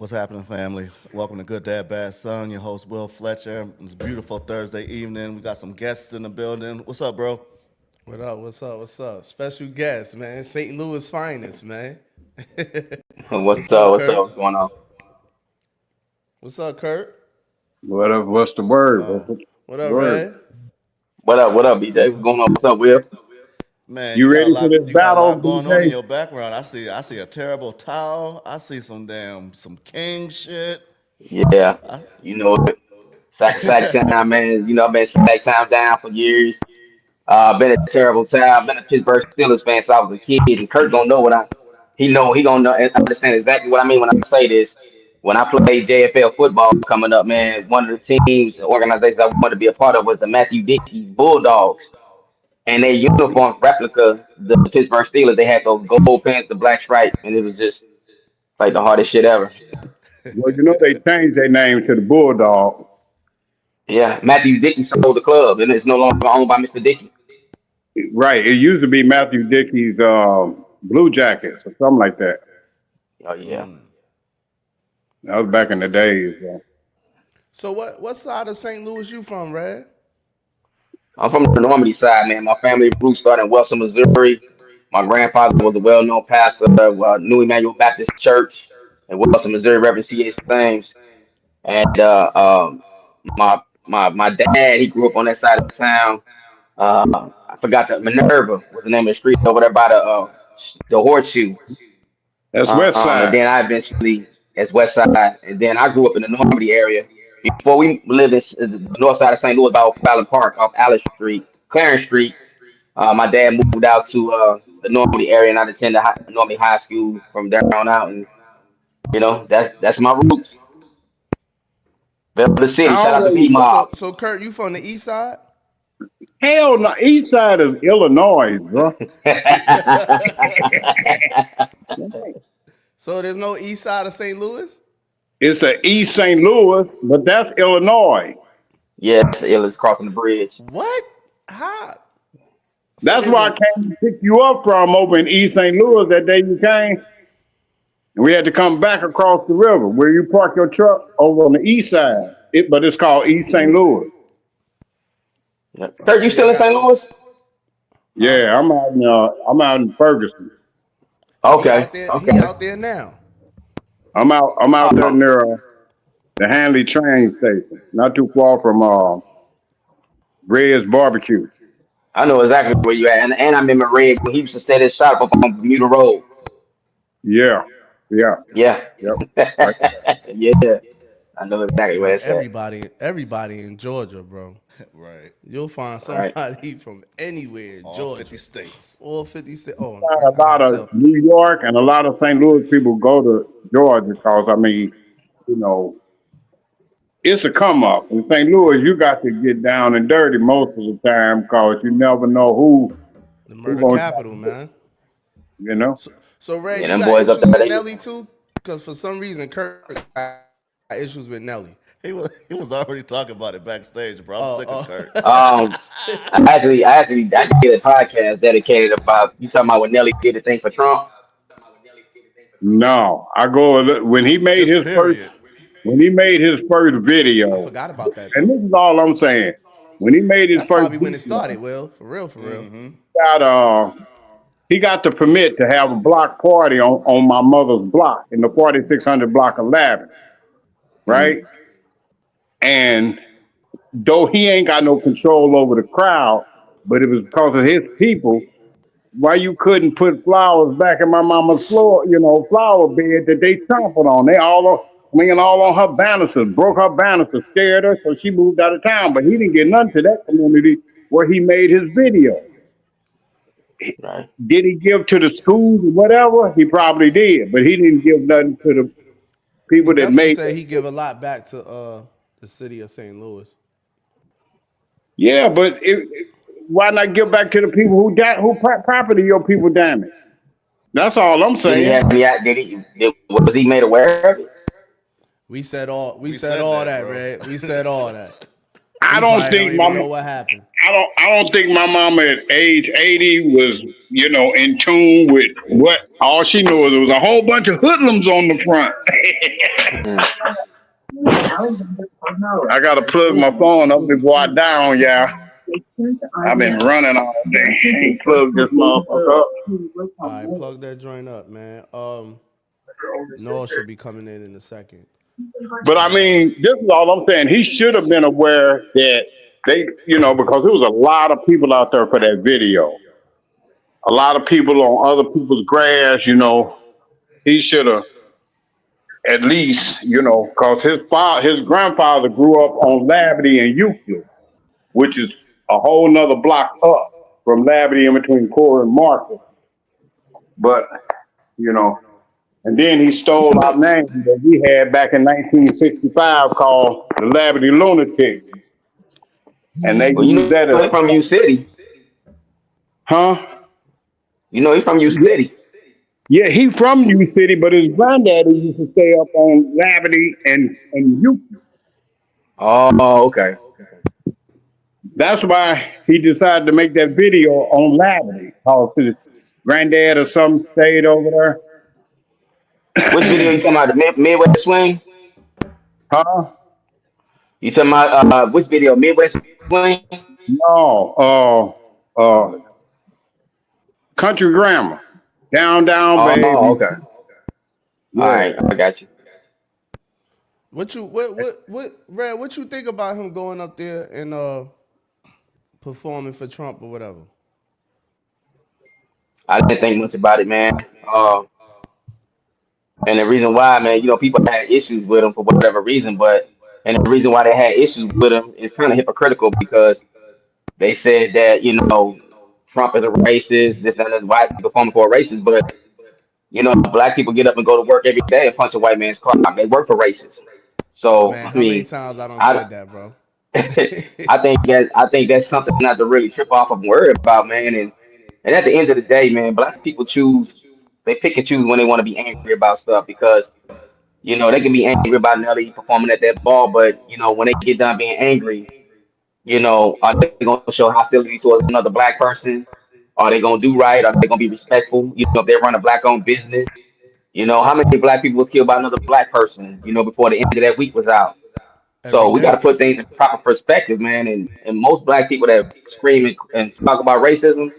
What's happening, family? Welcome to Good Dad Bad Son. Your host Will Fletcher. It's a beautiful Thursday evening. We got some guests in the building. What's up, bro? What up? What's up? What's up? Special guest, man. St. Louis finest, man. What's What's up, up? What's up? Kurt? What's going on? What's up, Kurt? What up? What's the word? What's Oh, the what up, word? Red? What up? What up, BJ? What's going on? What's up, Will? Man, You you got a ready for lot. this You got a battle, lot going on in BJ? your background. I see a terrible towel. I see some king shit. Yeah, I, you know it. Sack time, man. You know I've been sack time down for years. Been a terrible time. Been a Pittsburgh Steelers fan since I was a kid, and Kurt gonna know what I. He gonna know and understand exactly what I mean when I say this. When I played JFL football coming up, man, one of the teams, organizations I wanted to be a part of was the Matthew Dickey Bulldogs. And their uniforms replica the Pittsburgh Steelers. They had those gold pants, the black stripe, and it was just like the hardest shit ever. Well, you know they changed their name to the Bulldog. Yeah, Matthew Dickey sold the club, and it's no longer owned by Mr. Dickey. Right. It used to be Matthew Dickey's Blue Jackets or something like that. Oh yeah, That was back in the days. So what side of St. Louis you from, Red? I'm from the Normandy side, man. My family roots started in Wellston, Missouri. My grandfather was a well-known pastor of New Emmanuel Baptist Church in Wellston, Missouri, Reverend C.H. Thames. And my dad, he grew up on that side of town. I forgot that Minerva was the name of the street over there by the horseshoe. That's West And Side. then I eventually, as West Side, and then I grew up in the Normandy area. Before we lived in the north side of St. Louis, by Fallon Park, off Alice Street, Clarence Street. My dad moved out to the Normandy area, and I attended Normandy High School from there on out. And that's my roots. Village I City. Shout out to always B Mob. So Kurt, you from the east side? hell no. East Side of Illinois, bro. So there's no east side of St. Louis? It's a East St. Louis, but that's Illinois. Yes, Illis crossing the bridge. What? How? So That's there's where I a came to pick you up from over in East St. Louis that day you came. And we had to come back across the river where you park your truck over on the east side. But it's called East St. Louis. Yep. Kurt, you so y'all still in got St. Louis? huh? Yeah, I'm out in Ferguson. He Okay, out there. okay. He out there now. I'm out there Oh, near the Hanley train station, not too far from Red's Barbecue. I know exactly where you at. And I remember Red when he used to set his shop up on Bermuda Road. Yeah, yeah, Yeah. yep. Right. Yeah. I know exactly where Man, it's at. everybody in Georgia, bro. right. You'll find All right. somebody from anywhere in All 50 Georgia. states. All 50 states. Oh, A I lot gotta of tell. New York and a lot of St. Louis people go to Georgia because you know, it's a come up. In St. Louis, you got to get down and dirty most of the time because you never know The who murder gonna try capital, to get man. you. You know. So Ray, Yeah, you them got boys up issues there, with they Nelly too? Because for some reason Kurt got issues with Nelly. He was already talking about it backstage, bro. I'm Oh, sick of Kurt. um I did a podcast dedicated about you talking about when Nelly did the thing for Trump. No, I go when he made Just his first period. when he made his first I video, forgot about that and though. this is all I'm saying. When he made his That's first probably when it video, started. Will for real, for real. got he got the permit to have a block party on my mother's block in the 4600 block of Lavin, Mm. right? And though he ain't got no control over the crowd, but it was because of his people. Why you couldn't put flowers back in my mama's floor, flower bed that they trampled on? They swinging all on her banisters, broke her banisters, scared her, so she moved out of town. But he didn't get nothing to that community where he made his video. Right. Did he give to the schools or whatever? He probably did, but he didn't give nothing to the He people that definitely made said that. he give a lot back to the city of St. Louis. Yeah, but why not give back to the people who property your people damaged? That's all I'm Did he saying. have any was he made aware of it? We said We all said that, that, bro. Red. We said all that. I He don't probably don't think even know what happened. I don't think my mama at age 80 was, in tune with what all she knew was there was a whole bunch of hoodlums on the front. Mm. I gotta plug my phone up before I die on y'all. I've been running all day. Ain't plugged this motherfucker up. All right, plug that joint up, man. Noah should be coming in a second. But I And mean, this is all I'm saying. He should have been aware that they, because there was a lot of people out there for that video. A lot of people on other people's grass. He should have at least, because his grandfather grew up on Labadee and Euclid, which is a whole nother block up from Labadee in between Core and Market. But, and then he stole our name that we had back in 1965 called the Labadee Lunatic. And they Well, used that as, he's from U City. huh? He's from U City. Yeah, he from U City, but his granddaddy used to stay up on Labadee and Euclid. Oh, okay. That's why he decided to make that video on Labadee. Cause his granddad or some stayed over Which video you talking about? The Midwest Swing? there. Huh? You talking about which video? Midwest Swing? No, country grammar. Down, down, Oh, baby. okay. All Yeah. right, I got you. Red, what you think about him going up there and performing for Trump or whatever? I didn't think much about it, man. And the reason why, man, people had issues with him for whatever reason, and the reason why they had issues with him is kind of hypocritical because they said that, Trump is a racist, this, that, and why is he performing for a racist? But, black people get up and go to work every day and punch a white man's car. They work for racists. So, Man, I how many mean, times I don't I, said that, bro? I think that's something not to really trip off of and worry about, man. And at the end of the day, man, black people they pick and choose when they want to be angry about stuff because they can be angry about Nelly performing at that ball, but when they get done being angry, are they gonna show hostility towards another black person? Are they gonna do right? Are they gonna be respectful? If they run a black owned business, how many black people was killed by another black person, before the end of that week was out? Every So we got to day. put things in proper perspective, man. And most black people that scream and talk about racism,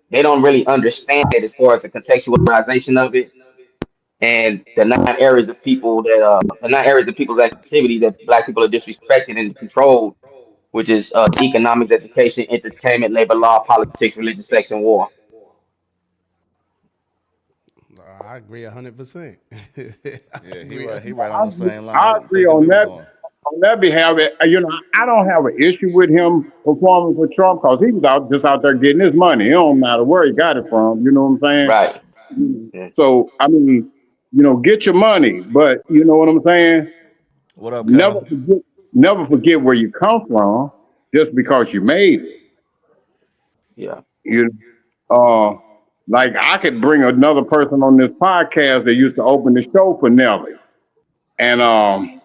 they don't really understand it as far as the contextualization of it and the 9 areas of people's activity that black people are disrespected and controlled, which is economics, education, entertainment, labor law, politics, religion, sex, and war. I agree 100%. I Yeah, he agree right. He 100%. right on the same I line agree thinking on we was that. on. On that behalf, I don't have an issue with him performing for Trump because he was just out there getting his money. It don't matter where he got it from. You know what I'm Right. saying? Yeah. So I mean, get your money, but you know what I'm saying. What up, Never Cal? forget, never forget where you come from just because you made it. Yeah. You, uh, like I could bring another person on this podcast that used to open the show for Nelly, and on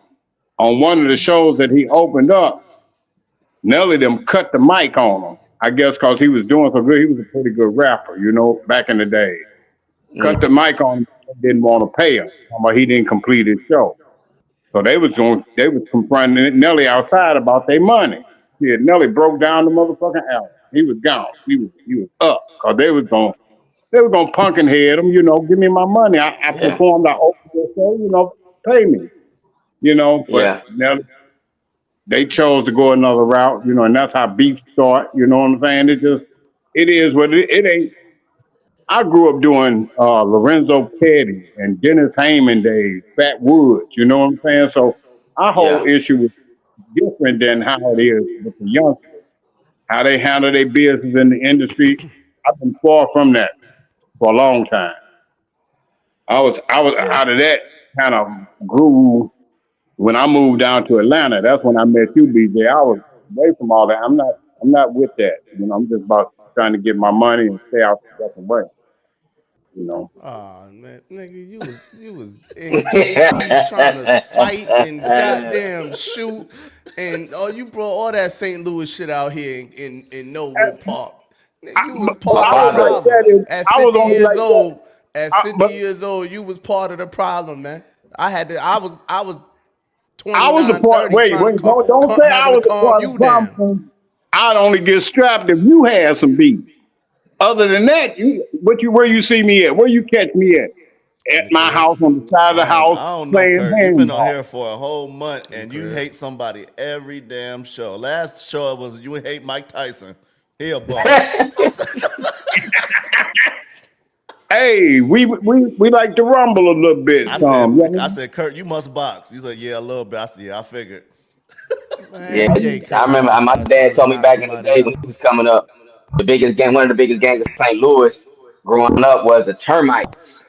one of the shows that he opened up. Nelly them cut the mic on him. I guess because he was doing so good. He was a pretty good rapper, back in the day. Cut the Mm. mic on him, didn't want to pay him. But he didn't complete his show. So they was confronting Nelly outside about their money. See, Nelly broke down the motherfucking album. He was gone. He was up. Cause they was gonna pumpkin head him, give me my money. I Yeah. performed, I opened the show, pay me. But Yeah. Nelly, they chose to go another route, and that's how beef start. You know what I'm saying? It is what it ain't. I grew up doing Lorenzo Petty and Dennis Heyman days, Fat Woods. You know what I'm saying? So our whole Yeah. issue is different than how it is with the youngsters, how they handle their business in the industry. I've been far from that for a long time. I was Yeah. out of that kind of groove when I moved down to Atlanta. That's when I met you, BJ. I was away from all that. I'm not with that. I'm just about trying to get my money and stay out the fucking way. you know. Oh man, nigga, you was in KC trying to fight and goddamn shoot, and you brought all that St. Louis shit out here in Nowhere Park. Nigga, you was But part I of the was like Chicago. problem. that. At I was 50 only years like that. old, at 50 But years old, you was part of the problem, man. I was I was a 29, part. 30 Wait, trying to wait. Don't say I having to was a calm part of you the down. problem. I'd only get strapped if you had some beef. Other than that, where you see me at? Where you catch me at? At my Okay. house, on the side of the house, I don't know, playing Kurt. You've been on handball. here for a whole month and you Okay. hate somebody every damn show. Last show was you hate Mike Tyson. He a bum. Hey, we like to rumble a little bit, some. I said, Kurt, you must box. You said, yeah, a little bit. I said, yeah, I figured. Man, Yeah, every day I Kurt remember Coleman my out dad trying to told me knock back in the somebody day when out. he was coming up, one of the biggest gangs of St. Louis growing up was the Termites.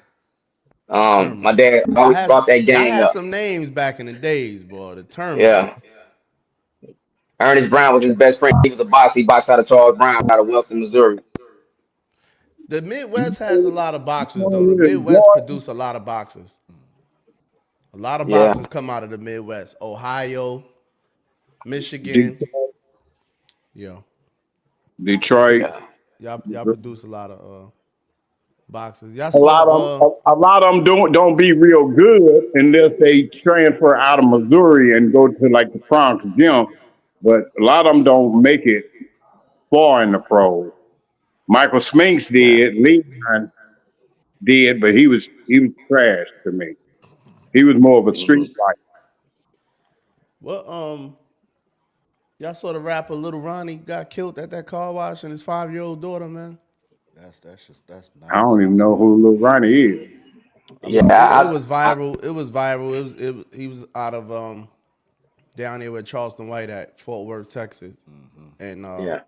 My Termites. dad always brought that Y'all gang had up. some names back in the days, boy. The Yeah. termites. Ernest Brown was his best friend. He was a boss. He boxed out of Charles Brown out of Wilson, Missouri. The Midwest has a lot of boxers, though. The Midwest Jordan, produce a lot of boxers. A lot of Yeah. boxers come out of the Midwest. Ohio, Michigan. Detroit, Yeah. Detroit. Yeah. Y'all produce a lot of boxers. Y'all A lot of saw a lot of them don't be real good unless they transfer out of Missouri and go to like the Bronx gym. But a lot of them don't make it far in the pros. Michael Spinks Yeah. did, Leon did, but he was trash to me. He was more of a Hmm. street fighter. what y'all saw the rapper Lil Ronnie got killed at that car wash and his 5-year-old daughter, man. That's I don't even nonsense, know who man. Lil Ronnie is. I Yeah. mean, it was I, viral. It was viral. He was out of down here with Charleston White at Fort Worth, Texas, and yeah.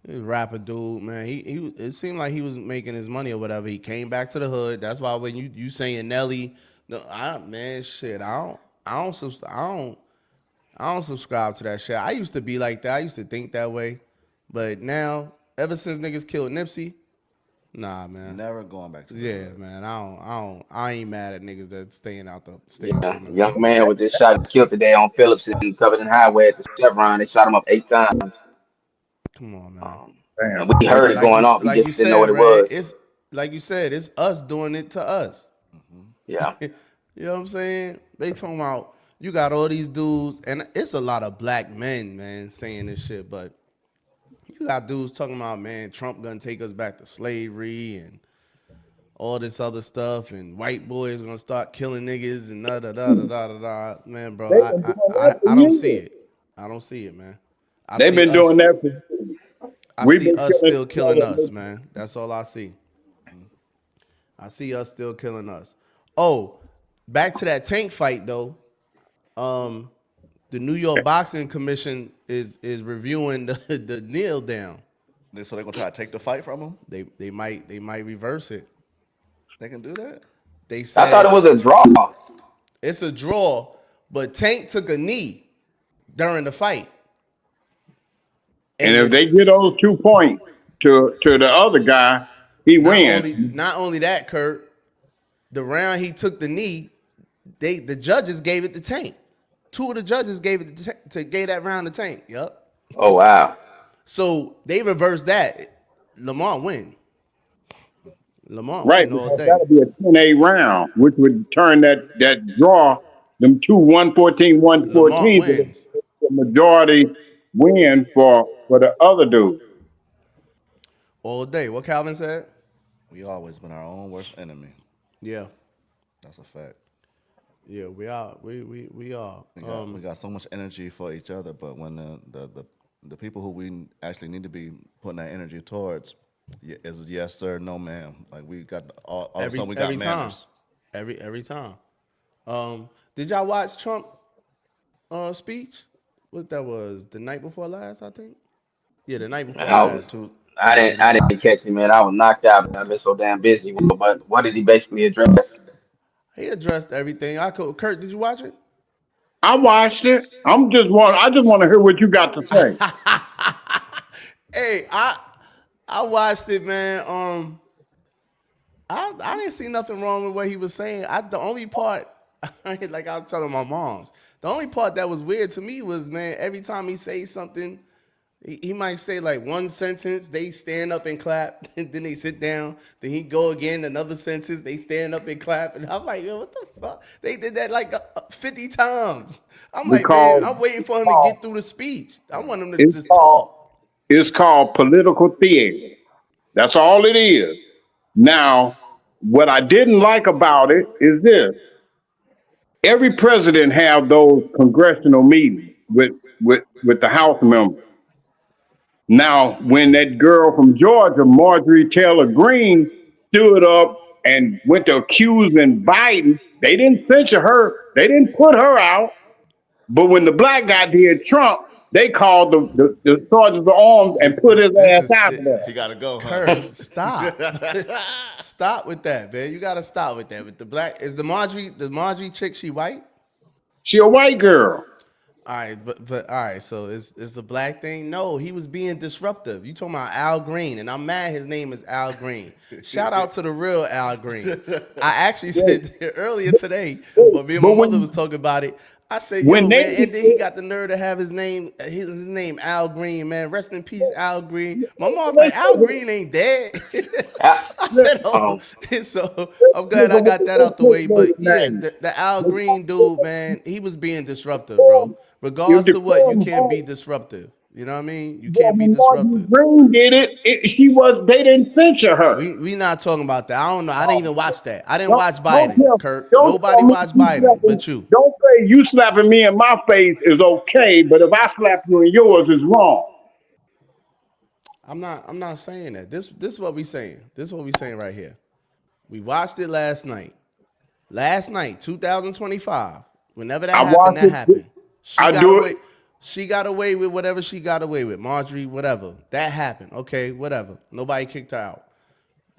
he was a rapper dude, man. He it seemed like he was making his money or whatever. He came back to the hood. That's why when you saying Nelly, no, man, shit, I don't subscribe to that shit. I used to be like that. I used to think that way, but now ever since niggas killed Nipsey, nah, man. Never going back to the Yeah, hood. man. I ain't mad at niggas that staying Yeah. from the Young hood. man was just shot and killed today on Phillips and covered in highway at the Chevron. They shot him up 8 times. Come on, man. Um, and Damn. we heard it going off. We Like just you didn't know what said, it Red. was. It's like you said. It's us doing it to us. Yeah. You know what I'm saying? They talking about you got all these dudes, and it's a lot of black men, man, saying this shit. But you got dudes talking about, man, Trump gonna take us back to slavery and all this other stuff, and white boys gonna start killing niggas and da da da da da da da. Man, bro, They've been doing that for I don't see years. it. I don't see it, man. I They've see been us. doing that for years. I We've see been us killing still each killing other. us, man. That's all I see. I see us still killing us. Oh, back to that tank fight though. Um, the New York Boxing Commission is reviewing the kneel down. So they're gonna try to take the fight from him. They might reverse it. They can do that. They I thought it said was a draw. it's a draw, but Tank took a knee during the fight, And and if they get those 2 points to the other guy, he wins. not only that, Kurt, the round he took the knee, the judges gave it to Tank. Two of the judges gave it gave that round to Tank. Yup. Oh wow. So they reversed that. Lamar win. Lamar Right, win all because day. that'll be a 10-8 round, which would turn that draw, them two 114, Lamar 114 to wins the majority win for the other dude. all day. What Calvin said? We always been our own worst enemy. Yeah. That's a fact. Yeah, we are. We are. We got so much energy for each other, but when the people who we actually need to be putting that energy towards is yes sir, no ma'am. Like we got all of a sudden we got every time. manners. Every time. Did y'all watch Trump speech? What that was the night before last, I think. Yeah, the night before I, last. I didn't catch him, man. I was knocked out. Man. I've been so damn busy. But what did he basically address? He addressed everything. Kurt, did you watch it? I watched it. I just want to hear what you got to say. Hey, I watched it, man. I didn't see nothing wrong with what he was saying. The only part, like I was telling my moms, the only part that was weird to me was, man, every time he says something, he might say like one sentence, they stand up and clap, and then they sit down. Then he go again, another sentence, they stand up and clap. And I'm like, yo, what the fuck? They did that like 50 times. I'm like, man, I'm waiting for him to get through the speech. I want him to just talk. It's called political theater. That's all it is. Now, what I didn't like about it is this. Every president have those congressional meetings with the House members. Now, when that girl from Georgia, Marjorie Taylor Greene, stood up and went to accusing Biden, they didn't censure her. They didn't put her out. But when the black guy did Trump, they called the sergeant of arms and put his ass out of there. He got to go. Kurt, stop. Stop with that, man. You got to stop with that. With the black, is the Marjorie chick, she white? She a white girl. All right, but all right. So is the black thing? No, he was being disruptive. You talking about Al Green, and I'm mad his name is Al Green. Shout out to the real Al Green. I actually said earlier today, but me and my mother was talking about it. I said, yo, man, and then he got the nerve to have his name Al Green, man. Rest in peace, Al Green. My mom's like, Al Green ain't dead. I said, oh. So I'm glad I got that out the way. But yeah, the Al Green dude, man, he was being disruptive, bro. Regardless of what, you can't be disruptive. You know what I mean? You can't be disruptive. Green did it. They didn't censure her. We not talking about that. I don't know. I didn't even watch that. I didn't watch Biden, Kurt. Nobody watched Biden but you. Don't say you slapping me in my face is okay, but if I slap you in yours, it's wrong. I'm not saying that. This is what we saying. This is what we saying right here. We watched it last night. Last night, 2025. Whenever that happened, that happened. She got away with whatever she got away with. Marjorie, whatever. That happened. Okay, whatever. Nobody kicked her out.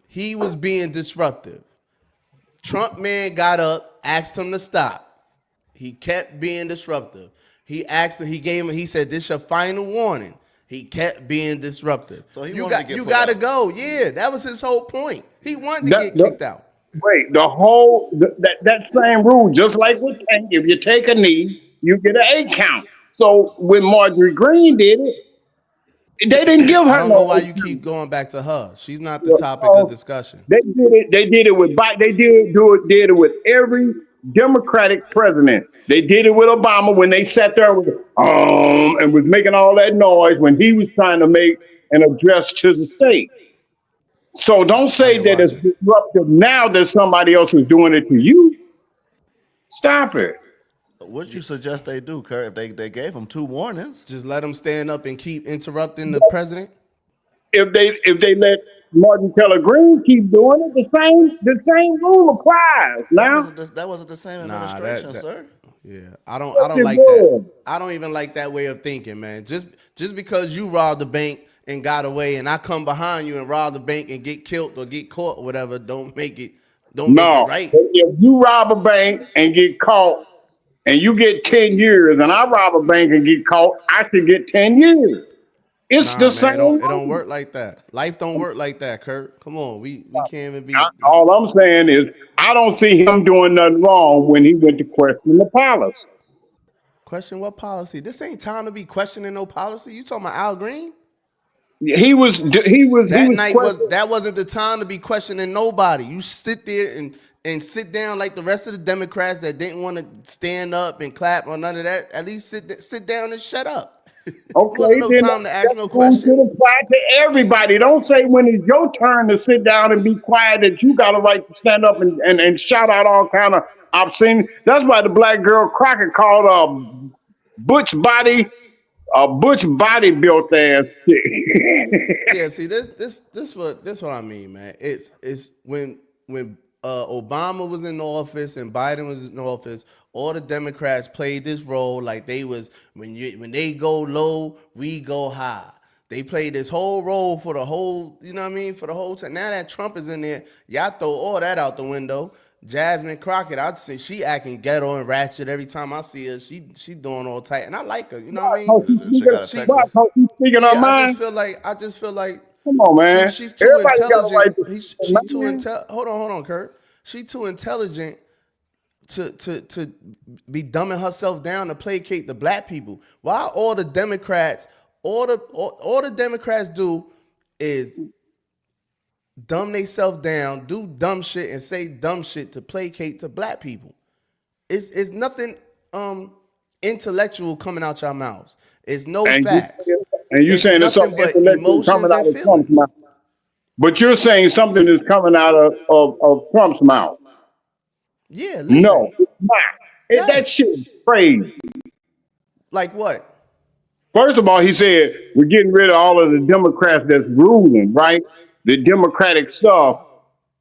He was being disruptive. Trump man got up, asked him to stop. He kept being disruptive. He said, this your final warning. He kept being disruptive. So you gotta go. Yeah, that was his whole point. He wanted to get kicked out. Wait, that same rule, just like with tank, if you take a knee, you get an 8 count. So when Marjorie Greene did it, they didn't give her. I don't know why you keep going back to her. She's not the topic of discussion. They did it with Biden. They did it with every Democratic president. They did it with Obama when they sat there and was making all that noise when he was trying to make an address to the state. So don't say that it's disruptive now that somebody else is doing it to you. Stop it. What you suggest they do, Kurt? If they gave him 2 warnings, just let him stand up and keep interrupting the president. If they let Martin Taylor Greene keep doing it, the same rule applies. Now that wasn't the same administration, sir. Yeah, I don't like that. I don't even like that way of thinking, man. Just because you robbed the bank and got away, and I come behind you and rob the bank and get killed or get caught or whatever, don't make it right. If you rob a bank and get caught, and you get 10 years, and I rob a bank and get caught, I should get 10 years. It's the same. It don't work like that. Life don't work like that, Kurt. Come on, we can't even be. All I'm saying is, I don't see him doing nothing wrong when he went to question the policy. Question what policy? This ain't time to be questioning no policy. You talking about Al Green? That wasn't the time to be questioning nobody. You sit there and sit down like the rest of the Democrats that didn't want to stand up and clap or none of that. At least sit down and shut up. Okay, no time to ask no question. Apply to everybody. Don't say when it's your turn to sit down and be quiet that you got a right to stand up and shout out all kind of obscene. That's why the black girl Crockett called a butch body built ass chick. Yeah, see this what I mean, man. It's when Obama was in office and Biden was in office, all the Democrats played this role like they was when they go low, we go high. They played this whole role for the whole, you know what I mean, for the whole time. Now that Trump is in there, y'all throw all that out the window. Jasmine Crockett, I'd say she acting ghetto and ratchet every time I see her. She doing all tight, and I like her. You know what I mean? Speaking her mind. I just feel like Come on, man. She's too Everybody got a intelligent. right to She say, too man. intel. Hold on, Kurt. She too intelligent to be dumbing herself down to placate the black people. Why all the Democrats, all the Democrats do is dumb themselves down, do dumb shit, and say dumb shit to placate to black people. It's nothing intellectual coming out your mouths. It's no And you facts. and you It's saying there's nothing something but intellectual coming emotions out and of Trump's feelings. mouth. But you're saying something is coming out of Trump's mouth. Yeah, listen. No, it's not. That Yes. shit is crazy. Like what? First of all, he said we're getting rid of all of the Democrats that's ruling, right? The Democratic stuff,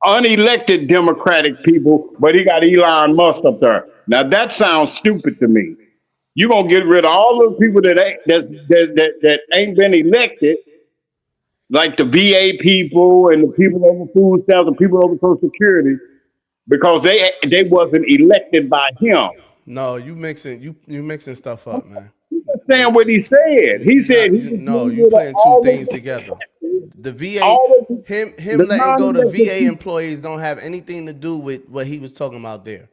unelected Democratic people, but he got Elon Musk up there. Now that sounds stupid to me. You're gonna get rid of all those people that ain't been elected, like the VA people and the people over food stamps and people over Social Security, because they wasn't elected by him. No, you mixing stuff up, man. Understand what he said? He You said not he you was no, getting you rid of putting two all things of together. The VA, all of him the letting go the non-elected VA people. employees don't have anything to do with what he was talking about there.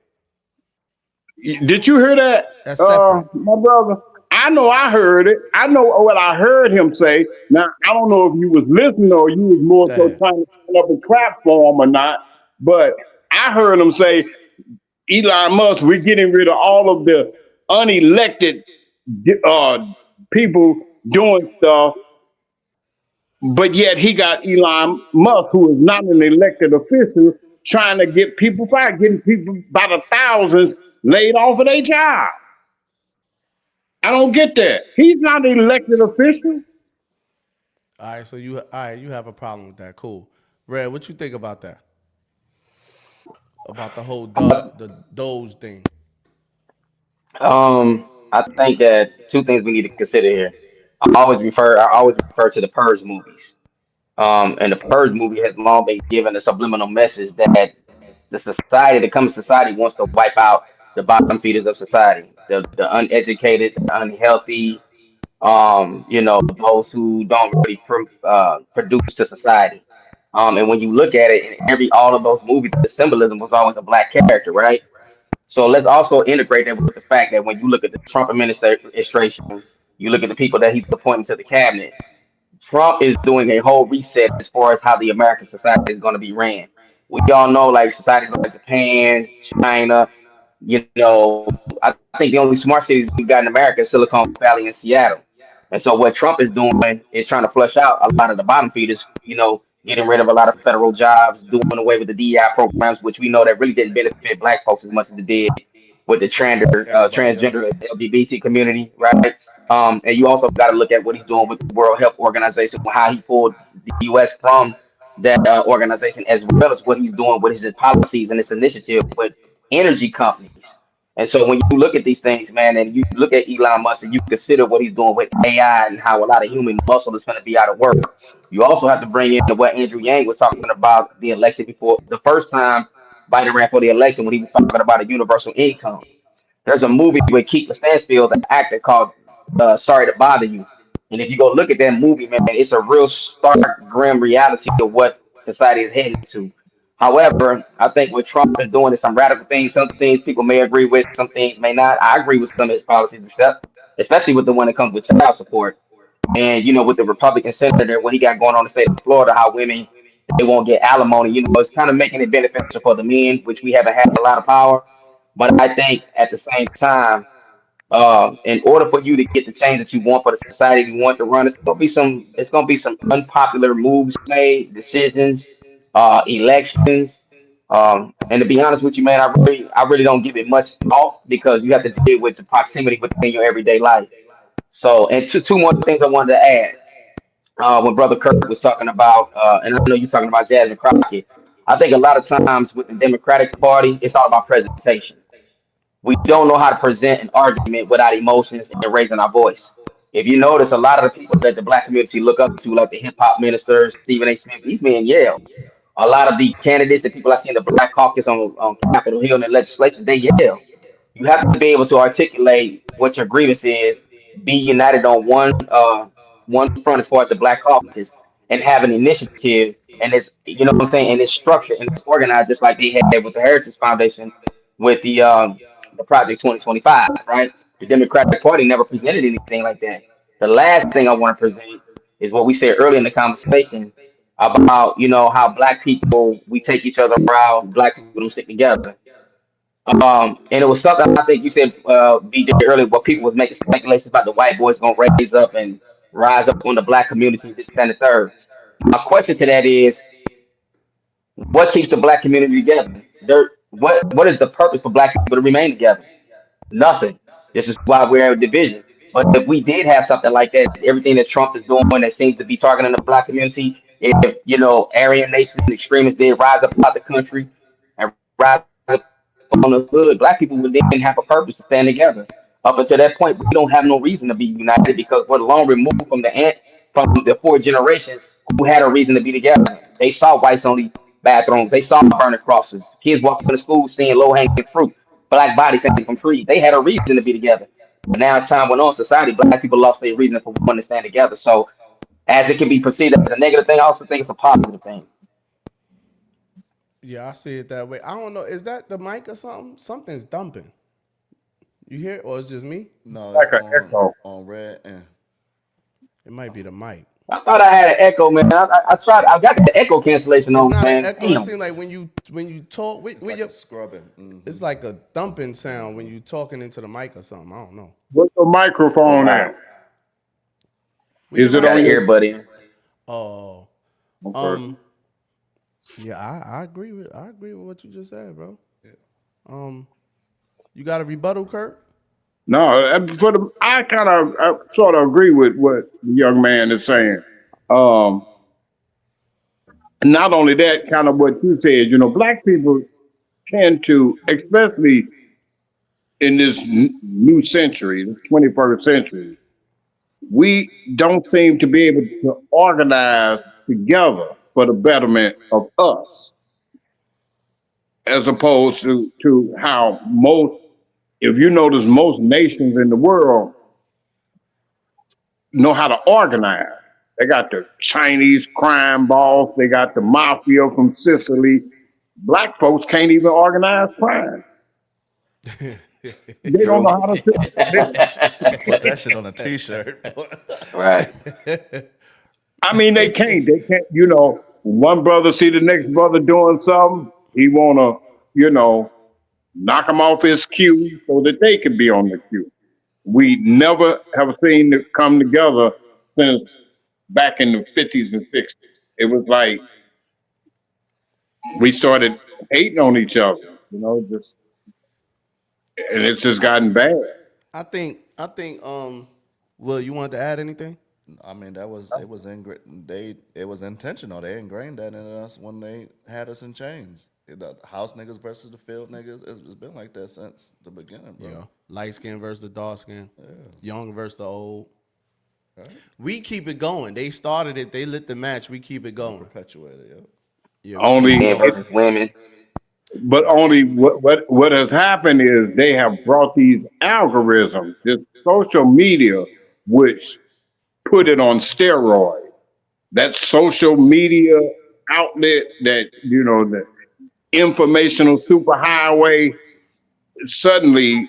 Did you hear that, That's separate. my brother? I know I heard it. I know what I heard him say. Now I don't know if you was listening or you was more Go so ahead. trying to put up a crap for him or not. But I heard him say, Elon Musk, we're getting rid of all of the unelected uh, people doing stuff, but yet he got Elon Musk, who is not an elected official, trying to get people fired, getting people by the thousands laid off of their job. I don't get that. He's not an elected official. All right, so you have a problem with that. Cool. Red, what you think about that? About the whole the Doge thing. I think that two things we need to consider here. I always refer to the Purge movies. And the Purge movie has long been given a subliminal message that the coming society wants to wipe out the bottom feeders of society, the uneducated, the unhealthy, those who don't really produce to society. And when you look at it in all of those movies, the symbolism was always a black character, right? So let's also integrate that with the fact that when you look at the Trump administration, you look at the people that he's appointing to the cabinet. Trump is doing a whole reset as far as how the American society is going to be ran. We all know, like societies like Japan, China, I think the only smart cities we got in America is Silicon Valley and Seattle. And so what Trump is doing is trying to flush out a lot of the bottom feeders, getting rid of a lot of federal jobs, doing away with the DEI programs, which we know that really didn't benefit black folks as much as it did with the Everybody transgender else. and LGBT community, right? And you also got to look at what he's doing with the World Health Organization, how he pulled the U.S. from that organization, as well as what he's doing with his policies and his initiative with energy companies. And so when you look at these things, man, and you look at Elon Musk and you consider what he's doing with AI and how a lot of human muscle is going to be out of work, you also have to bring in what Andrew Yang was talking about the election before the first time Biden ran for the election when he was talking about a universal income. There's a movie with Keith Stansfield, an actor called Sorry to Bother You. And if you go look at that movie, man, it's a real stark, grim reality of what society is heading to. However, I think what Trump is doing is some radical things. Some things people may agree with, some things may not. I agree with some of his policies, except especially with the one that comes with child support. And with the Republican senator, what he got going on in the state of Florida, how women they won't get alimony. It's kind of making it beneficial for the men, which we haven't had a lot of power. But I think at the same time, in order for you to get the change that you want for the society you want to run, it's gonna be some unpopular moves made, decisions, elections. And to be honest with you, man, I really don't give it much thought because you have to deal with the proximity within your everyday life. So, and two more things I wanted to add. When Brother Kirk was talking about, and I know you're talking about Jasmine Crockett. I think a lot of times with the Democratic Party, it's all about presentation. We don't know how to present an argument without emotions and raising our voice. If you notice, a lot of the people that the black community look up to, like the hip hop ministers, Stephen A. Smith, these men yell. A lot of the candidates, the people I see in the Black Caucus on Capitol Hill and the legislature, they yell. You have to be able to articulate what your grievance is, be united on one front as far as the Black Caucus, and have an initiative, and it's, you know what I'm saying, and it's structured and it's organized just like they had with the Heritage Foundation with the Project 2025, right? The Democratic Party never presented anything like that. The last thing I want to present is what we said earlier in the conversation about, you know, how black people, we take each other around, black people don't stick together. And it was something I think you said, BJ, earlier, where people was making speculations about the white boys gonna raise up and rise up on the black community, this, that, and the third. My question to that is, what keeps the black community together? What is the purpose for black people to remain together? Nothing. This is why we're in division. But if we did have something like that, everything that Trump is doing that seems to be targeting the black community, if, you know, Aryan nations and extremists did rise up out the country and rise up on the hood, black people would then have a purpose to stand together. Up until that point, we don't have no reason to be united because we're long removed from the four generations who had a reason to be together. They saw whites on these bathrooms. They saw burning crosses. Kids walking to school seeing low hanging fruit, black bodies hanging from trees. They had a reason to be together. But now, as time went on, society, black people lost their reason for wanting to stand together. So, as it can be perceived as a negative thing, I also think it's a positive thing. Yeah, I see it that way. I don't know. Is that the mic or something? Something's dumping. You hear it, or it's just me? No, Like it's an echo. on red and It might be the mic. I thought I had an echo, man. I tried. I got the echo cancellation It's on, not an man. echo. It Damn. seems like when you talk with it's like your, a scrubbing. it's like a thumping sound when you talking into the mic or something. I don't know. What's the microphone at? Where Is your it Got mic an on at? your? earbud in. Oh, Okay. yeah, I agree with what you just said, bro. You got a rebuttal, Kurt? No, I kind of sort of agree with what the young man is saying. Um, Not only that, kind of what you said, you know, black people tend to, especially in this new century, this 21st century, we don't seem to be able to organize together for the betterment of us, as opposed to how most, if you notice, most nations in the world know how to organize. They got the Chinese crime boss, they got the mafia from Sicily. Black folks can't even organize crime. They don't True. know how to. put that shit on a t-shirt. Right. I mean, they can't. They can't. You know, one brother see the next brother doing something, he wanna, you know, knock him off his cue so that they can be on the queue. We never have seen it come together since back in the 50s and 60s. It was like we started hating on each other, you know, just and it's just gotten bad. I think Will, you wanted to add anything? I mean, it was it was intentional. They ingrained that in us when they had us in chains. The house niggas versus the field niggas. It's been like that since the beginning, bro. Yeah. Light skin versus the dark skin. Young versus the old. Right? We keep it going. They started it. They lit the match. We keep it going. Perpetuated, yo. Yeah, we keep Only, it Men going. versus women. but only what has happened is they have brought these algorithms, this social media, which put it on steroids. That social media outlet, that you know, the informational superhighway. Suddenly,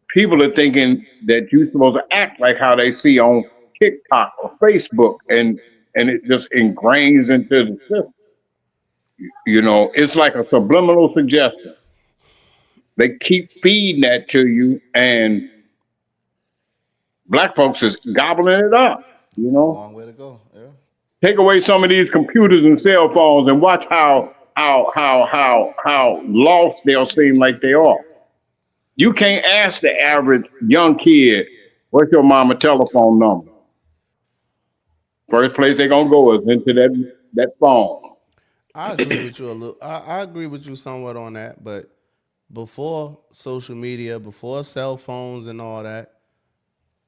people are thinking that you're supposed to act like how they see on TikTok or Facebook, and it just ingrains into the system. You know, it's like a subliminal suggestion. They keep feeding that to you, and black folks is gobbling it up. You Got a know, long way to go. Yeah. take away some of these computers and cell phones, and watch how lost they'll seem like they are. You can't ask the average young kid, "What's your mama telephone number?" First place they're gonna go is into that phone. I agree with you a little. I agree with you somewhat on that, but before social media, before cell phones and all that,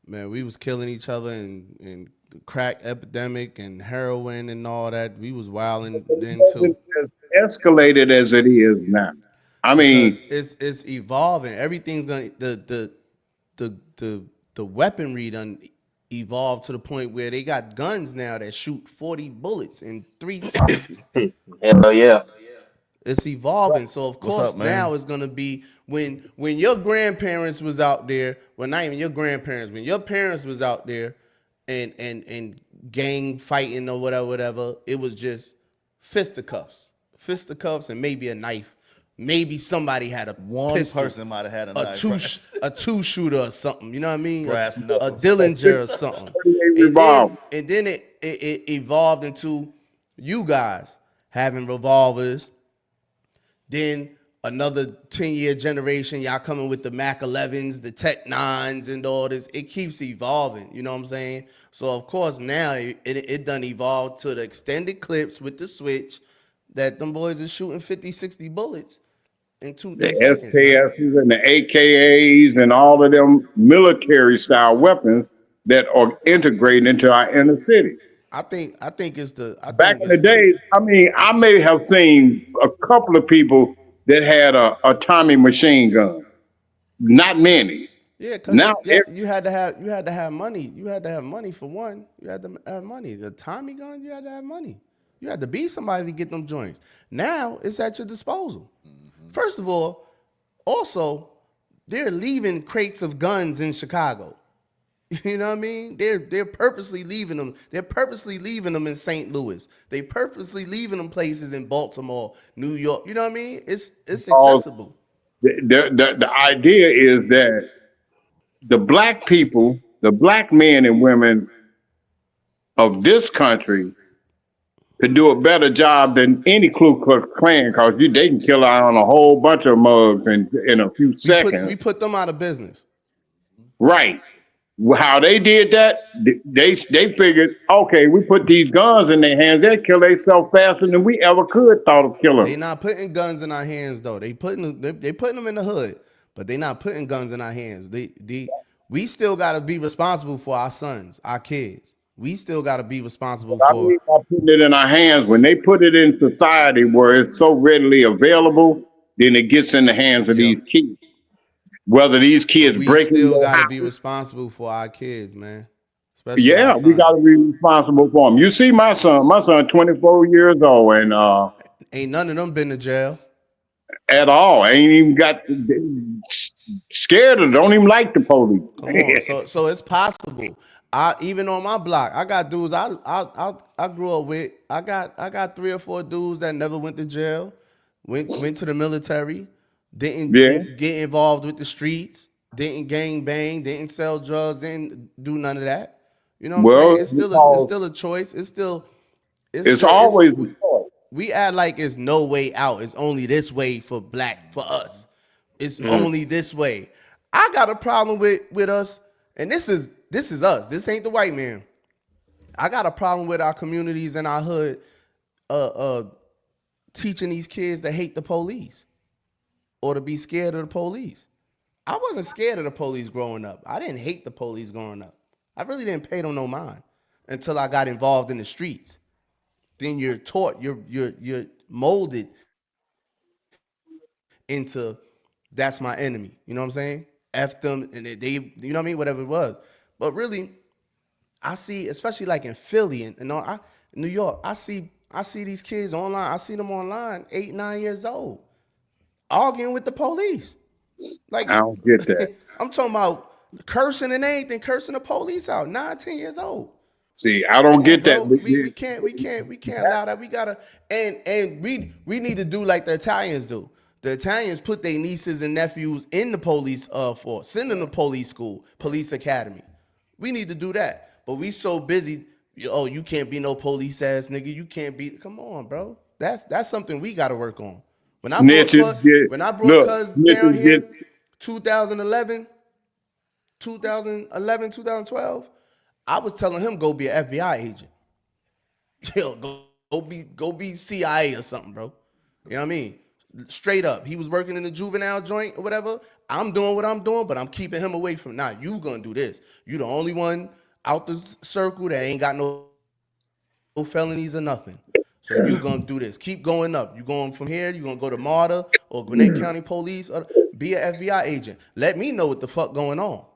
man, we was killing each other and the crack epidemic and heroin and all that. We was wilding then too. As escalated as it is now. I Because mean, it's evolving. Everything's gonna the the weaponry done evolved to the point where they got guns now that shoot 40 bullets in 3 seconds. Hell yeah. It's evolving. So of What's course up, man? now it's gonna be when your grandparents was out there, well not even your grandparents, when your parents was out there and gang fighting or whatever, it was just fisticuffs. Fisticuffs and maybe a knife. Maybe somebody had a One pistol, person might have had a a knife. a 2-shooter or something. You know what I mean? Brass a knuckles. Dillinger or something. 38 revolver. And then it evolved into you guys having revolvers. Then another 10-year generation, y'all coming with the Mac 11s, the Tech 9s, and all this. It keeps evolving. You know what I'm saying? So of course now it done evolved to the extended clips with the switch that them boys are shooting 50, 60 bullets in 2-3 The seconds. Man. SKSs and the AKAs and all of them military style weapons that are integrating into our inner city. I think it's the Back in the day, I mean, I may have seen a couple of people that had a Tommy machine gun. Not many. Yeah, because Now you had to have money. You had to have money for one. You had to have money. The Tommy guns, you had to have money. You had to be somebody to get them joints. Now it's at your disposal. First of all, also they're leaving crates of guns in Chicago. You know what I mean? They're purposely leaving them. They're purposely leaving them in St. Louis. They purposely leaving them places in Baltimore, New York. You know what I mean? It's accessible. The idea is that the black people, the black men and women of this country could do a better job than any Ku Klux Klan because they can kill out on a whole bunch of mugs in a few seconds. We put them out of business. Right. How they did that, they figured, okay, we put these guns in their hands, they'll kill themselves faster than we ever could thought of killing. They not putting guns in our hands though. They putting them in the hood, but they not putting guns in our hands. We still gotta be responsible for our sons, our kids. We still gotta be responsible I for. mean, by putting it in our hands, when they put it in society where it's so readily available, then it gets in the hands of these kids. Whether these kids We break still gotta be responsible for our kids, man. Especially yeah, our we sons. got to be responsible for them. You see, my son, 24 years old, and Ain't none of them been to jail. at all, ain't even got scared of, don't even like the police. Come on, so it's possible. Even on my block, I got dudes I grew up with. I got 3 or 4 dudes that never went to jail, went to the military, didn't get involved with the streets, didn't gang bang, didn't sell drugs, didn't do none of that. You know what I'm saying? It's still a choice. It's always a choice. We act like it's no way out. It's only this way for us. It's only this way. I got a problem with us, and this is us. This ain't the white man. I got a problem with our communities and our hood teaching these kids to hate the police or to be scared of the police. I wasn't scared of the police growing up. I didn't hate the police growing up. I really didn't pay them no mind until I got involved in the streets. Then you're taught, you're molded into that's my enemy. You know what I'm saying? F them and they you know what I mean? Whatever it was. But really, I see, especially like in Philly and New York, I see these kids online. I see them online, 8, 9 years old, arguing with the police. Like I don't get that. I'm talking about cursing and anything, cursing the police out, 9, 10 years old. See, I don't get that. We can't allow that. We gotta and we need to do like the Italians do. The Italians put their nieces and nephews in the police force, send them to police school, police academy. We need to do that. But we so busy, you can't be no police ass nigga. You can't be. Come on, bro. That's something we gotta work on. When I brought Cuz down here, 2011, 2012, I was telling him go be an FBI agent. Yo, go be CIA or something, bro. You know what I mean? Straight up. He was working in the juvenile joint or whatever. I'm doing what I'm doing, but I'm keeping him away from. Nah, you gonna do this. You the only one out the circle that ain't got no felonies or nothing. So you gonna do this. Keep going up. You going from here. You gonna go to MARTA or Gwinnett County Police or be an FBI agent. Let me know what the fuck going on.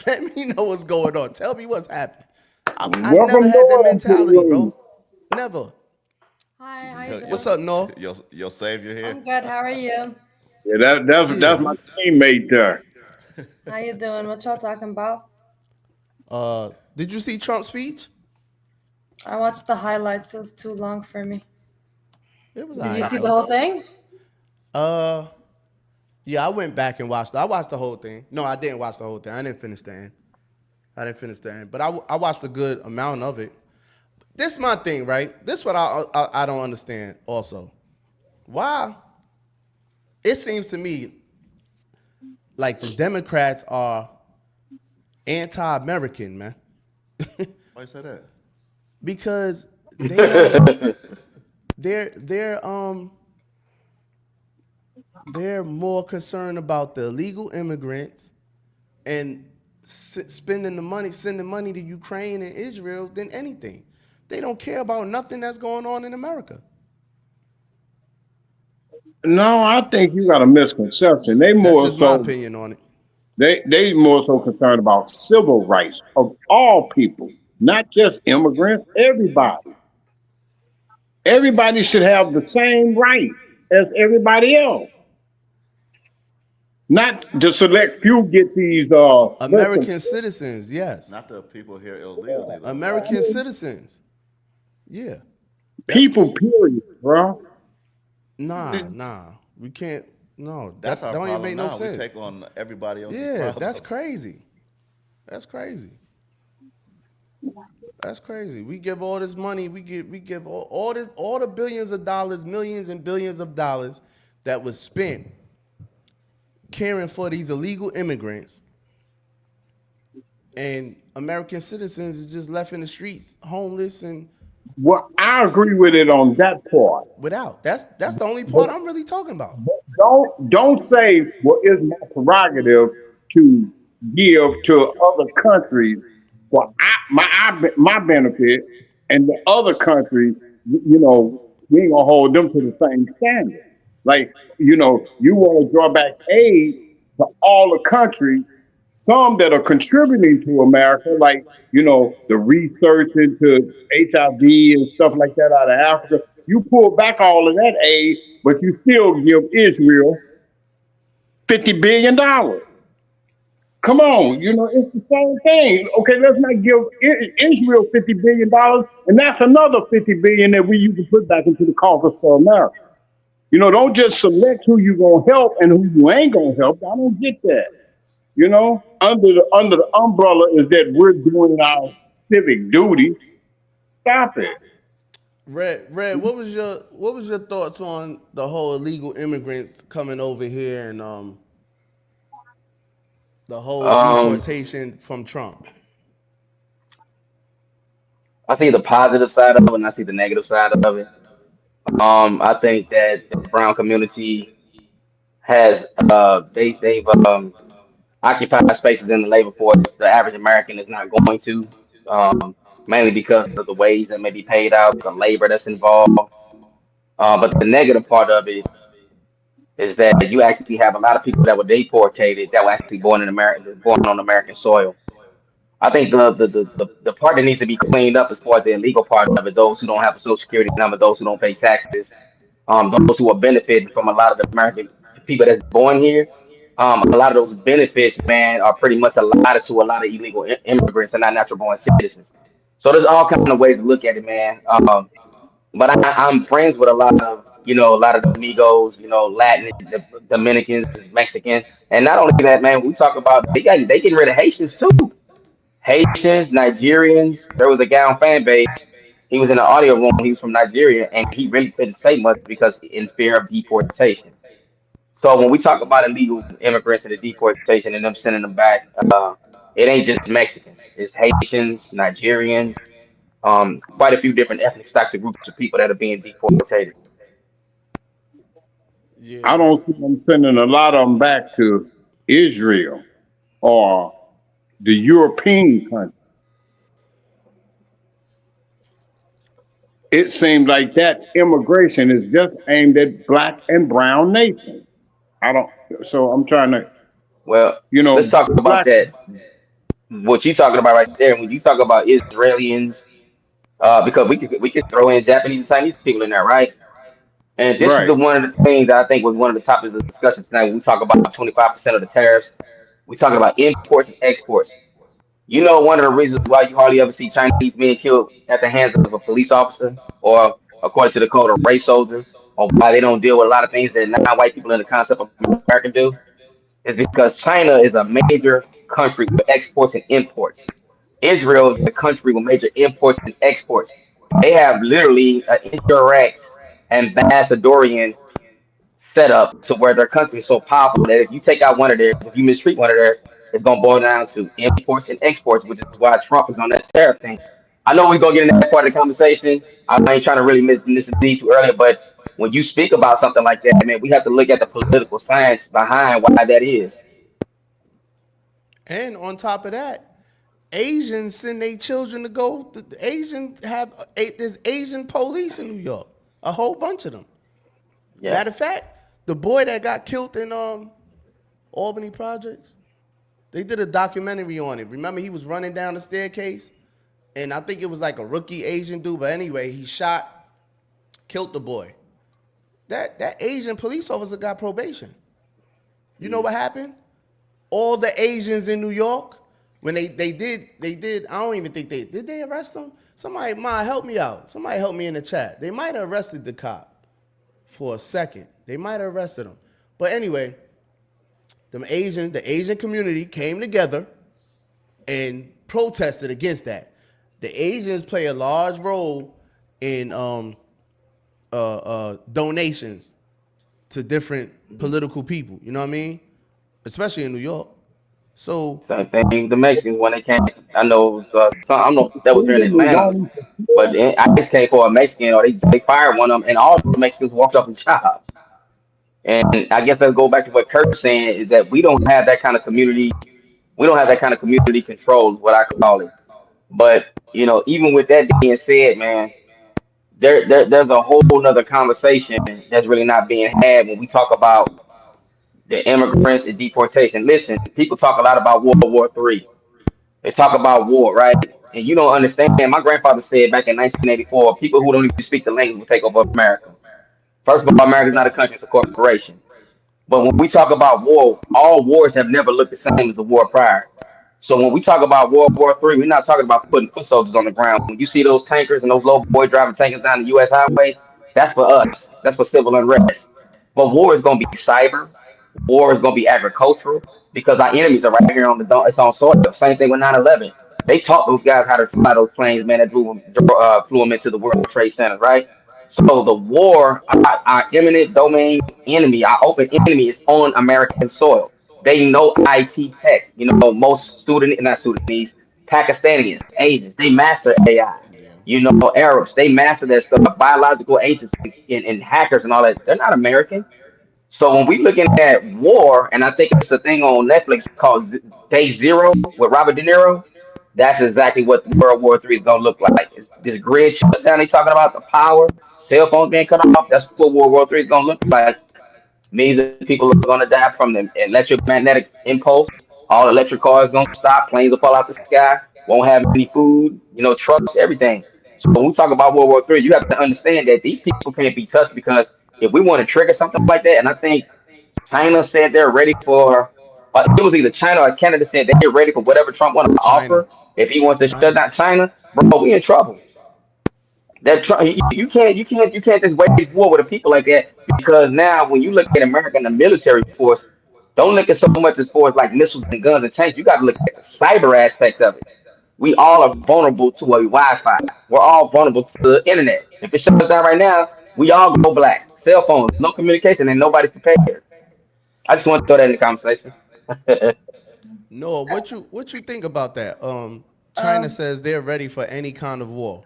Let me know what's going on. Tell me what's happening. I never Welcome, had that Lord, to the mentality, room. bro. Never. Hi, how you Your, What's doing? up, Noah? your savior here. I'm good. How are you? Yeah, that's Yeah. my teammate there. How you doing? What y'all talking about? Did you see Trump's speech? I watched the highlights. It was too long for me. It was Did you alright see the though. whole thing? Uh, yeah, I went back and watched. I watched the whole thing. No, I didn't watch the whole thing. I didn't finish the end. But I watched a good amount of it. This is my thing, right? This is what I don't understand. Also, why it seems to me like the Democrats are anti-American, man, Why you say that? because they don't. They're they're more concerned about the illegal immigrants and spending the money, sending money to Ukraine and Israel than anything. They don't care about nothing that's going on in America. No, I think you got a misconception. That's just my opinion on it. They more so concerned about civil rights of all people, not just immigrants. Everybody should have the same right as everybody else. Not the select few get these listen. American citizens, yes. Not the people here illegally though. American citizens. Yeah. That's People, cool. period, bro. Nah. We can't. No, That's that our don't even problem make no now. sense. We take on everybody else's Yeah, problems. that's crazy. That's crazy. That's crazy. We give all this money. We give all the billions of dollars, millions and billions of dollars that was spent caring for these illegal immigrants, and American citizens is just left in the streets, homeless and Well, I agree with it on that part. without. That's the only But part I'm really talking about. don't say, well, it's my prerogative to give to other countries for my benefit, and the other countries, we ain't gonna hold them to the same standard. Like, you want to draw back aid to all the countries, some that are contributing to America, like, the research into HIV and stuff like that out of Africa. You pull back all of that aid, but you still give Israel $50 billion. Come on, it's the same thing. Okay, let's not give Israel $50 billion, and that's another $50 billion that we use to put back into the coffers for America. Don't just select who you gonna help and who you ain't gonna help. I don't get that. Under the umbrella is that we're doing our civic duty. Stop it. Red, what was your thoughts on the whole illegal immigrants coming over here and the whole um, deportation from Trump? I see the positive side of it and I see the negative side of it. I think that the brown community has they've occupied spaces in the labor force the average American is not going to, um, mainly because of the ways that may be paid out, the labor that's involved. But the negative part of it is that you actually have a lot of people that were deportated that were actually born in America, born on American soil. I think the part that needs to be cleaned up as far as the illegal part of it, those who don't have a social security number, those who don't pay taxes, those who are benefiting from a lot of the American people that's born here. A lot of those benefits, man, are pretty much allotted to a lot of illegal immigrants and not natural born citizens. So there's all kind of ways to look at it, man. But I'm friends with a lot of, a lot of the Migos, Latin, the Dominicans, Mexicans, and not only that, man. We talk about they getting rid of Haitians too. Haitians, Nigerians. There was a guy on fan base. He was in the audio room. He was from Nigeria, and he really couldn't say much because in fear of deportation. So when we talk about illegal immigrants and the deportation and them sending them back, it ain't just Mexicans. It's Haitians, Nigerians, quite a few different ethnic stocks and groups of people that are being deportated. I Yeah. don't see them sending a lot of them back to Israel or the European countries. It seems like that immigration is just aimed at black and brown nations. I don't. So I'm trying to, Well, let's talk about black. that. what you talking about right there. When you talk about Israelis, because we could throw in Japanese and Chinese people in there, right? And this is Right. the one of the things that I think was one of the topics of discussion tonight. When we talk about 25% of the tariffs, we talking about imports and exports. You know, one of the reasons why you hardly ever see Chinese being killed at the hands of a police officer, or according to the code, of race soldier, or why they don't deal with a lot of things that non-white people in the concept of American do, is because China is a major country with exports and imports. Israel is a country with major imports and exports. They have literally an indirect ambassadorian set up to where their country is so powerful that if you take out one of theirs, if you mistreat one of theirs, it's gonna boil down to imports and exports, which is why Trump is on that tariff thing. I know we're gonna get in that part of the conversation. I ain't trying to really miss the need too earlier, but when you speak about something like that, man, we have to look at the political science behind why that is. And on top of that, Asians send their children to go. The Asians have there's Asian police in New York, a whole bunch of them. Yeah. Matter of fact, the boy that got killed in Albany Projects, they did a documentary on it. Remember, he was running down the staircase, and I think it was like a rookie Asian dude. But anyway, he shot, killed the boy. That Asian police officer got probation. You know what happened? All the Asians in New York, when they did, I don't even think did they arrest them? Somebody, help me out. Somebody help me in the chat. They might have arrested the cop for a second. They might have arrested him. But anyway, the Asian community came together and protested against that. The Asians play a large role in donations to different political people. You know what I mean? Especially in New York. So Same thing. The Mexicans when they came, I know it was I don't know if that was here in Freedom is Atlanta, only but I just came for a Mexican, or they fired one of them, and all the Mexicans walked off the job. And I guess I'll go back to what Kurt's saying, is that we don't have that kind of community. We don't have that kind of community control, is what I call it. But even with that being said, man, there's a whole nother conversation that's really not being had when we talk about the immigrants and deportation. Listen, people talk a lot about World War III. They talk about war, right? And you don't understand. My grandfather said back in 1984, people who don't even speak the language will take over America. First of all, that's a America's not a fact. country; it's a corporation. But when we talk about war, all wars have never looked the same as the war prior. So when we talk about World War III, we're not talking about putting foot soldiers on the ground. When you see those tankers and those little boy driving tankers down the U.S. highways, that's for us. That's for civil unrest. But war is going to be cyber. War is going to be agricultural, because our enemies are right here on it's on soil. Same thing with 9/11. They taught those guys how to fly those planes, man, that flew them into the World Trade Center, right? So the war, our imminent domain enemy, our open enemy, is on American soil. They know IT tech. Most not Sudanese, Pakistanis, Asians, they master AI. Arabs, they master that stuff. Biological agents and hackers and all that. They're not American. So when we looking at war, and I think it's a thing on Netflix called Day Zero with Robert De Niro, that's exactly what World War III is gonna look like. It's this grid shutdown. They talking about the power, cell phones being cut off. That's what World War III is gonna look like. Means that people are gonna die from the electromagnetic impulse. All electric cars gonna stop. Planes will fall out the sky. Won't have any food. Trucks, everything. So when we talk about World War III, you have to understand that these people can't be touched, because if we want to trigger something like that, and I think China said they're ready for, it was either China or Canada said they're ready for whatever Trump wants to China. offer. If he wants to shut China. down China, bro, we in trouble. You can't just wage war with the people like that, because now when you look at America and the military force, don't look at so much as far as like missiles and guns and tanks. You got to look at the cyber aspect of it. We all are vulnerable to a Wi-Fi. We're all vulnerable to the internet. If it shuts down right now, we all go black. Cell phones, no communication, and nobody's prepared. I just want to throw that in the conversation. Noah, what you think about that? China Um, says they're ready for any kind of war.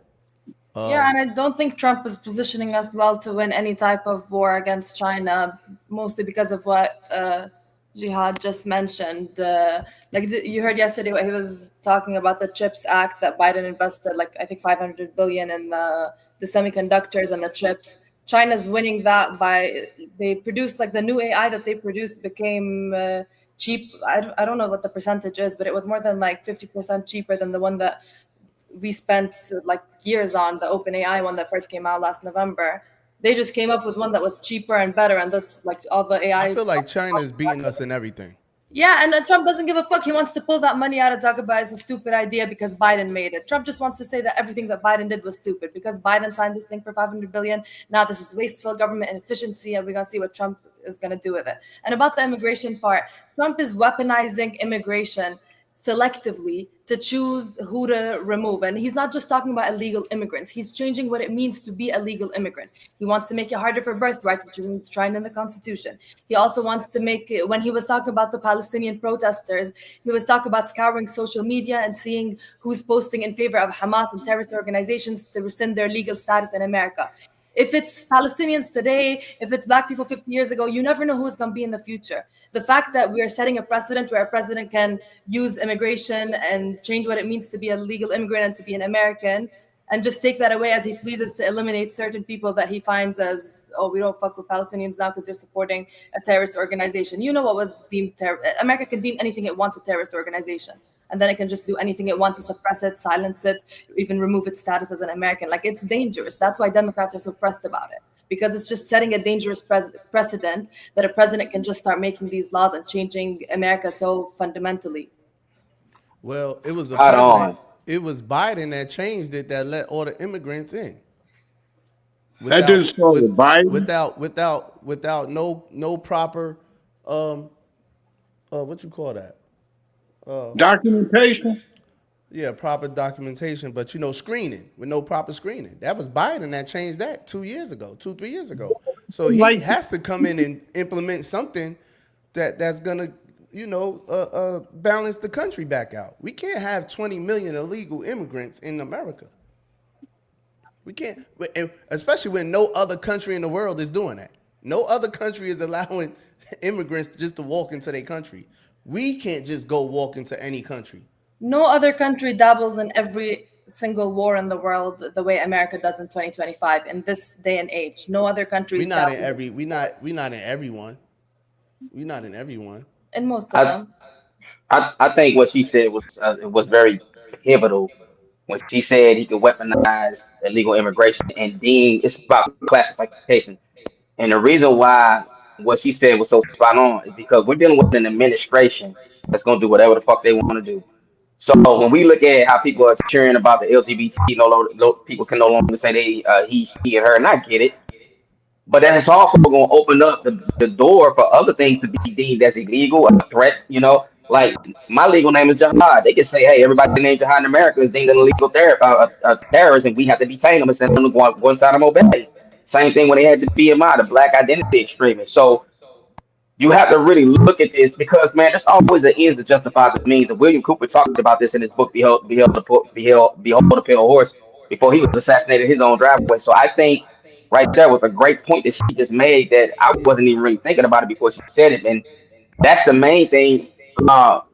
yeah, Um, and I don't think Trump is positioning us well to win any type of war against China, mostly because of what Jihad just mentioned. You heard yesterday what he was talking about, the CHIPS Act that Biden invested, like I think 500 billion in the semiconductors and the chips. China's winning that by they produce, like, the new AI that they produce became cheap. I don't know what the percentage is, but it was more than like 50% cheaper than the one that we spent like years on, the OpenAI one that first came out last November. They just came up with one that was cheaper and better, and that's like all the I AI feel stuff. like China is beating us in everything. Yeah, and Trump doesn't give a fuck. He wants to pull that money out of talk about it's a stupid idea because Biden made it. Trump just wants to say that everything that Biden did was stupid because Biden signed this thing for 500 billion. Now this is wasteful government inefficiency, and we're gonna see what Trump is gonna do with it. And about the immigration part, Trump is weaponizing immigration selectively to choose who to remove. And he's not just talking about illegal immigrants. He's changing what it means to be a legal immigrant. He wants to make it harder for birthright, which is enshrined in the Constitution. He also wants to make it, when he was talking about the Palestinian protesters, he was talking about scouring social media and seeing who's posting in favor of Hamas and terrorist organizations to rescind their legal status in America. If it's Palestinians today, if it's Black people 50 years ago, you never know who it's going to be in the future. The fact that we are setting a precedent where a president can use immigration and change what it means to be a legal immigrant and to be an American, and just take that away as he pleases to eliminate certain people that he finds as, oh, we don't fuck with Palestinians now because they're supporting a terrorist organization. You know what was deemed America can deem anything it wants a terrorist organization. And then it can just do anything it wants to suppress it, silence it, even remove its status as an American. Like, it's dangerous. That's why Democrats are so pressed about it, because it's just setting a dangerous precedent that a president can just start making these laws and changing America so fundamentally. Well, it was the Spot president. on. It was Biden that changed it, that let all the immigrants in. That didn't start with Biden. Without no proper what you call that? Documentation. Yeah, proper documentation, but screening with no proper screening. That was Biden that changed that 3 years ago. So he Like- has to come in and implement something that's gonna, balance the country back out. We can't have 20 million illegal immigrants in America. We can't, especially when no other country in the world is doing that. No other country is allowing immigrants just to walk into their country. We can't just go walk into any country. No other country dabbles in every single war in the world the way America does in 2025 in this day and age. No other country. We're not in everyone. We're not in everyone. In most of them. I think what she said was very pivotal when she said he could weaponize illegal immigration and deem it's about classification. And the reason why what she said was so spot on is because we're dealing with an administration that's going to do whatever the fuck they want to do. So when we look at how people are cheering about the LGBT, people can no longer say they he, she, and her, and I get it. But then it's also going to open up the door for other things to be deemed as illegal, a threat. Like my legal name is Jihad. They can say, hey, everybody named Jihad in America is deemed an illegal terrorist, and we have to detain them and send them to Guantanamo Bay. Same thing when they had the BMI, the Black Identity Extremists. So you have to really look at this because, man, there's always an ends to justify the means. And William Cooper talked about this in his book, Behold the Pale Horse, before he was assassinated in his own driveway. So I think right there was a great point that she just made that I wasn't even really thinking about it before she said it. And that's the main thing. Don't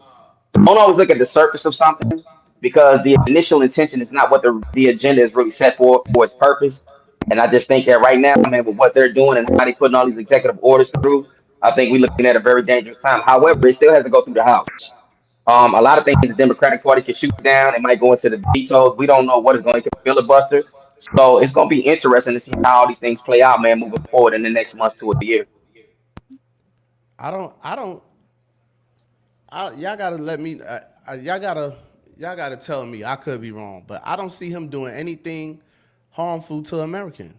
always look at the surface of something because the initial intention is not what the agenda is really set for its purpose. And I just think that right now, man, with what they're doing and how they're putting all these executive orders through, I think we're looking at a very dangerous time. However, it still has to go through the House. A lot of things the Democratic Party can shoot down. It might go into the vetoes. We don't know what is going to filibuster. So it's going to be interesting to see how all these things play out, man, moving forward in the next months to a year. Y'all gotta let me. Y'all gotta tell me. I could be wrong, but I don't see him doing anything harmful to Americans.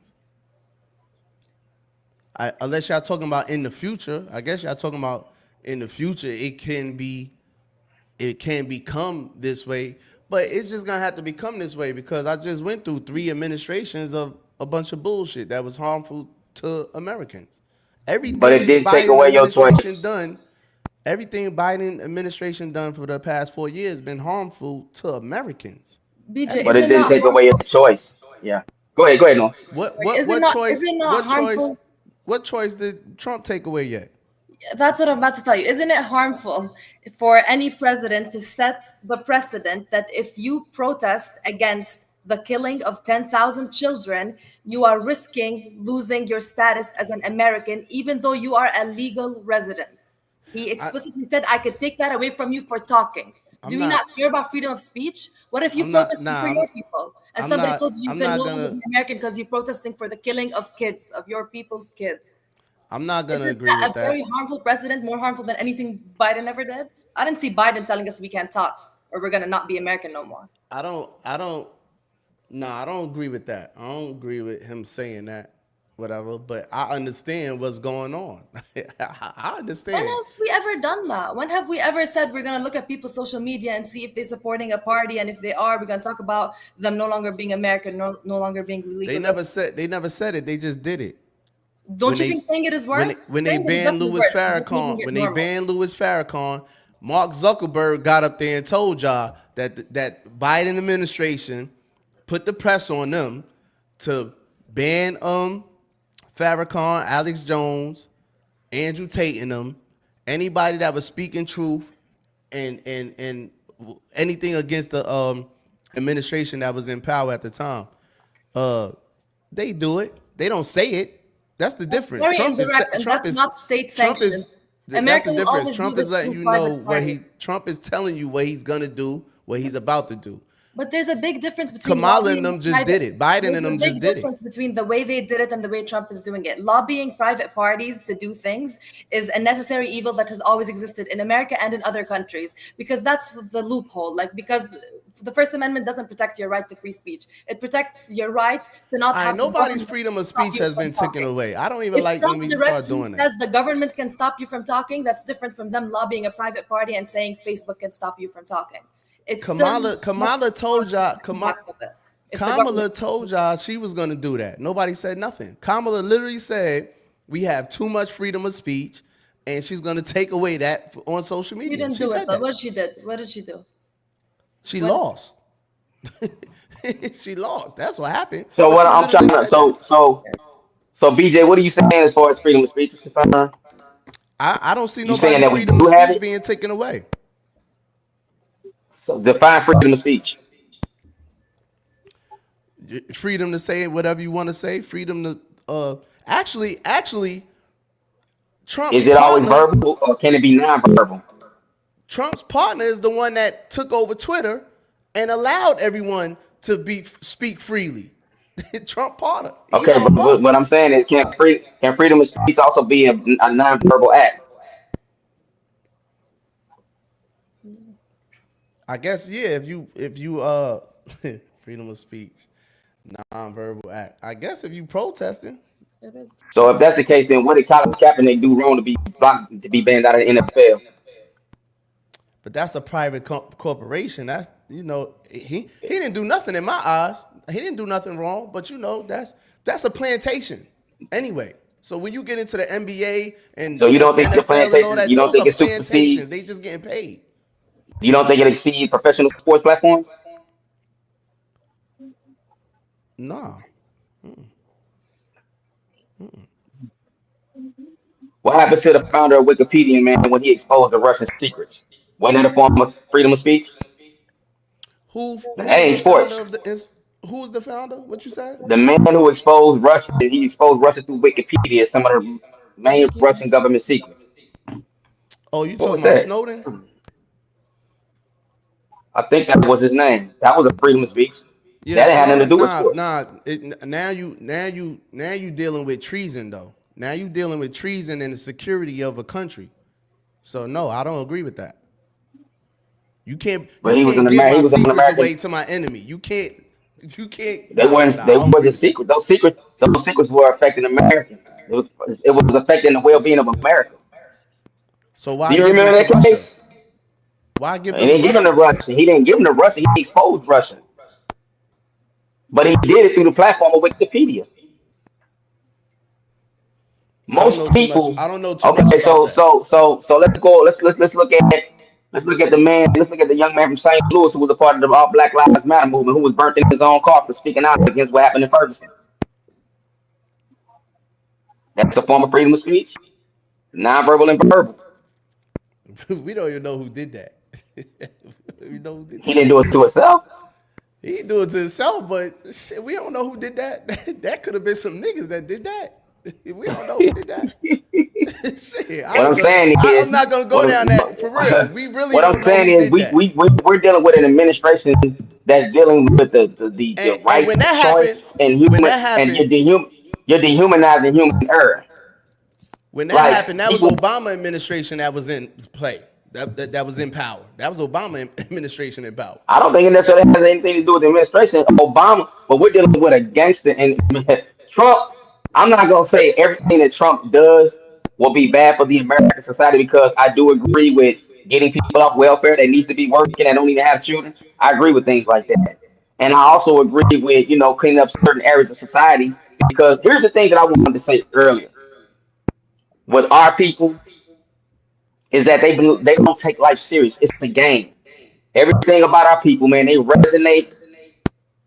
Unless y'all talking about in the future. I guess y'all talking about in the future. It can become this way, but it's just gonna have to become this way because I just went through 3 administrations of a bunch of bullshit that was harmful to Americans. Everything But it didn't take Biden away your administration choice. done. Everything Biden administration done for the past 4 years been harmful to Americans. BJ, But is it it didn't not take away your choice. Yeah. Go ahead, Noah. Is it not harmful? What choice did Trump take away yet? That's what I'm about to tell you. Isn't it harmful for any president to set the precedent that if you protest against the killing of 10,000 children, you are risking losing your status as an American, even though you are a legal resident? He explicitly said, I could take that away from you for talking. Do we not care about freedom of speech? What if you protesting for your people and somebody told you can no longer be American because you're protesting for the killing of kids, of your people's kids? I'm not gonna agree with that. A very harmful precedent, more harmful than anything Biden ever did. I didn't see Biden telling us we can't talk or we're gonna not be American no more. I don't agree with that. I don't agree with him saying that, whatever. But I understand what's going on. I understand. When have we ever done that? When have we ever said we're gonna look at people's social media and see if they're supporting a party, and if they are, we're gonna talk about them no longer being American, no longer being legal? They never said it. They just did it. Don't you think saying it is worse? When they banned Louis Farrakhan, Mark Zuckerberg got up there and told y'all that Biden administration put the press on them to ban Farrakhan, Alex Jones, Andrew Tate and them, anybody that was speaking truth and anything against the administration that was in power at the time. They do it. They don't say it. That's the difference. Trump is not state sanctioned. That's the difference. Trump is letting you know Trump is telling you what he's gonna do, what he's about to do. But there's a big difference between Kamala and them just did it. Biden and them just did it. There's a big difference between the way they did it and the way Trump is doing it. Lobbying private parties to do things is a necessary evil that has always existed in America and in other countries, because that's the loophole. Because the First Amendment doesn't protect your right to free speech. It protects your right to not have nobody's freedom of speech has been taken away. I don't even like when we start doing that. Says the government can stop you from talking. That's different from them lobbying a private party and saying Facebook can stop you from talking. Kamala told y'all she was going to do that. Nobody said nothing. Kamala literally said we have too much freedom of speech, and she's going to take away that on social media. She didn't do it, but what did she do? She lost. She lost. That's what happened. So what I'm trying to so BJ, what are you saying as far as freedom of speech is concerned? I don't see nobody's freedom of speech being taken away. So define freedom of speech. Freedom to say whatever you want to say. Freedom to actually, Trump. Is it always verbal or can it be non-verbal? Trump's partner is the one that took over Twitter and allowed everyone to speak freely. Trump partner. Okay, but what I'm saying is, can freedom of speech also be a non-verbal act? I guess if you freedom of speech, non-verbal act. I guess if you protesting. It is. So if that's the case, then what did Colin Kaepernick do wrong to be blocked, to be banned out of the NFL? But that's a private corporation. That's he didn't do nothing in my eyes. He didn't do nothing wrong. But that's a plantation anyway. So when you get into the NBA and so you don't think the plantation, you don't think it supersedes? They just getting paid. You don't think it exceeds professional sports platforms? Nah. What happened to the founder of Wikipedia, man, when he exposed the Russian secrets? Wasn't that a form of freedom of speech? Who's sports. Who's the founder? What you said? The man who exposed Russia, he exposed Russia through Wikipedia, some of the main Russian government secrets. Oh, you talking about Snowden? I think that was his name. That was a freedom of speech. Yeah, that had nothing to do with sports. Now you dealing with treason though. Now you dealing with treason and the security of a country. So no, I don't agree with that. You can't. But he was an American away to my enemy. You can't. They weren't secret. Those secrets were affecting Americans. It was affecting the well-being of America. So why? Do you remember that case? Why give? He didn't give him to Russia. He didn't give him to Russia. He exposed Russia. But he did it through the platform of Wikipedia. Most people. I don't know too much about so let's go. Let's look at the man. Let's look at the young man from St. Louis who was a part of the All Black Lives Matter movement, who was burnt in his own car for speaking out against what happened in Ferguson. That's a form of freedom of speech, non-verbal and verbal. We don't even know who did that. We know who did that. He didn't do it to himself. He didn't do it to himself, but shit, we don't know who did that. That could have been some niggas that did that. We don't know who did that. Shit, What I'm saying I'm is, not gonna go what down I'm, that for real. We really what I'm don't know saying who is, did that. we're dealing with an administration that's dealing with the And right when that choice happened, and when human, that and happened, you're dehumanizing human error. when that Like happened, that was people, Obama administration that was in play. That was in power. That was Obama administration in power. I don't think it necessarily has anything to do with the administration, Obama, but we're dealing with a gangster and Trump. I'm not gonna say everything that Trump does will be bad for the American society because I do agree with getting people off welfare that needs to be working and don't even have children. I agree with things like that, and I also agree with cleaning up certain areas of society because here's the thing that I wanted to say earlier with our people is that they don't take life serious. It's a game. Everything about our people, man, they resonate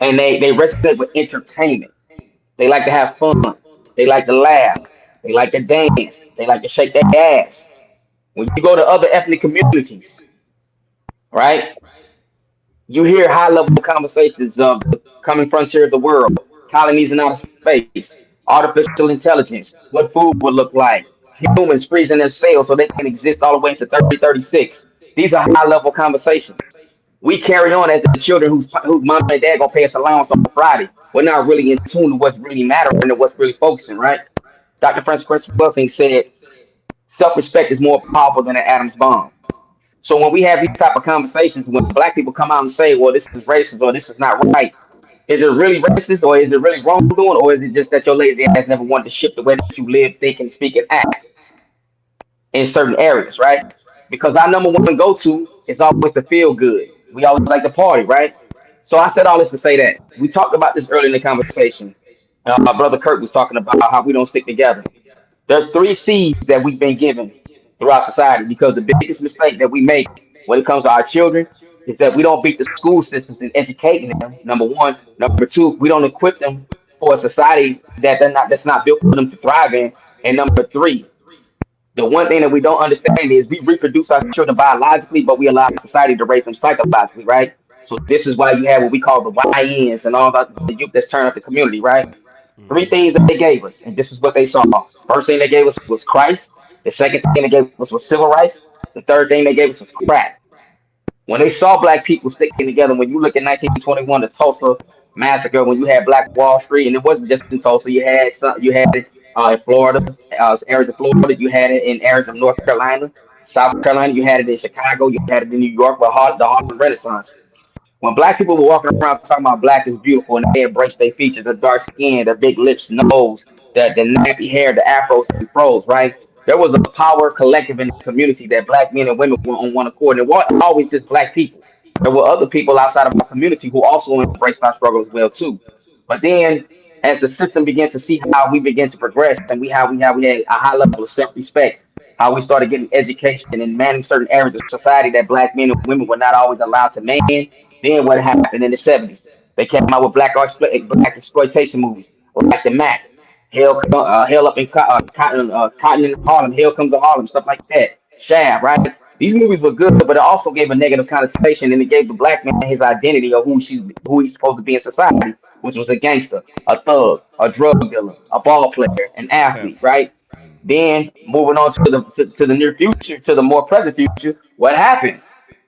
and they resonate with entertainment. They like to have fun. They like to laugh. They like to dance. They like to shake their ass. When you go to other ethnic communities, right, you hear high level conversations of the coming frontier of the world, colonies in outer space, artificial intelligence, what food would look like, humans freezing their cells so they can exist all the way into 3036. These are high level conversations. We carry on as the children whose mom and dad gonna pay us allowance on Friday. We're not really in tune to what's really mattering and what's really focusing, right? Dr. Francis Wilson said, self-respect is more powerful than an atom's bomb. So when we have these type of conversations, when black people come out and say, well, this is racist or this is not right, is it really racist or is it really wrongdoing or is it just that your lazy ass never wanted to shift the way that you live, think, and speak and act in certain areas, right? Because our number one go to is always to feel good. We always like to party, right? So I said all this to say that we talked about this early in the conversation. My brother Kurt was talking about how we don't stick together. There's three C's that we've been given throughout society because the biggest mistake that we make when it comes to our children is that we don't beat the school systems in educating them. Number one. Number two, we don't equip them for a society that's not built for them to thrive in. And number three, the one thing that we don't understand is we reproduce our children biologically, but we allow society to raise them psychologically, right? So this is why you have what we call the YNs and all the youth that's turned up the community, right? Three things that they gave us, and this is what they saw. First thing they gave us was Christ. The second thing they gave us was civil rights. The third thing they gave us was crack. When they saw black people sticking together, when you look at 1921, the Tulsa massacre, when you had Black Wall Street, and it wasn't just in Tulsa, you had it in Florida, areas of Florida, you had it in areas of North Carolina, South Carolina, you had it in Chicago, you had it in New York, with the Harlem Renaissance. When black people were walking around talking about black is beautiful and they embraced their features, the dark skin, the big lips, nose, the nappy hair, the afros and fros, right? There was a power collective in the community that black men and women were on one accord. And it wasn't always just black people. There were other people outside of our community who also embraced our struggle as well too. But then as the system began to see how we began to progress and we had a high level of self-respect, how we started getting education and managing certain areas of society that black men and women were not always allowed to man. Then what happened in the 70s? They came out with black exploitation movies like the Mac, Hell up in Cotton in Harlem, Hell Comes to Harlem, stuff like that. Shab, right? These movies were good, but it also gave a negative connotation, and it gave the black man his identity of who he's supposed to be in society, which was a gangster, a thug, a drug dealer, a ball player, an Yeah. athlete, right? Then moving on to the near future, to the more present future, what happened?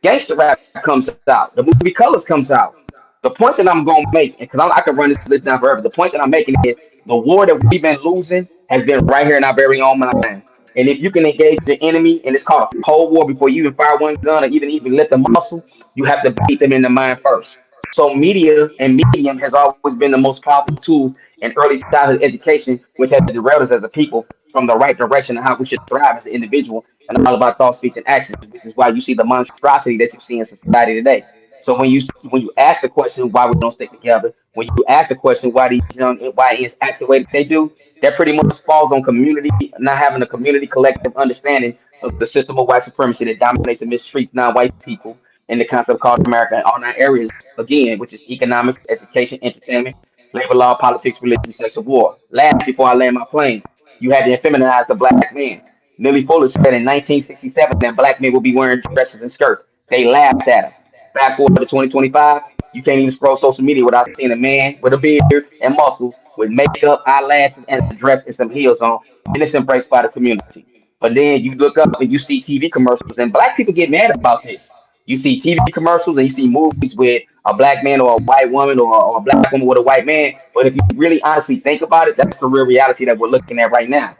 Gangster rap comes out. The movie Colors comes out. The point that I'm going to make, because I can run this list down forever, the point that I'm making is the war that we've been losing has been right here in our very own mind. And if you can engage the enemy, and it's called a cold war before you even fire one gun or even lift a muscle, you have to beat them in the mind first. So media and medium has always been the most powerful tools in early childhood education, which has derailed us as a people from the right direction and how we should thrive as an individual and all about thought, speech, and actions, which is why you see the monstrosity that you see in society today. So when you ask the question why we don't stick together, when you ask the question why these young YNs act the way that they do, that pretty much falls on community not having a community collective understanding of the system of white supremacy that dominates and mistreats non-white people in the concept called America in all nine areas again, which is economics, education, entertainment, labor law, politics, religion, sex, and war. Last, before I land my plane, you had to feminize the black man. Nelly Fuller said in 1967 that black men will be wearing dresses and skirts. They laughed at him. Fast forward to 2025, you can't even scroll social media without seeing a man with a beard and muscles with makeup, eyelashes, and a dress and some heels on, and it's embraced by the community. But then you look up and you see TV commercials, and black people get mad about this. You see TV commercials and you see movies with a black man or a white woman or a black woman with a white man. But if you really honestly think about it, that's the real reality that we're looking at right now.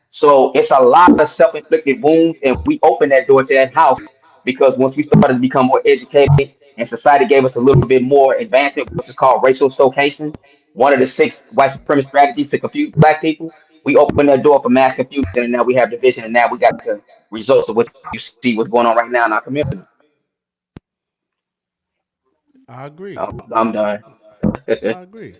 So it's a lot of self-inflicted wounds, and we opened that door to that house because once we started to become more educated and society gave us a little bit more advancement, which is called racial showcasing, one of the six white supremacist strategies to confuse black people, we opened that door for mass confusion, and now we have division, and now we got the results of what you see what's going on right now in our community. I agree. I'm done. I agree.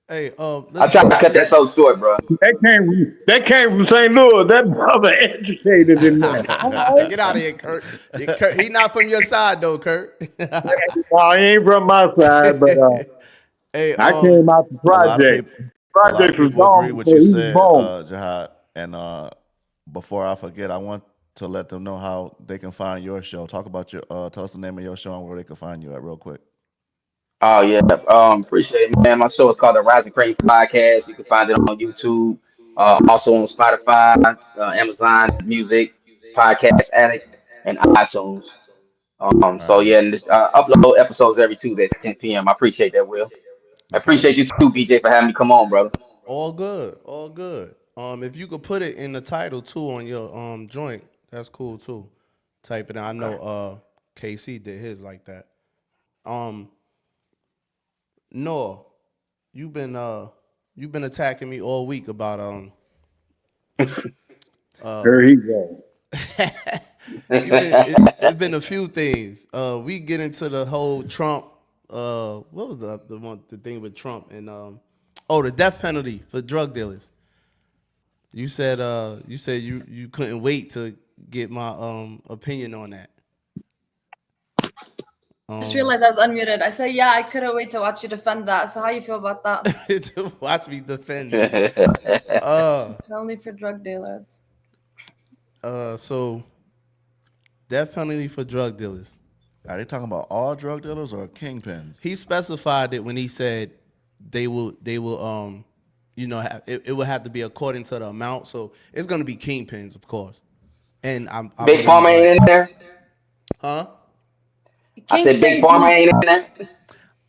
Hey, I let's try to go. cut that so short, bro. That came from St. Louis. That brother educated in there. Get out of here, Kurt. Kurt. He not from your side though, Kurt. Well, he ain't from my side, but Hey, I came out the A lot of project. people, a lot Project of was people agree gone with before you he was said, born. Jihad. And before I forget, I want to let them know how they can find your show. Talk about your, tell us the name of your show and where they can find you at, real quick. Oh yeah, appreciate it, man. My show is called the Rising Cream Podcast. You can find it on YouTube, also on Spotify, Amazon Music, Podcast Addict, and iTunes. All So right. yeah, and upload episodes every Tuesday at 10 p.m. I appreciate that, Will. I No appreciate problem. you too, BJ, for having me come on, brother. all good, all good. If you could put it in the title too on your joint, that's cool too. Type it in. I know KC did his like that. Um, Noah, you've been attacking me all week about There he go. it's been a few things. We get into the whole Trump. What was the thing with Trump and the death penalty for drug dealers. You said you couldn't wait to get my opinion on that. Just realized I was unmuted. I said, yeah, I couldn't wait to watch you defend that. So how you feel about that? To watch me defend it. Only for drug dealers. So death penalty for drug dealers. Are they talking about all drug dealers or kingpins? He specified it when he said they will it will have to be according to the amount. So it's gonna be kingpins, of course. And I Big believe Pharma ain't in there. huh? I said Big Kingpins Pharma means- ain't in there.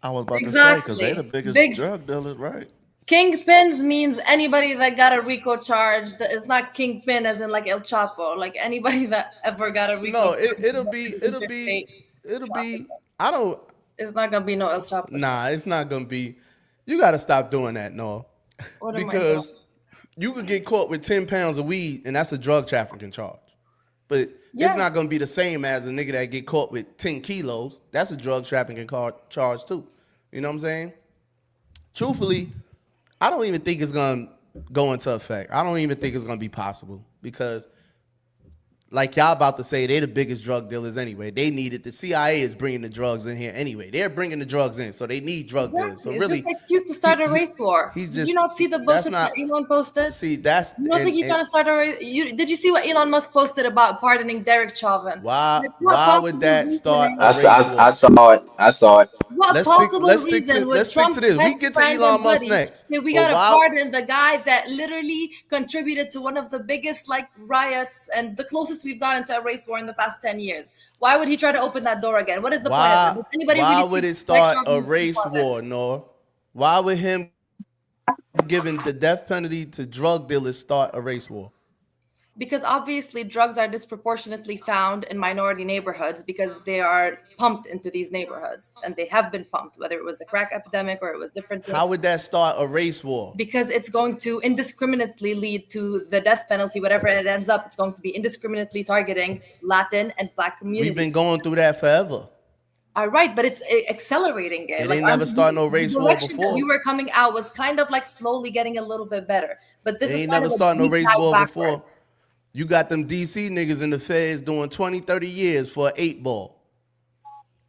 I was about to say, because they the Exactly. biggest Big- drug dealers, right? Kingpins means anybody that got a RICO charge. That is not kingpin as in like El Chapo. Like anybody that ever got a RICO. No, charge it'll in be interstate I don't It's not gonna be no El Chapo. nah, it's not gonna be. You gotta stop doing that, no. What am I Because doing? you could get caught with 10 pounds of weed and that's a drug trafficking charge. But Yeah. it's not gonna be the same as a nigga that get caught with 10 kilos. That's a drug trafficking charge too. You know what I'm saying? Truthfully, I don't even think it's gonna go into effect. I don't even think it's gonna be possible because like y'all about to say, they the biggest drug dealers anyway. They need it. The CIA is bringing the drugs in here anyway. They're bringing the drugs in, so they need drug dealers. So Exactly. really, It's just an excuse to start a race war. he's Did just- you not see the that's bullshit not- that Elon posted? see that's You don't think he's trying to start a race? Did you see what Elon Musk posted about pardoning Derek Chauvin? why Like, what why would possible that start reasoning- a I, race I, war? I saw it. I saw it. What Let's stick- possible let's stick reason to- would let's stick to Trump's this. We best get to friend Elon and Musk buddy next. say we But gotta why- pardon the guy that literally contributed to one of the biggest like riots and the closest we've gotten to a race war in the past 10 years? Why would he try to open that door again? What is the point Why of it? Does anybody why really would think it start Derek a Chauvin is race father? war, Nor? Why would him giving the death penalty to drug dealers start a race war? Because obviously drugs are disproportionately found in minority neighborhoods because they are pumped into these neighborhoods and they have been pumped, whether it was the crack epidemic or it was different drugs. How would that start a race war? Because it's going to indiscriminately lead to the death penalty, whatever it ends up, it's going to be indiscriminately targeting Latin and Black communities. We've been going through that forever. All right, but it's accelerating it. It ain't never started no race the war direction that before. we were coming out was kind of like slowly getting a little bit better. But this It is ain't kind never of a started no deep race dive war before. backwards. You got them DC niggas in the feds doing 20, 30 years for an 8-ball.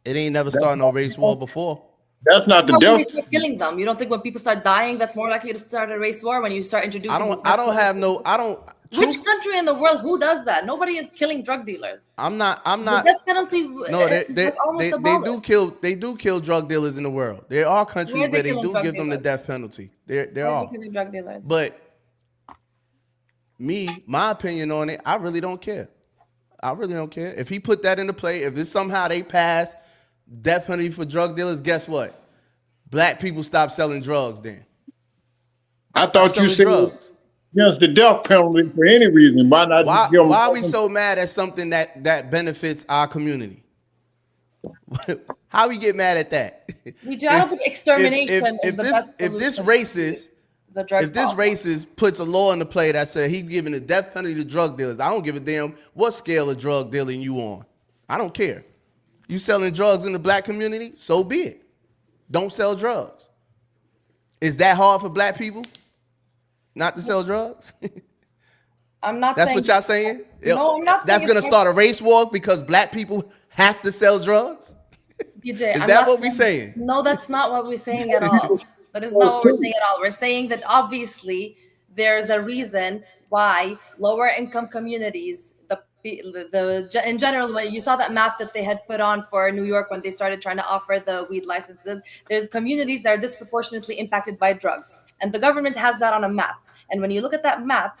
It ain't never started no race war before. That's not the When they death. start killing them, you don't think when people start dying, that's more likely to start a race war when you start introducing. I don't Which country in the world who does that? Nobody is killing drug dealers. I'm not The death penalty. no, is almost they abolished. do kill drug dealers in the world. There are countries Where they where they killing do drug give them the dealers? death penalty. There Why are are. they killing drug dealers? But my opinion on it, I really don't care. I really don't care. If he put that into play, if it's somehow they pass death penalty for drug dealers, guess what? Black people stop selling drugs then. I Stop thought you selling said drugs. against the death penalty for any reason. Why not just give them? Why are we so mad at something that benefits our community? How we get mad at that? BJ, I don't think extermination is the best if this solution racist to the drug if this problem. racist puts a law into play that said he's giving the death penalty to drug dealers, I don't give a damn what scale of drug dealing you on. I don't care. You selling drugs in the black community, so be it. Don't sell drugs. Is that hard for black people not to sell drugs? I'm not That's saying what y'all saying? No, I'm not That's saying gonna it's start a race war because black people have to sell drugs? BJ, Is I'm that not what we saying? No, that's not what we're saying at all. That is not what we're saying at all. We're saying that obviously there's a reason why lower income communities, in general, when you saw that map that they had put on for New York when they started trying to offer the weed licenses, there's communities that are disproportionately impacted by drugs, and the government has that on a map. And when you look at that map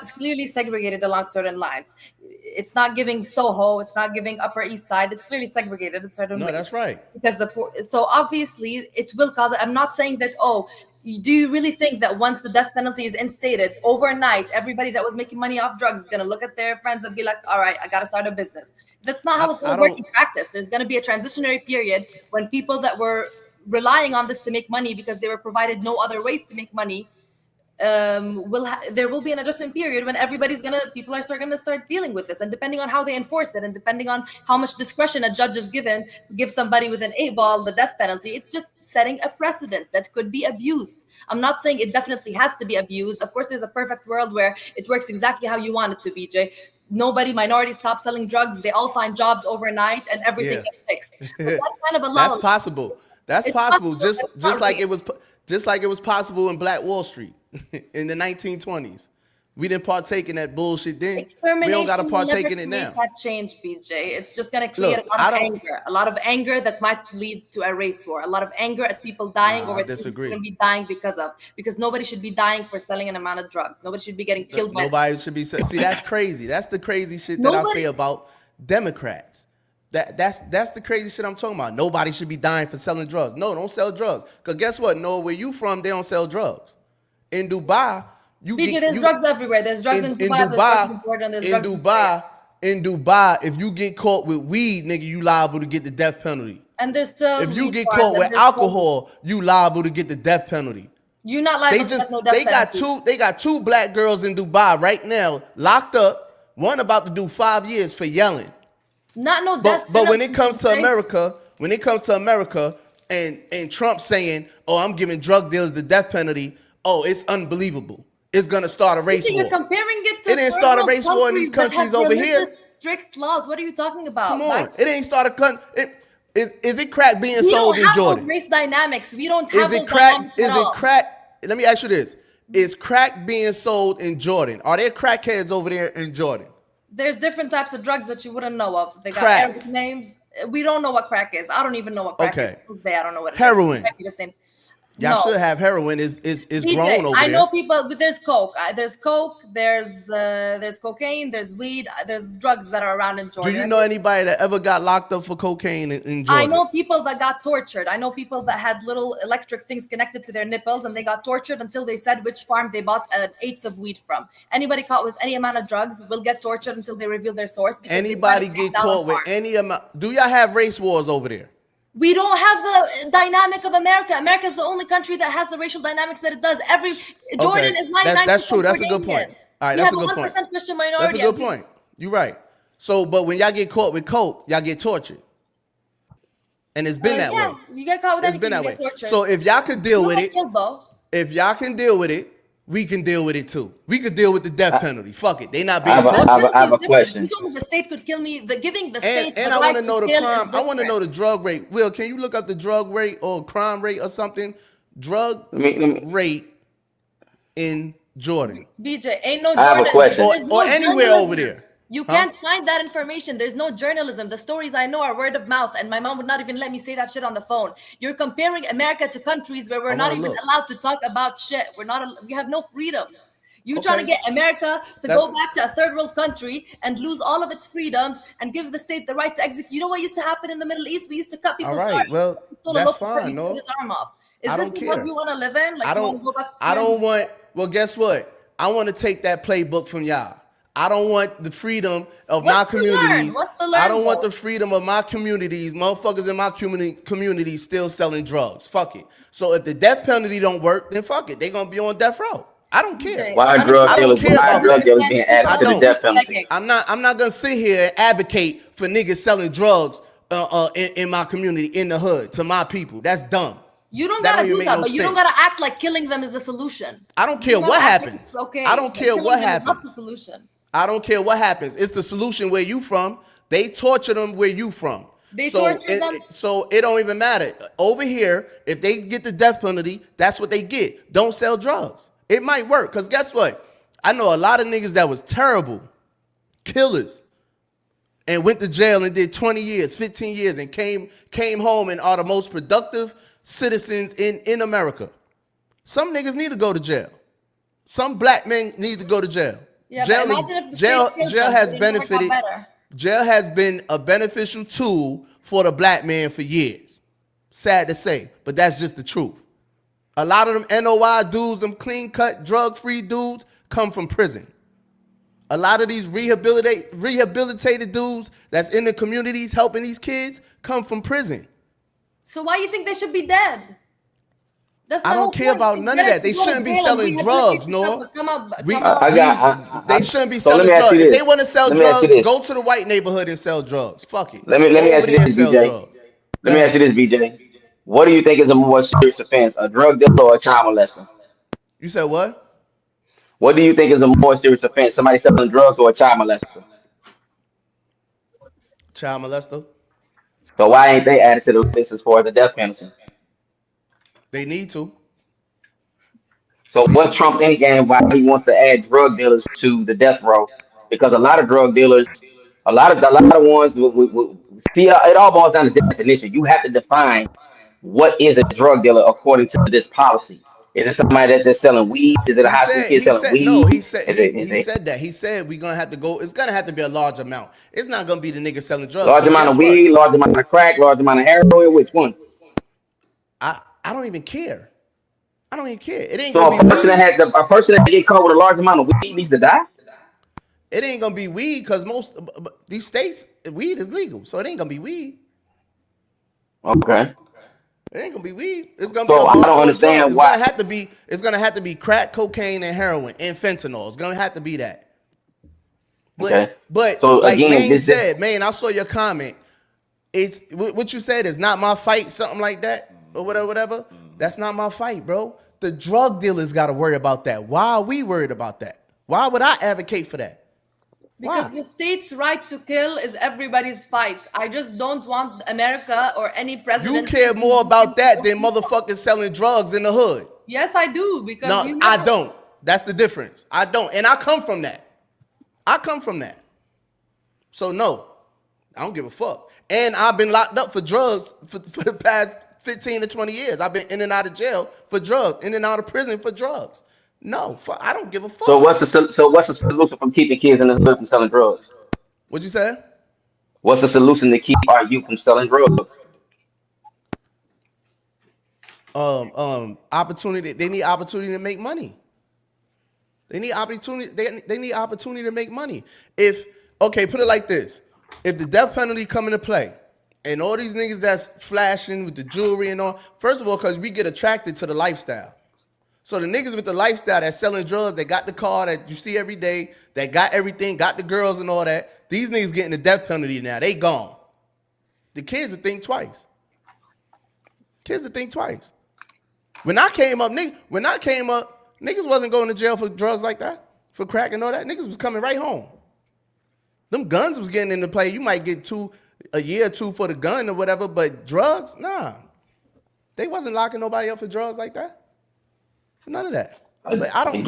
is clearly segregated along certain lines. It's not giving Soho, it's not giving Upper East Side. It's clearly segregated in certain ways. No, that's right. Because so obviously it will cause. I'm not saying that. Oh, do you really think that once the death penalty is instated overnight, everybody that was making money off drugs is going to look at their friends and be like, "All right, I got to start a business"? That's not how it's going to work in practice. There's going to be a transitionary period when people that were relying on this to make money because they were provided no other ways to make money. There will be an adjustment period when people are going to start dealing with this, and depending on how they enforce it, and depending on how much discretion a judge is given to give somebody with an 8-ball the death penalty, it's just setting a precedent that could be abused. I'm not saying it definitely has to be abused. Of course, there's a perfect world where it works exactly how you want it to, BJ. Minorities stop selling drugs, they all find jobs overnight, and everything gets fixed. But that's kind of a That's possible. That's possible. Just like it was possible in Black Wall Street in the 1920s. We didn't partake in that bullshit then. We don't got to partake in it now. That change, BJ. It's just going to create a lot of anger that might lead to a race war. A lot of anger at people dying over things they shouldn't be dying because nobody should be dying for selling an amount of drugs. Nobody should be getting killed. Nobody should be. See, that's crazy. That's the crazy shit that I say about Democrats. That's the crazy shit I'm talking about. Nobody should be dying for selling drugs. No, don't sell drugs. Because guess what? No, where you from, they don't sell drugs. In Dubai, there's drugs everywhere. There's drugs in Dubai. In Dubai, if you get caught with weed, nigga, you liable to get the death penalty. And there's still if you get caught with alcohol, you liable to get the death penalty. You're not liable to get no death penalty. They got two black girls in Dubai right now locked up. One about to do 5 years for yelling. Not no death penalty. But when it comes to America, and Trump saying, "Oh, I'm giving drug dealers the death penalty," oh, it's unbelievable. It's gonna start a race war. You're comparing it to it didn't start a race war in these countries over here. Strict laws. What are you talking about? Come on, it ain't start a Is it crack being sold in Jordan? We don't have those race dynamics. We don't have those dynamics at all. Is it crack? Let me ask you this: is crack being sold in Jordan? Are there crackheads over there in Jordan? There's different types of drugs that you wouldn't know of. They got crack. Arabic names. We don't know what crack is. I don't even know what crack is. I don't know what it heroin. It might be the same. Y'all should have heroin. Is BJ, grown over there. I know people, but there's coke. There's cocaine. There's weed. There's drugs that are around in Jordan. Do you know anybody that ever got locked up for cocaine in Jordan? I know people that got tortured. I know people that had little electric things connected to their nipples, and they got tortured until they said which farm they bought an eighth of weed from. Anybody caught with any amount of drugs will get tortured until they reveal their source. Anybody get caught with any amount? Do y'all have race wars over there? We don't have the dynamic of America. America is the only country that has the racial dynamics that it does. Jordan is 99%. That's true. That's a good point. All right, that's a good point. Christian minority. That's a good point. You're right. So, but when y'all get caught with coke, y'all get tortured, and it's been that way. You get caught with anything, it's been that way. So if y'all could deal with it, we can deal with it too. We could deal with the death penalty. Fuck it. They not being tortured. I have a question. You told me the state could kill me. Giving the state and I want to know the crime. I want to know the drug rate. Will, can you look up the drug rate or crime rate or something? Drug rate in Jordan. BJ, ain't no Jordan. I have a question. Or anywhere over there. You can't find that information. There's no journalism. The stories I know are word of mouth, and my mom would not even let me say that shit on the phone. You're comparing America to countries where we're not even allowed to talk about shit. We have no freedoms. You trying to get America to That's- go back to a third world country and lose all of its freedoms and give the state the right to execute. You know what used to happen in the Middle East? We used to cut people's All right, arms. well, Stole a that's local fine, person, no? cut his arm off. Is I this don't the care. world you want to live in? Like, I you want to go back to I don't Canada? want. Well, guess what? I want to take that playbook from y'all. I don't want the freedom of my What's to learn? communities. What's to I learn, don't want though? the freedom of my communities. Motherfuckers in my community still selling drugs. Fuck it. So if the death penalty don't work, then fuck it. They gonna be on death row. I don't care. Okay. Why are I drug don't dealers? care Why are about drug that. dealers being added I to the don't. death penalty? I'm not gonna sit here and advocate for niggas selling drugs in my community, in the hood, to my people. That's dumb. You don't That gotta don't even do make that, no but you don't sense. gotta act like killing them is the solution. I don't You care gotta what act like happens. it's okay. I don't but care killing what them is not happens. the solution. I don't care what happens. It's the solution where you from. They torture them where you from. They torture them? So it don't even matter. Over here, if they get the death penalty, that's what they get. Don't sell drugs. It might work, because guess what? I know a lot of niggas that was terrible, killers, and went to jail and did 20 years, 15 years, and came home and are the most productive citizens in America. Some niggas need to go to jail. Some black men need to go to jail. Yeah, jail but imagine if the jail, state kills jail them, has they never got benefited. better. Jail has been a beneficial tool for the black man for years. Sad to say, but that's just the truth. A lot of them NOI dudes, them clean-cut, drug-free dudes, come from prison. A lot of these rehabilitated dudes that's in the communities helping these kids come from prison. So why you think they should be dead? That's I my don't whole care point. about It's none of better that. They to go to shouldn't be jail and selling drugs, rehabilitate no. yourself, but come out. They shouldn't be So let selling me ask drugs. you If this. they want to sell Let me ask you drugs, this. go to the white neighborhood and sell drugs. Fuck it. Let me Go ask over you there this, and sell BJ. drugs. Let me ask you this, BJ. What do you think is a more serious offense, a drug dealer or a child molester? You said what? What do you think is a more serious offense, somebody selling drugs or a child molester? Child molester? So why ain't they added to the list as far as the death penalty? They need to. So what's Trump in game why he wants to add drug dealers to the death row? Because a lot of drug dealers, a lot of ones see it all boils down to definition. You have to define what is a drug dealer according to this policy. Is it somebody that's just selling weed? Is it a high school kid selling weed? No, Is he it said that. He said we're gonna have to go, it's gonna have to be a large amount. It's not gonna be the nigga selling drugs. large But amount guess of what? weed, large amount of crack, large amount of heroin? Which one? I don't even care. I don't even care. It ain't So gonna a be person weed. that get caught with a large amount of weed needs to die. It ain't gonna be weed because most these states, weed is legal, so it ain't gonna be weed. Okay. It ain't gonna be weed. It's gonna be So a I don't hardcore understand drug. why. It's gonna have to be crack, cocaine, and heroin and fentanyl. It's gonna have to be that. Okay. But So like again, Maine this- said, man, I saw your comment. It's what you said is not my fight, something like that, or whatever. That's not my fight, bro. The drug dealers got to worry about that. Why are we worried about that? Why would I advocate for that? Because Why? the state's right to kill is everybody's fight. I just don't want America or any president. You care more about that than motherfuckers selling drugs in the hood. Yes, I do. Because No, you I know- don't. That's the difference. I don't. And I come from that. So no, I don't give a fuck. And I've been locked up for drugs for the past 15 to 20 years. I've been in and out of jail for drugs, in and out of prison for drugs. No, I don't give a fuck. So what's the solution from keeping kids in the hood from selling drugs? What'd you say? What's the solution to keep our youth from selling drugs? Opportunity. They need opportunity to make money. They need opportunity. They need opportunity to make money. Put it like this: if the death penalty come into play, and all these niggas that's flashing with the jewelry and all, first of all, because we get attracted to the lifestyle. So the niggas with the lifestyle that's selling drugs, they got the car that you see every day, that got everything, got the girls and all that. These niggas getting the death penalty now. They gone. The kids will think twice. When I came up, niggas wasn't going to jail for drugs like that, for crack and all that. Niggas was coming right home. Them guns was getting into play. You might get a year or two for the gun or whatever, but drugs, nah. They wasn't locking nobody up for drugs like that. None of that. But I don't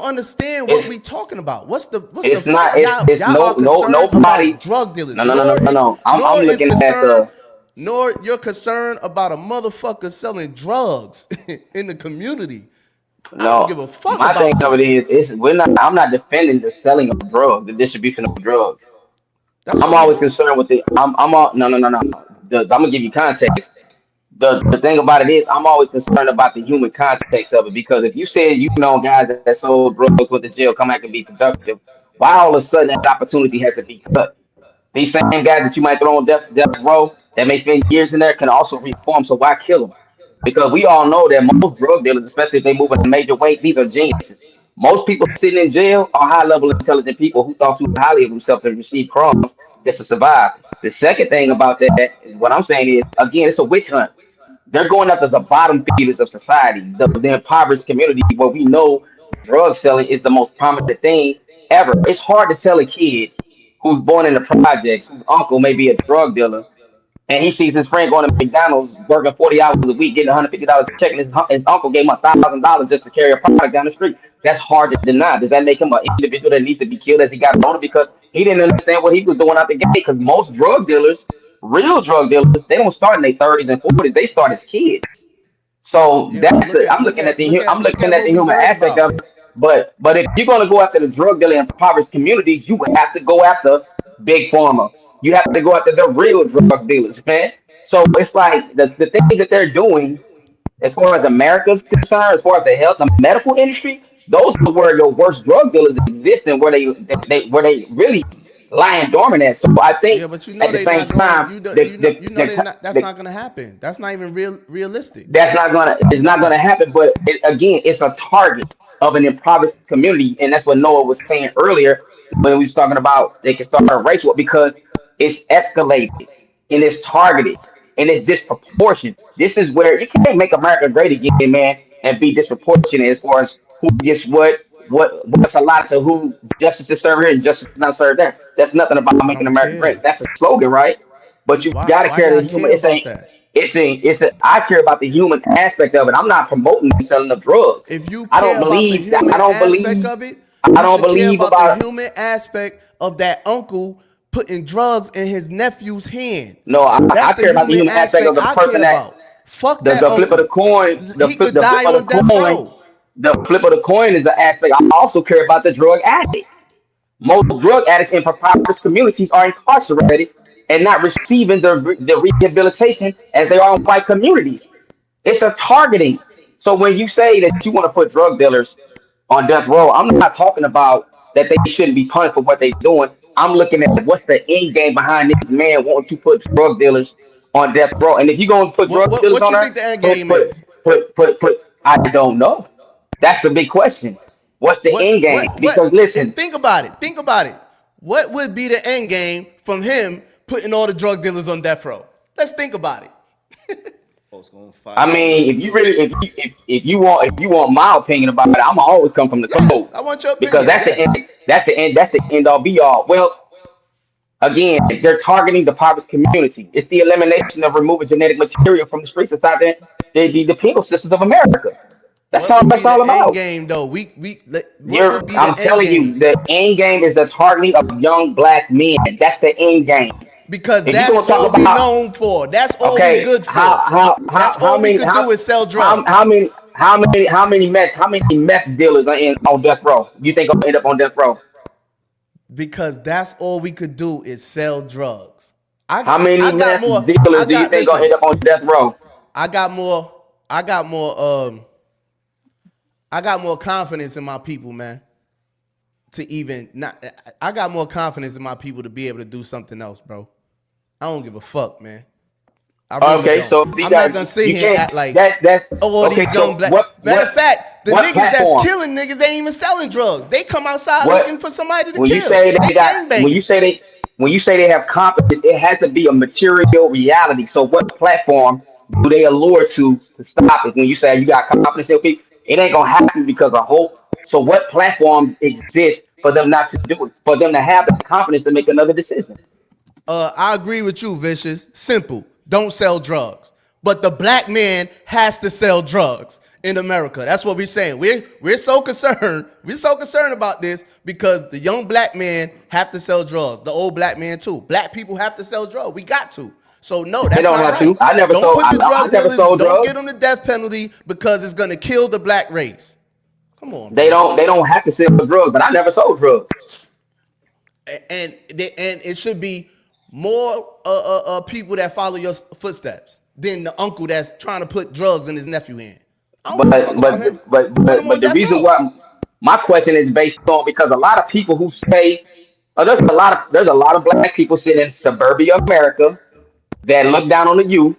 understand what we talking about. What's the It's fight? not. It's Y'all are concerned nobody. about drug dealers. No. I'm looking at the. Nor you're concerned about a motherfucker selling drugs in the community. I don't No, give a fuck my thing about of them. it is we're not. I'm not defending the selling of drugs, the distribution of drugs. That's I'm what we always doing. concerned with it. I'm all, no, no, no, no. I'm gonna give you context. The thing about it is I'm always concerned about the human context of it because if you said you know guys that sold drugs went to jail come back and be productive, why all of a sudden that opportunity has to be cut? These same guys that you might throw on death row that may spend years in there can also reform. So why kill them? Because we all know that most drug dealers, especially if they move in a major weight, these are geniuses. Most people sitting in jail are high level intelligent people who thought too highly of themselves and receive crumbs just to survive. The second thing about that is what I'm saying is again, it's a witch hunt. They're going after the bottom feeders of society, the impoverished community where we know drug selling is the most prominent thing ever. It's hard to tell a kid who's born in the projects, whose uncle may be a drug dealer, and he sees his friend going to McDonald's working 40 hours a week, getting $150 check, and his uncle gave him $1,000 just to carry a product down the street. That's hard to deny. Does that make him an individual that needs to be killed as he got older? Because he didn't understand what he was doing out the gate. Because most drug dealers, real drug dealers, they don't start in their 30s and 40s. They start as kids. So Yeah, but that's the, I'm look looking at at what the we human worried aspect about. of it. But if you're gonna go after the drug dealer in impoverished communities, you have to go after big pharma. You have to go after the real drug dealers, man. So it's like the things that they're doing as far as America's concerned, as far as the health and medical industry, those are where your worst drug dealers exist and where they really lying dormant at. So I Yeah, think but you at know the they same not going. time, They not. That's not gonna happen. That's not even realistic. that's not gonna You it's know not gonna that. happen. But again, it's a target of an impoverished community, and that's what Noah was saying earlier when we was talking about they can start a race war because it's escalated and it's targeted and it's disproportionate. This is where you can't make America great again, man, and be disproportionate as far as who gets what's allotted to who justice is served here and justice is not served there. That's nothing about I making don't America care. great. That's a slogan, right? But you Why? gotta Why care y'all the human. care about that? I care about the human aspect of it. I'm not promoting the selling of drugs. If you I care don't about the believe that. human aspect of it, I you don't should care believe about the about. human aspect of that uncle putting drugs in his nephew's hand. No, That's I the care about the human human aspect of aspect the I person care that about. Fuck that the flip of the uncle. coin. He could The flip die of on the death coin. row. The flip of the coin is the aspect. I also care about the drug addict. Most drug addicts in impoverished communities are incarcerated and not receiving the rehabilitation as they are in white communities. It's a targeting. So when you say that you want to put drug dealers on death row, I'm not talking about that they shouldn't be punished for what they're doing. I'm looking at what's the end game behind this man wanting to put drug dealers on death row. And if you're gonna put drug dealers What on you think there, the end game is? I don't know. That's the big question. What's the end game? Because listen, Think about it. Think about it. What would be the end game from him putting all the drug dealers on death row? Let's think about it. Folks gonna find I something else mean, to if you do. really, if you want my opinion about it, I'm always come from the code Yes, I want your because opinion. Yes. that's the end all be all. Well, again, they're targeting the impoverished community. It's the elimination of removing genetic material from the streets inside the penal systems of America. That's What all would be that's all the end about. game though? What would be I'm the end telling you, game? the end game is the targeting of young black men. That's the end game. Because If you're that's gonna talk all we about known for. That's all we okay, good for. That's how all we many could do is sell drugs. how many meth dealers are in on death row? You think I'll end up on death row? Because that's all we could do is sell drugs. How many I got meth more. dealers I do you got think gonna listen. end up on death row? I got more. I got more. I got more confidence in my people, man. To even not, I got more confidence in my people to be able to do something else, bro. I don't give a fuck, man. I really Okay, don't. so you I'm not got gonna sit you here and can't act like that all okay. these young So black. Matter of fact, the what niggas that's platform? killing niggas ain't even selling drugs. They come outside looking What for somebody to when you kill. say they They got gang banging. when you say they have confidence, it has to be a material reality. So what platform do they allure to stop it? When you say you got confidence in people, it ain't gonna happen because of hope. So what platform exists for them not to do it? For them to have the confidence to make another decision? I agree with you, Vicious. Simple. Don't sell drugs. But the black man has to sell drugs in America. That's what we're saying. We're so concerned. We're so concerned about this because the young black man have to sell drugs. The old black man too. Black people have to sell drugs. We got to. So no, They that's don't not have to. right. Don't put the I drug never dealers, sold don't give drugs. them the death penalty because it's gonna kill the black race. Come on, They bro. don't have to sell drugs, but I never sold drugs. And it should be more people that follow your footsteps than the uncle that's trying to put drugs in his nephew hand. I don't But give a fuck about him. Put him on the death reason row. why my question is based on because a lot of people who say there's a lot of black people sitting in suburbia America that look down on the youth,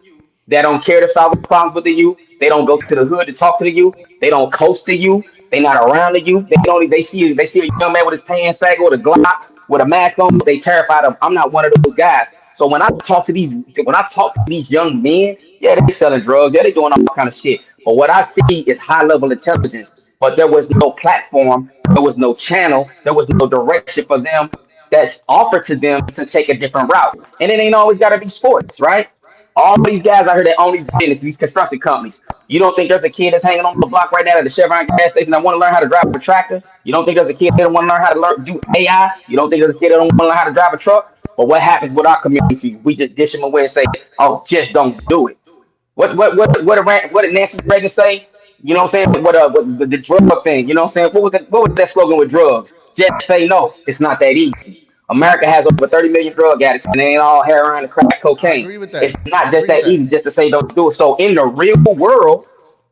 that don't care to solve the problems with the youth. They don't go to the hood to talk to the youth. They don't coach the youth. They not around the youth. They see a young man with his pants sagging with a Glock with a mask on. They terrified of. I'm not one of those guys. So when I talk to these young men, yeah, they selling drugs. Yeah, they doing all kind of shit. But what I see is high level intelligence. But there was no platform. There was no channel. There was no direction for them that's offered to them to take a different route. And it ain't always got to be sports, right? All these guys out here that own these businesses, these construction companies. You don't think there's a kid that's hanging on the block right now at the Chevron gas station that want to learn how to drive a tractor? You don't think there's a kid that want to learn how to do AI? You don't think there's a kid that don't want to learn how to drive a truck? But what happens with our community? We just dish them away and say, "Oh, just don't do it." What did Nancy Reagan say? You know what I'm saying? What the drug thing? You know what I'm saying? What was that slogan with drugs? Just say no. It's not that easy. America has over 30 million drug addicts, and they ain't all heroin and crack I cocaine. agree with It's that. not I just agree with that that. easy just to say don't do it. So in the real world,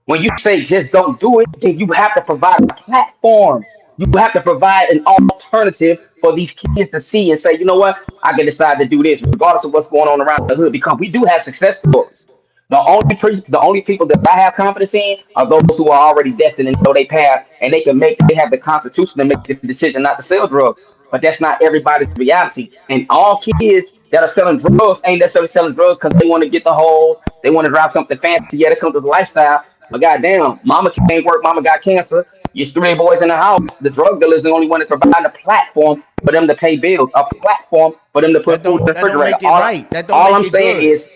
when you say just don't do it, then you have to provide a platform. You have to provide an alternative for these kids to see and say, you know what, I can decide to do this regardless of what's going on around the hood because we do have success stories. The only people that I have confidence in are those who are already destined and know they path and they have the constitution to make the decision not to sell drugs. But that's not everybody's reality. And all kids that are selling drugs ain't necessarily selling drugs because they want to get the whole, they want to drive something fancy. Yeah, that comes with the lifestyle. But goddamn, mama can't work, mama got cancer. You three boys in the house. The drug dealer is the only one that's providing a platform for them to pay bills, a platform for them to put food in the That don't refrigerator. make it right. That don't All make I'm it saying good. is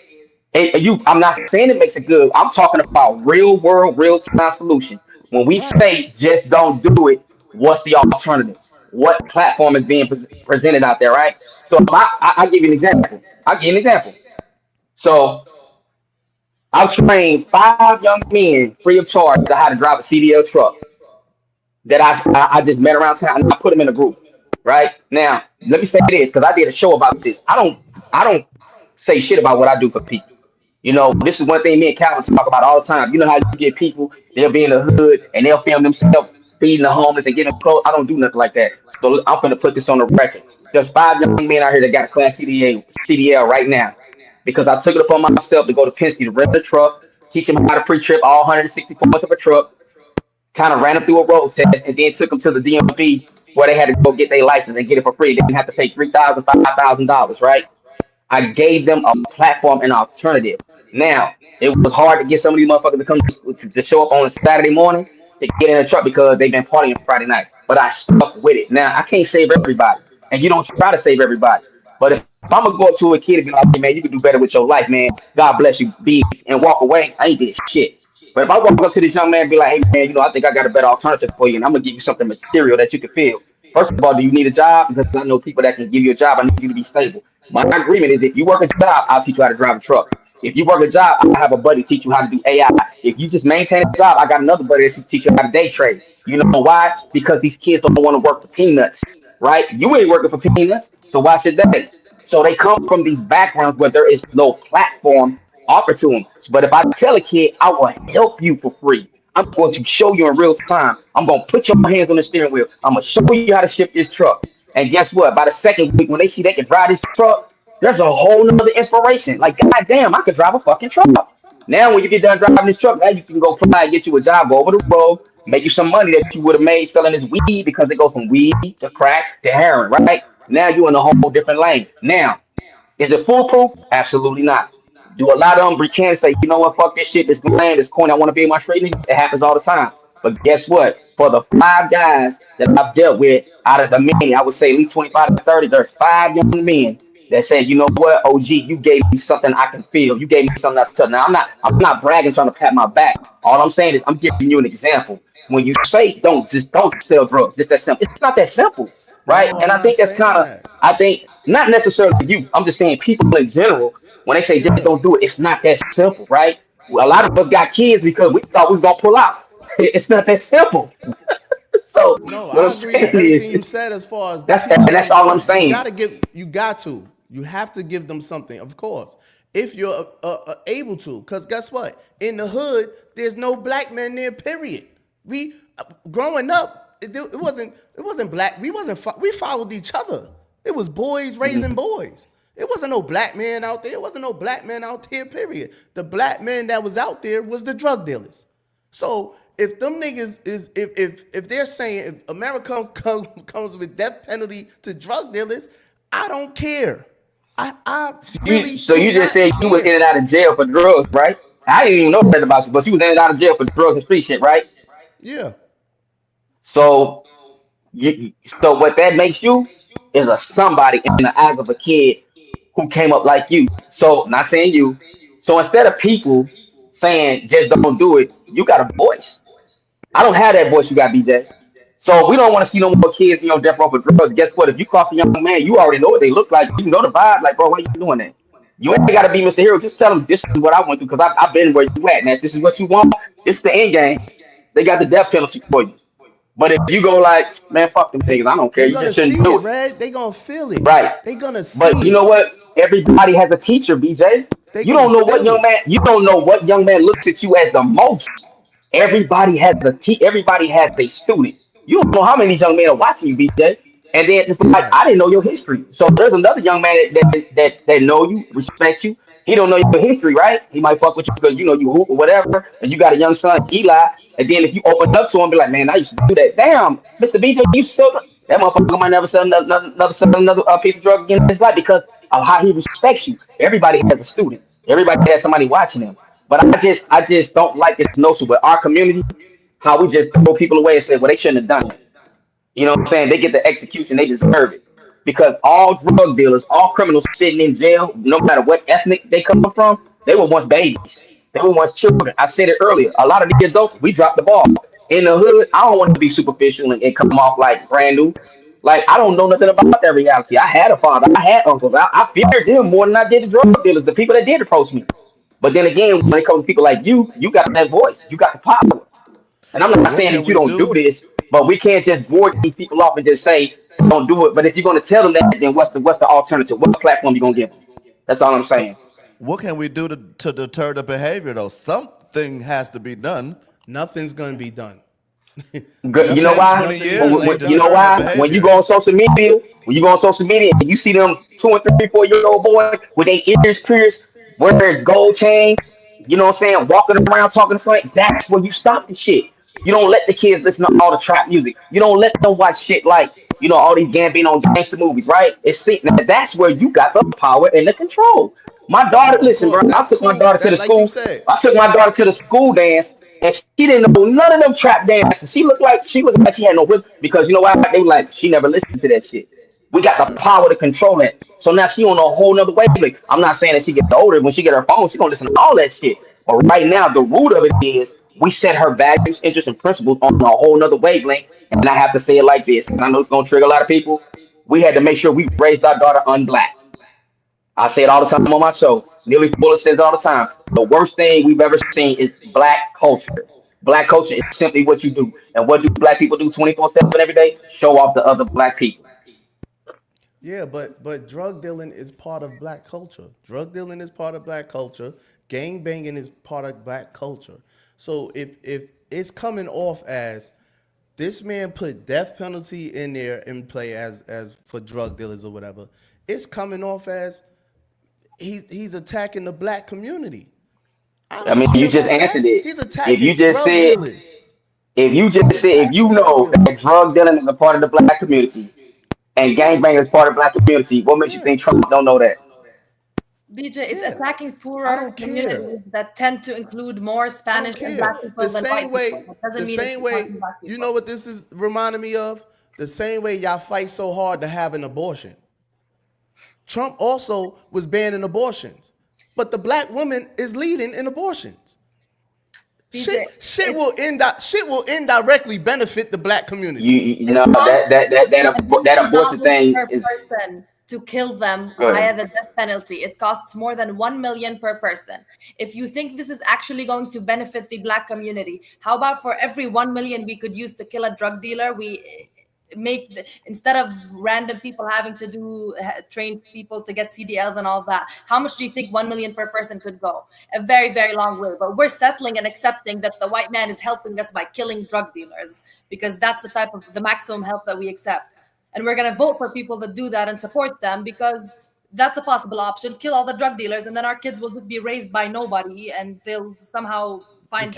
I'm not saying it makes it good. I'm talking about real world, real time solutions. When we Right. say just don't do it, what's the alternative? What platform is being presented out there, right? So if I give you an example. I'll give you an example. So I've trained 5 young men free of charge to how to drive a CDL truck that I just met around town and I put them in a group. Right now, let me say this because I did a show about this. I don't say shit about what I do for people. You know, this is one thing me and Calvin talk about all the time. You know how you get people, they'll be in the hood and they'll film themselves feeding the homeless and giving clothes. I don't do nothing like that. So I'm going to put this on the record. There's 5 young men out here that got a class CDL right now because I took it upon myself to go to Penske to rent a truck, teach them how to pre-trip all 160 points of a truck, kind of ran them through a road test, and then took them to the DMV where they had to go get their license and get it for free. They didn't have to pay $3,000, $5,000, right? I gave them a platform and alternative. Now, it was hard to get some of these motherfuckers to come to show up on a Saturday morning to get in a truck because they've been partying Friday night. But I stuck with it. Now, I can't save everybody, and you don't try to save everybody. But if I'm gonna go up to a kid and be like, hey, man, you can do better with your life, man. God bless you, be and walk away. I ain't did shit. But if I walk up to this young man and be like, hey, man, I think I got a better alternative for you, and I'm gonna give you something material that you can feel. First of all, do you need a job? Because I know people that can give you a job. I need you to be stable. My agreement is if you work a job, I'll teach you how to drive a truck. If you work a job, I'll have a buddy teach you how to do AI. If you just maintain a job, I got another buddy that teach you how to day trade. You know why? Because these kids don't want to work for peanuts, right? You ain't working for peanuts, so why should they? So they come from these backgrounds where there is no platform offered to them. But if I tell a kid, I will help you for free. I'm going to show you in real time. I'm going to put your hands on the steering wheel. I'm going to show you how to shift this truck. And guess what? By the second week, when they see they can drive this truck, there's a whole nother inspiration. Like, God damn, I could drive a fucking truck. Now, when you get done driving this truck, now you can go apply and get you a job, go over the road, make you some money that you would have made selling this weed because it goes from weed to crack to heroin, right? Now you're in a whole different lane. Now, is it foolproof? Absolutely not. Do a lot of them pretend to say, you know what, fuck this shit, this land, this coin, I want to be in my straight nigga? It happens all the time. But guess what? For the 5 guys that I've dealt with out of the many, I would say at least 25 to 30, there's 5 young men that said, you know what, OG, you gave me something I can feel. You gave me something I can touch. Now I'm not bragging trying to pat my back. All I'm saying is I'm giving you an example. When you say don't sell drugs, it's that simple. It's not that simple, right? No, And I'm I not think that's saying kind of that. I think not necessarily you. I'm just saying people in general, when they say just Yeah. don't do it, it's not that simple, right? A lot of us got kids because we thought we was gonna pull out. It's not that simple. So No, what I'm I agree saying to is everything you said as far as and teaching that's them all I'm something. saying. You have to give them something, of course, if you're able to. Because guess what? In the hood, there's no black men there. Period. We growing up, it wasn't black. We followed each other. It was boys raising boys. It wasn't no black man out there. It wasn't no black man out there. Period. The black man that was out there was the drug dealers. So if them niggas is if they're saying if America comes with death penalty to drug dealers, I don't care. I really So do you just not said you was in care. and out of jail for drugs, right? I didn't even know that about you, but you was in and out of jail for drugs and street shit, right? Yeah. So you, so what that makes you is a somebody in the eyes of a kid who came up like you. So not saying you. So instead of people saying just don't do it, you got a voice. I don't have that voice you got, BJ. So we don't want to see no more kids, death row for drugs. Guess what? If you cross a young man, you already know what they look like. You know the vibe. Like, bro, why you doing that? You ain't got to be Mr. Hero. Just tell them this is what I went through because I've been where you at, man. This is what you want. This is the end game. They got the death penalty for you. But if you go like, man, fuck them They niggas, I don't care. they You gonna just see shouldn't do it, it. Red. They gonna feel it. Right. They gonna But see you know it. what? Everybody has a teacher, BJ. They You gonna don't know what feel young it. man. You don't know what young man looks at you as the most. Everybody has everybody has a student. You don't know how many young men are watching you, BJ. And then just like Right. I didn't know your history. So there's another young man that know you, respect you. He don't know your history, right? He might fuck with you because you hoop or whatever, and you got a young son, Eli. And then if you open up to him, be like, man, I used to do that. Damn, Mr. BJ, you still that motherfucker might never sell another piece of drug again in his life because of how he respects you. Everybody has a student. Everybody has somebody watching them. But I just don't like this notion with our community, how we just throw people away and say, well, they shouldn't have done it. You know what I'm saying? They get the execution, they deserve it. Because all drug dealers, all criminals sitting in jail, no matter what ethnic they come from, they were once babies. They were once children. I said it earlier. A lot of the adults, we dropped the ball. In the hood, I don't want to be superficial and come off like brand new. Like, I don't know nothing about that reality. I had a father, I had uncles. I feared them more than I did the drug dealers, the people that did approach me. But then again, when it comes to people like you got that voice, you got the power. And I'm not What saying can that you we don't do do? this, but we can't just board these people off and just say don't do it. But if you're going to tell them that, then what's the alternative? What platform you going to give them? That's all I'm So, saying. what can we do to deter the behavior though? Something has to be done. Nothing's gonna be done. Good. You know nothing, 10, why? 20 nothing's gonna years be ain't You know done. deterring the why? When you behavior. go on social media, and you see them 2 and 3, 4 year old boys with their ears pierced, wearing gold chains, you know what I'm saying, walking around talking slang, that's when you stop the shit. You don't let the kids listen to all the trap music. You don't let them watch shit like, all these Gambino gangster movies, right? That's where you got the power and the control. My daughter, Of listen, bro, course, that's cool. That like you said. I took my daughter to the school dance and she didn't know none of them trap dances. She looked like she had no wisdom because you know why? They were like, she never listened to that shit. We got the Right. power to control that. So now she on a whole nother wavelength. I'm not saying that she gets older. When she get her phone, she gonna listen to all that shit. But right now, the root of it is we set her values, interests, and principles on a whole nother wavelength. And I have to say it like this, and I know it's gonna trigger a lot of people. We had to make sure we raised our daughter unblack. I say it all the time on my show. Nearly Fuller says it all the time. The worst thing we've ever seen is black culture. Black culture is simply what you do. And what do black people do 24/7 every day? Show off the other black people. Yeah, but drug dealing is part of black culture. Drug dealing is part of black culture. Gang banging is part of black culture. So if it's coming off as this man put death penalty in there in play as for drug dealers or whatever, it's coming off as he's attacking the black community. I I don't mean, you care just about that. answered it. He's If you attacking just drug said, dealers. if you just He's said, if you attacking drug know that dealers. drug dealing is a part of the black community and Yeah, gangbanging is part of the black community, what makes you yeah, think Trump don't know that? BJ, it's yeah. attacking I poorer don't care. communities that tend to include more I don't Spanish and care. Black people than white people. That doesn't The mean it's same way, attacking Black you know people. what this is reminding me of? The same way y'all fight so hard to have an abortion. Trump also was banning abortions, but the black woman is leading in abortions. BJ, Shit will indirectly benefit the black You, community. you it's know not that that that that, and this that is not abortion just thing per is person. to kill them Go via ahead. the death penalty. It costs more than 1 million per person. If you think this is actually going to benefit the Black community, how about for every 1 million we could use to kill a drug dealer, we instead of random people having to train people to get CDLs and all that, how much do you think 1 million per person could go? A very, very long way. But we're settling and accepting that the white man is helping us by killing drug dealers, because that's the maximum help that we accept. And we're going to vote for people that do that and support them, because that's a possible option. Kill all the drug dealers, and then our kids will just be raised by nobody, and they'll somehow find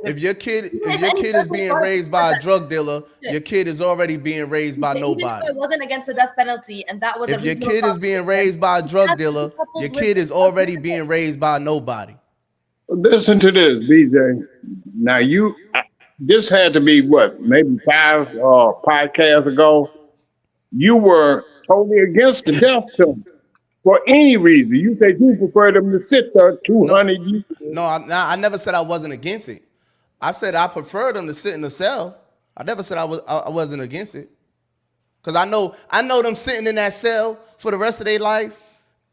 If your kid Even if any is person being wanted to raised support by a that drug dealer, shit, your kid is already being raised by even if nobody. I wasn't against the death penalty and that was a If your reasonable kid is being proposition, raised by a it drug has to be dealer, coupled your with kid is already being raised by nobody. Listen to this, BJ. Now this had to be what, maybe 5 podcasts ago. You were totally against the death penalty for any reason. You said you prefer them to sit there 200 years. No, I never said I wasn't against it. I said I prefer them to sit in the cell. I never said I wasn't against it. Because I know them sitting in that cell for the rest of their life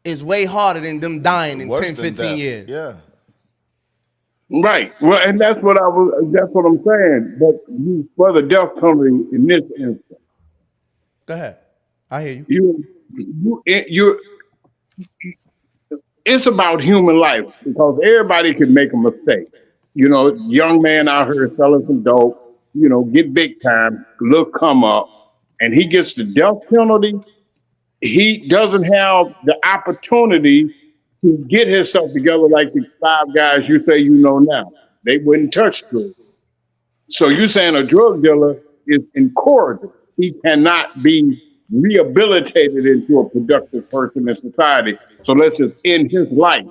is way harder than them dying in Worse 10, than 15 death. years. Yeah. Right. Well, and that's what I'm saying. But you for the death penalty in this instance. Go ahead. I hear you. You it's about human life because everybody can make a mistake. Young man out here selling some dope, get big time, look come up, and he gets the death penalty. He doesn't have the opportunity to get himself together like the 5 guys you say now. They wouldn't touch drugs. So you're saying a drug dealer is incorrigible. He cannot be rehabilitated into a productive person in society. So let's just end his life.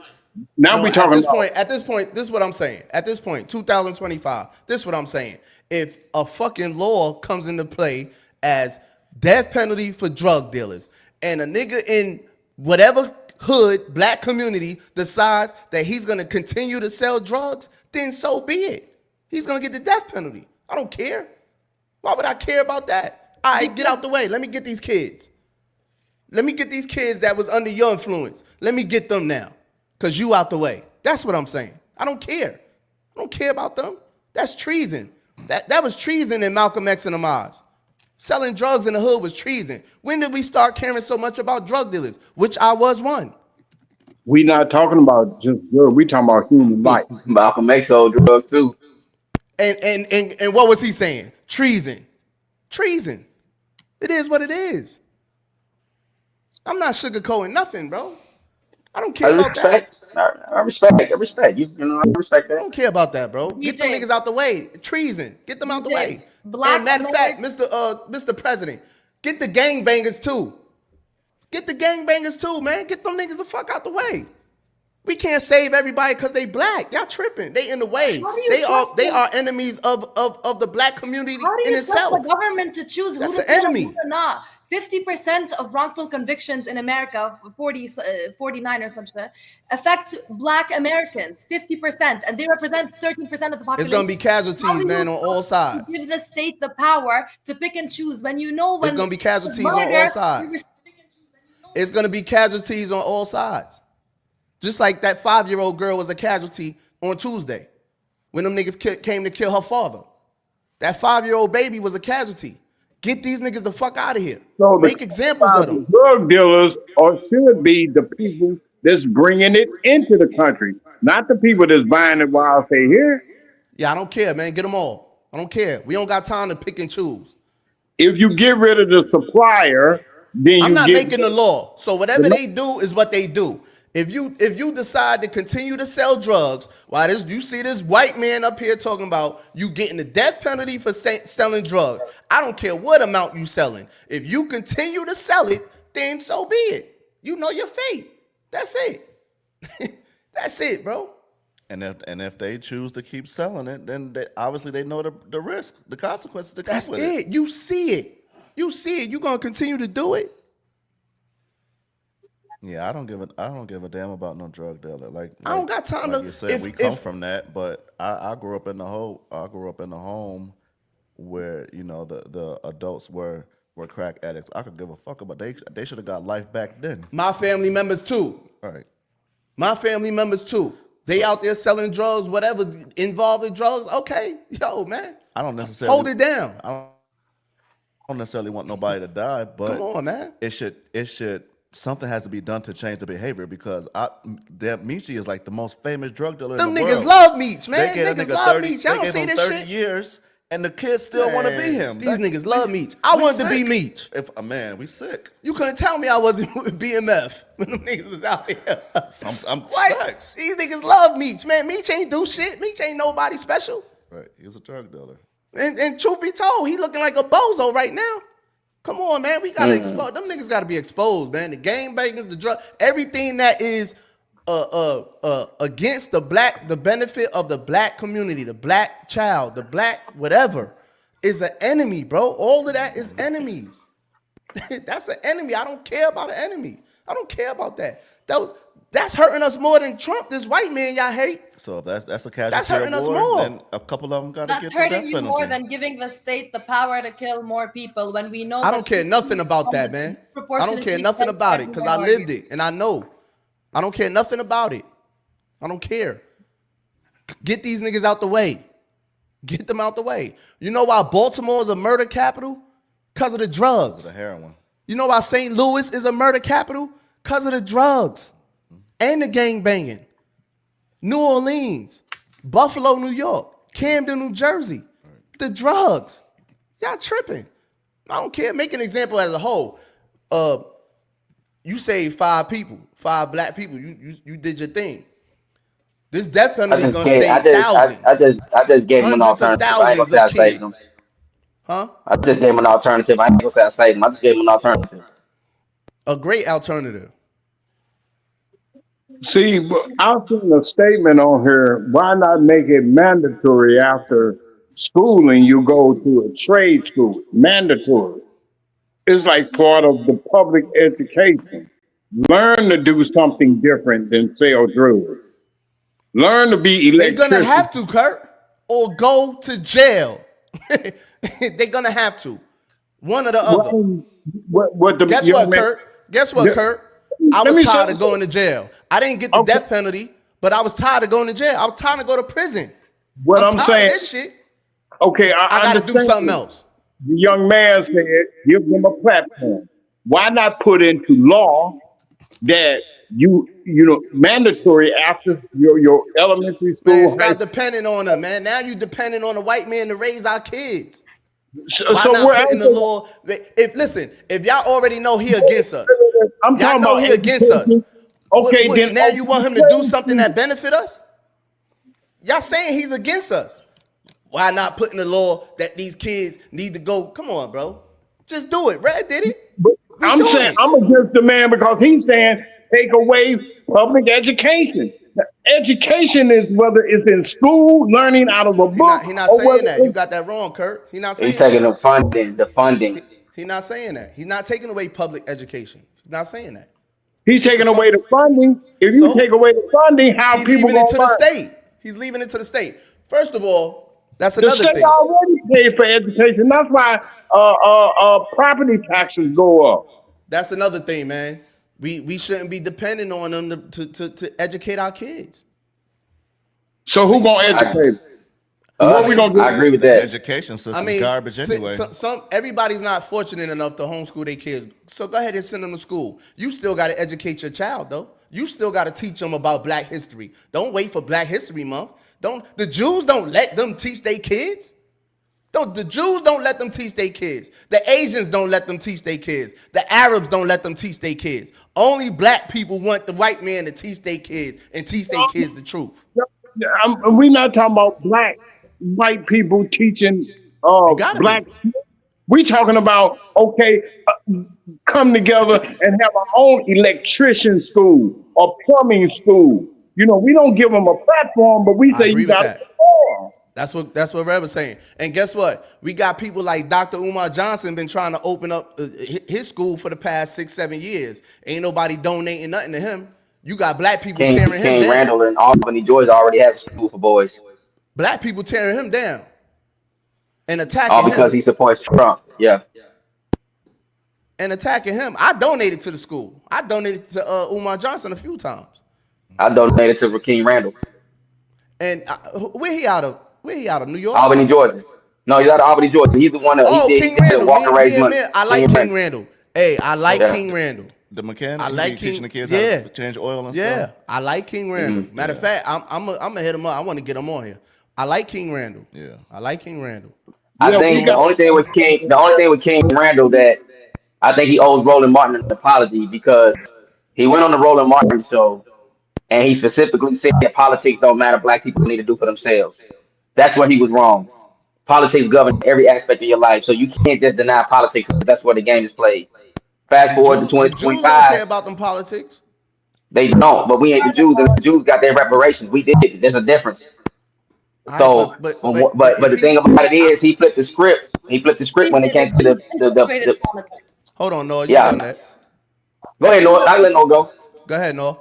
Now No, we're talking about. at this point, this is what I'm saying. At this point, 2025, this is what I'm saying. If a fucking law comes into play as death penalty for drug dealers, and a nigga in whatever hood, black community decides that he's gonna continue to sell drugs, then so be it. He's gonna get the death penalty. I don't care. Why would I care about that? All right, get out the way. Let me get these kids. Let me get these kids that was under your influence. Let me get them now. Because you out the way. That's what I'm saying. I don't care. I don't care about them. That's treason. That was treason in Malcolm X and Ahmaud's. Selling drugs in the hood was treason. When did we start caring so much about drug dealers? Which I was one. We're not talking about just drugs. We're talking about human life. Malcolm X sold drugs too. And what was he saying? Treason. Treason. It is what it is. I'm not sugarcoating nothing, bro. I don't care about that. I respect. I respect I that. don't care about that, bro. Get them niggas out the way. Treason. Get them out the way. And matter of fact, Mr. President, get the gangbangers too. Get the gangbangers too, man. Get them niggas the fuck out the way. We can't save everybody because they black. Y'all tripping. They in the way. They are enemies of the black community How do in you itself. trust the government to choose That's who an to kill enemy. and who to not? 50% of wrongful convictions in America, 49 or something, affect Black Americans. 50%, and they represent 13% of the population. It's gonna be casualties, man, on all sides. Give the state the power to pick and choose when you know when It's gonna be casualties on all sides. It's gonna be casualties on all sides. Just like that 5-year-old girl was a casualty on Tuesday when them niggas came to kill her father. That 5-year-old baby was a casualty. Get these niggas the fuck out of here. So Make examples of them. Drug dealers should be the people that's bringing it into the country, not the people that's buying it while they here. Yeah, I don't care, man. Get them all. I don't care. We don't got time to pick and choose. If you get rid of the supplier, then I'm not making the law. So whatever they do is what they do. If you decide to continue to sell drugs, you see this white man up here talking about you getting the death penalty for selling drugs. I don't care what amount you selling. If you continue to sell it, then so be it. You know your fate. That's it. That's it, bro. And if they choose to keep selling it, then obviously they know the risk, the consequences that come That's with it. You see it. You see it. You gonna continue to do it? Yeah, I don't give a damn about no drug dealer. I don't got time like to. you said, we come from that, but I grew up in the home where the adults were were crack addicts, I could give a fuck about. They should have got life back then. My family members too. Right. My family members too. They out there selling drugs, whatever, involved in drugs. Okay, yo, man. I don't necessarily Hold it down. I don't necessarily want nobody to die, but Come on, man. it should something has to be done to change the behavior because Michi is like the most famous drug dealer Them in the niggas world. love Meech, man. They gave Niggas a nigga love 30, Meech. Y'all they don't gave see him this 30 shit. years, and the kids still want to be him. These niggas love Meech. I wanted to be Meech. Man, we sick. You couldn't tell me I wasn't with BMF when them niggas was out here. I'm Right? facts. These niggas love Meech, man. Meech ain't do shit. Meech ain't nobody special. Right, he's a drug dealer. And truth be told, he looking like a bozo right now. Come on, man. We gotta expose them niggas. Gotta be exposed, man. The gangbangers, the drug, everything that is against the benefit of the black community, the black child, the black whatever, is an enemy, bro. All of that is enemies. That's an enemy. I don't care about an enemy. I don't care about that. That's hurting us more than Trump, this white man y'all hate. So if that's a casualty That's hurting of us war, more. then a couple of them got to That's get the death hurting you penalty. more than giving the state the power to kill more people when we know. I don't care nothing about that, man. I don't care nothing about it because I lived it and I know. I don't care nothing about it. I don't care. Get these niggas out the way. Get them out the way. You know why Baltimore is a murder capital? Because of the drugs. The heroin. You know why St. Louis is a murder capital? Because of the drugs and the gang banging. New Orleans, Buffalo, New York, Camden, New Jersey. The drugs. Y'all tripping. I don't care. Make an example as a whole. You saved 5 people, 5 black people. You did your thing. This death penalty is gonna save thousands. I just gave him an Hundreds of alternative. I ain't gonna thousands say I of saved him. kids. Huh? I just gave him an alternative. I ain't gonna say I saved him. I just gave him an alternative. A great alternative. See, I've seen a statement on here. Why not make it mandatory after schooling? You go to a trade school, mandatory. It's like part of the public education. Learn to do something different than sell drugs. Learn to be They're electrician. gonna have to, Kurt, or go to jail. They're gonna have to. One or the other. What the Guess young what, man- Kurt? Guess what, Yeah. Kurt? I Let was me tired show- of going to jail. I didn't get the Okay. death penalty, but I was tired of going to jail. I was tired to go to prison. What I'm tired saying, of this shit. okay, I gotta do understand something you. else. The young man said, give them a platform. Why not put into law that you know, mandatory after your elementary school? Man, high stop depending on them, man. Now you depending on a white man to raise our kids. So, Why so not we're put in the law? If y'all already know he against us, I'm y'all talking know about he against us. education. Okay, then now you want him to do something that benefit us? Y'all saying he's against us. Why not put in the law that these kids need to go? Come on, bro. Just do it. Red did it. But We I'm doing saying it. I'm against the man because he's saying take away public education. Now, education is whether it's in school, learning out of a book, He not or saying whether that. You it's, got that wrong, Kurt. He not saying He's taking that. the funding. He not saying that. He's not taking away public education. He's not saying that. he's taking away the funding. If you So? take away the funding, how He's people leaving it gonna to the learn? state. He's leaving it to the state. First of all, that's The another state thing. already paid for education. That's why property taxes go up. That's another thing, man. We shouldn't be depending on them to educate our kids. So who gonna educate? What we gonna do? I agree with The that. education system I mean, garbage anyway. everybody's not fortunate enough to homeschool their kids. So go ahead and send them to school. You still got to educate your child, though. You still got to teach them about Black history. Don't wait for Black History Month. The Jews don't let them teach their kids. The Jews don't let them teach their kids. The Asians don't let them teach their kids. The Arabs don't let them teach their kids. Only Black people want the white man to teach their kids and teach their kids the truth. We're not talking about white people teaching gotta black. be. We talking about come together and have our own electrician school or plumbing school. You know, we don't give them a platform, but we say agree you with got that. to perform. That's what Rev was saying. And guess what? We got people like Dr. Umar Johnson been trying to open up his school for the past 6-7 years. Ain't nobody donating nothing to him. You got Black people tearing him King down. Randall and Albany, Georgia already has school for boys. Black people tearing him down and attacking All because him. he supports Trump. Yeah. and attacking him. I donated to the school. I donated to Umar Johnson a few times. I donated to Rakeem Randall, And where he out of? Where he out of? New York? Albany, Georgia. No, he's out of Albany, Georgia. He's the one that Oh, he King did the Randall. walk and raise money. I like King Randall. Hey, I like Yeah. King Randall. The mechanic. I like teaching King. the kids Yeah. how to change oil and Yeah, stuff. I like King Randall. Matter of fact, I'm gonna hit him up. I want to get him on here. I like King Randall. Yeah. I like King Randall. I Yeah, we think got- the only thing with King Randall that I think he owes Roland Martin an apology because he went on the Roland Martin show and he specifically said that politics don't matter. Black people need to do for themselves. That's where he was wrong. Politics govern every aspect of your life, so you can't just deny politics because that's where the game is played. Fast forward to The Jews don't care 2025, about them politics. they don't, but we ain't the Jews, and the Jews got their reparations. We did. There's a difference. So, but the thing about it is, he flipped the script. He flipped the script when it came to the politics. Hold on, Noah. You Yeah. done that? Go ahead, Noah. I let Noah go. Go ahead, Noah.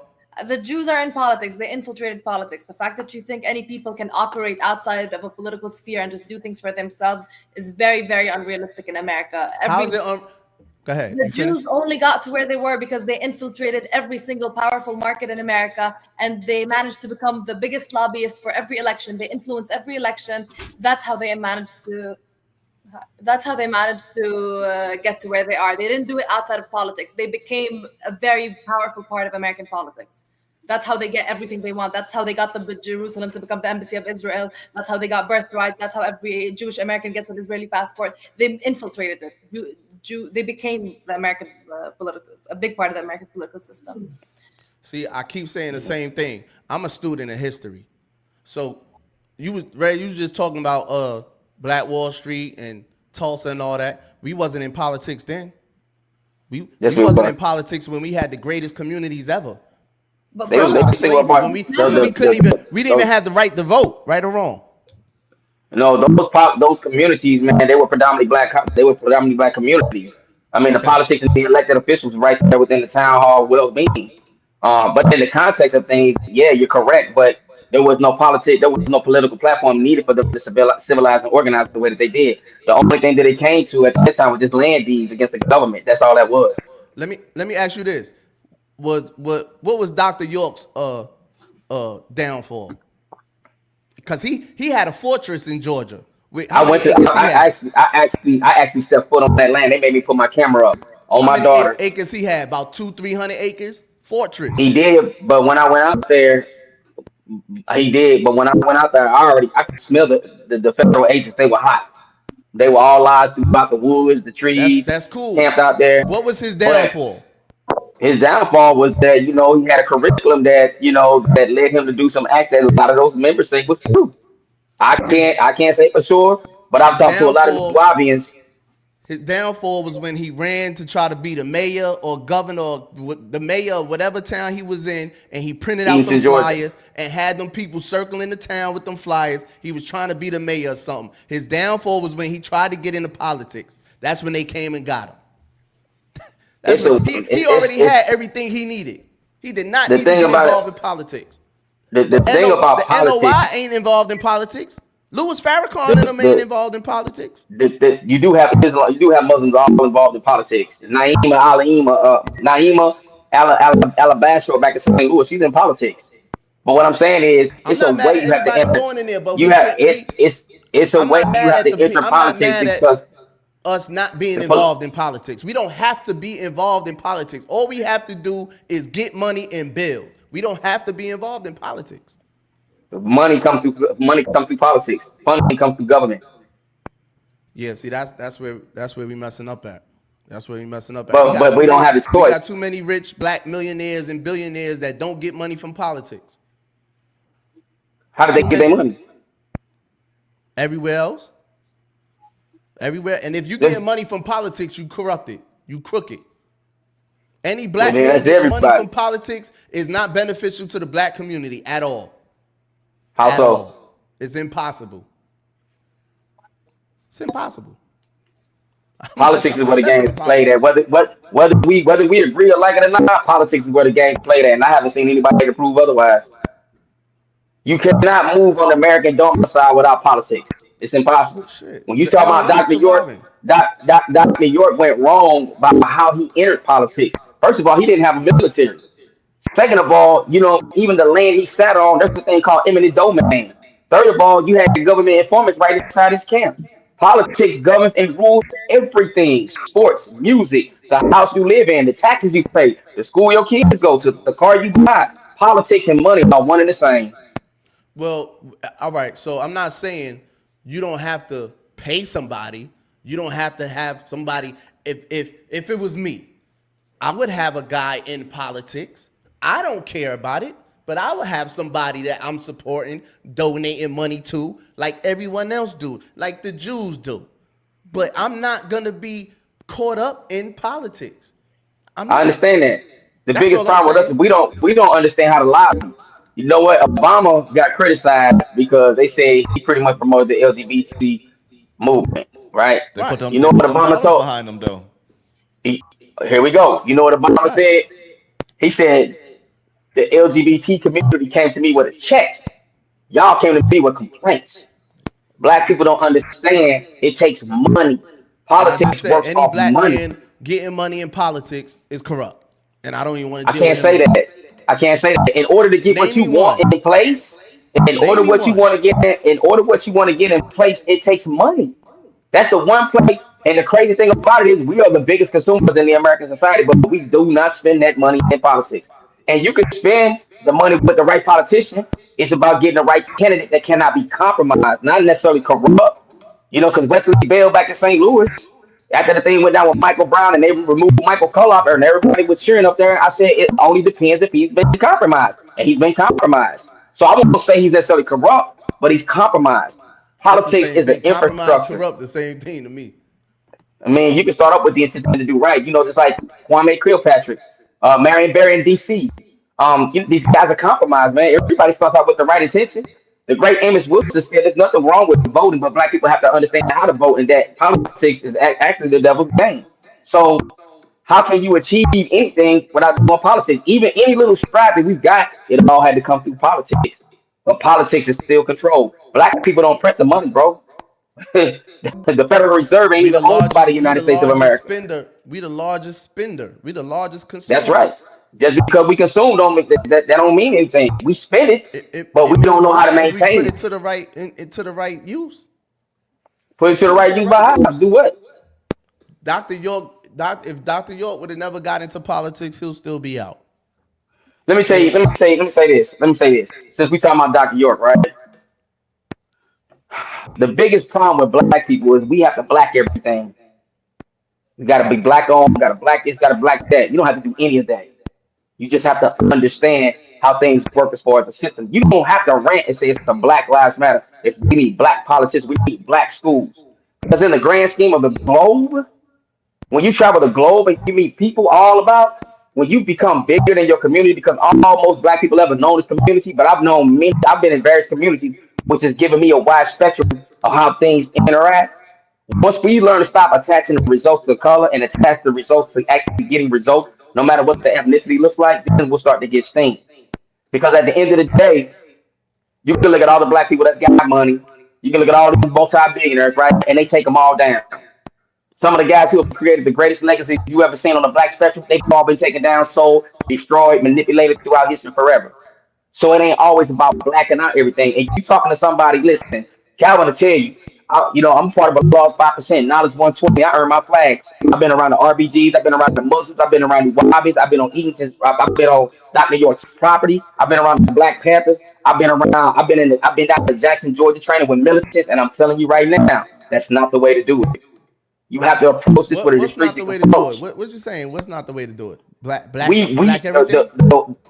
The Jews are in politics. They infiltrated politics. The fact that you think any people can operate outside of a political sphere and just do things for themselves is very, very unrealistic in America. How's it? Go ahead. The You finish? Jews only got to where they were because they infiltrated every single powerful market in America, and they managed to become the biggest lobbyists for every election. They influence every election. That's how they managed to. That's how they managed to get to where they are. They didn't do it outside of politics. They became a very powerful part of American politics. That's how they get everything they want. That's how they got the Jerusalem to become the embassy of Israel. That's how they got birthright. That's how every Jewish American gets an Israeli passport. They infiltrated it. They became the American a big part of the American political system. See, I keep saying the same thing. I'm a student of history. So you was just talking about Black Wall Street and Tulsa and all that. We wasn't in politics then. We wasn't in politics when we had the greatest communities ever. But They was- for- they were part- When we didn't even have the right to vote, right or wrong. No, those communities, man, they were predominantly black. They were predominantly black communities. I mean, the politics and the elected officials right there within the town hall well-being. But in the context of things, yeah, you're correct. But there was no political platform needed for them to civilize and organize the way that they did. The only thing that it came to at that time was just land deeds against the government. That's all that was. Let me ask you this: what was Dr. York's downfall? Because he had a fortress in Georgia. I actually stepped foot on that land. They made me put my camera up on my daughter. Acres he had about 200-300 acres. Fortress. He did, but when I went out there, he did. But when I went out there, I could smell the federal agents. They were hot. They were all live throughout the woods, the trees. That's cool. Camped out there. What was his downfall? His downfall was that, he had a curriculum that, that led him to do some acts that a lot of those members think was true. I can't say for sure, but I've talked to a lot of Nubians. His downfall was when he ran to try to be the mayor or governor, or the mayor of whatever town he was in, and he printed out them flyers and had them people circling the town with them flyers. He was trying to be the mayor or something. His downfall was when he tried to get into politics. That's when they came and got him. He already had everything he needed. He did not need to get involved in politics. The thing about politics, NOI ain't involved in politics. Louis Farrakhan and them ain't involved in politics. You do have Muslims all involved in politics. Naima Alabastro back in St. Louis, she's in politics. But what I'm saying is, it's a way you have to enter. It's a way you have to enter politics because us not being involved in politics. We don't have to be involved in politics. All we have to do is get money and build. We don't have to be involved in politics. money comes through politics. Funding comes through government. Yeah, see, that's where we messing up at. That's where we messing up at. But we don't have the choice. We got too many rich black millionaires and billionaires that don't get money from politics. How do they get their money? Everywhere else. Everywhere. And if you get money from politics, you corrupted. You crooked. Any black man getting money from politics is not beneficial to the black community at all. How so? It's impossible. It's impossible. Politics is where the game is played at. Whether we agree or like it or not, politics is where the game is played at. And I haven't seen anybody to prove otherwise. You cannot move on the American domicile without politics. It's impossible. Shit, When you the talk about L1 Dr. York, surviving. Dr. York went wrong by how he entered politics. First of all, he didn't have a military. Second of all, even the land he sat on, there's a thing called eminent domain. Third of all, you had government informants right inside his camp. Politics governs and rules everything: sports, music, the house you live in, the taxes you pay, the school your kids go to, the car you buy. Politics and money are one and the same. Well, all right. So I'm not saying you don't have to pay somebody. You don't have to have somebody. If it was me, I would have a guy in politics. I don't care about it, but I would have somebody that I'm supporting, donating money to, like everyone else do, like the Jews do. But I'm not gonna be caught up in politics. I'm I not. understand that. The That's biggest all I'm problem with us is saying. we don't understand how to lobby. You know what? Obama got criticized because they say he pretty much promoted the LGBT movement, right? They put Right, them. You know They put what them Obama dollars told? behind them though. He, Here we go. You know what Obama right. said? He said the LGBT community came to me with a check. Y'all came to me with complaints. Black people don't understand. It takes money. And I just Politics said works any off black money. man getting money in politics is corrupt, and I don't even want to I deal with can't him say anymore. that. I can't say that. In order to get what Name you me want one. in place, Name me one. in order what you want to get in place, it takes money. That's the one place. And the crazy thing about it is we are the biggest consumers in the American society, but we do not spend that money in politics. And you can spend the money with the right politician. It's about getting the right candidate that cannot be compromised, not necessarily corrupt. Because Wesley Bell back in St. Louis, after the thing went down with Michael Brown and they removed Michael Culloper and everybody was cheering up there, I said it only depends if he's been compromised. And he's been compromised. So I won't say he's necessarily corrupt, but he's compromised. That's the Politics same is an thing. Compromise, infrastructure. corrupt, the same thing to me. I mean, you can start off with the intention to do right. Just like Kwame Kilpatrick, Marion Barry in D.C. These guys are compromised, man. Everybody starts out with the right intention. The great Amos Wilson said there's nothing wrong with voting, but black people have to understand how to vote, and that politics is actually the devil's game. So, how can you achieve anything without doing politics? Even any little stripe that we've got, it all had to come through politics. But politics is still controlled. Black people don't print the money, bro. The Federal Reserve ain't We even the owned by the largest. We United the States of largest America. spender. We the largest spender. We the largest That's consumer. right. Just because we consume don't that don't mean anything. We spend it, but It we don't means a know how to lot if we maintain put it. it to the right into the right use. Put it to the Put it right to the use right by how? use. Do what? If Dr. York would have never got into politics, he'll still be out. Let me tell you. And Let me say this. Since we talking about Dr. York, right? The biggest problem with black people is we have to black everything. You got to be black on, got to black this, got to black that. You don't have to do any of that. You just have to understand how things work as far as the system. You don't have to rant and say it's a Black Lives Matter. We need black politicians. We need black schools. Because in the grand scheme of the globe, when you travel the globe and you meet people all about, when you become bigger than your community, because almost black people ever known this community, but I've been in various communities, which has given me a wide spectrum of how things interact. Once we learn to stop attaching the results to color and attach the results to actually getting results, no matter what the ethnicity looks like, then we'll start to get seen. Because at the end of the day, you can look at all the black people that's got money. You can look at all these multi-billionaires, right? And they take them all down. Some of the guys who have created the greatest legacy you ever seen on the black spectrum, they've all been taken down, sold, destroyed, manipulated throughout history forever. So it ain't always about blacking out everything. And you talking to somebody, listen, Calvin will tell you, I'm part of a lost 5%, knowledge 120. I earned my flag. I've been around the RBGs, I've been around the Muslims, I've been around the Wahhabis, I've been on Eaton's, I've been on Dr. York's property, I've been around the Black Panthers, I've been down to Jackson, Georgia training with militants, and I'm telling you right now, that's not the way to do it. You have to approach this with a What's not the strategic way to do it? approach. What you saying? What's not the way to do it? Black We black everything?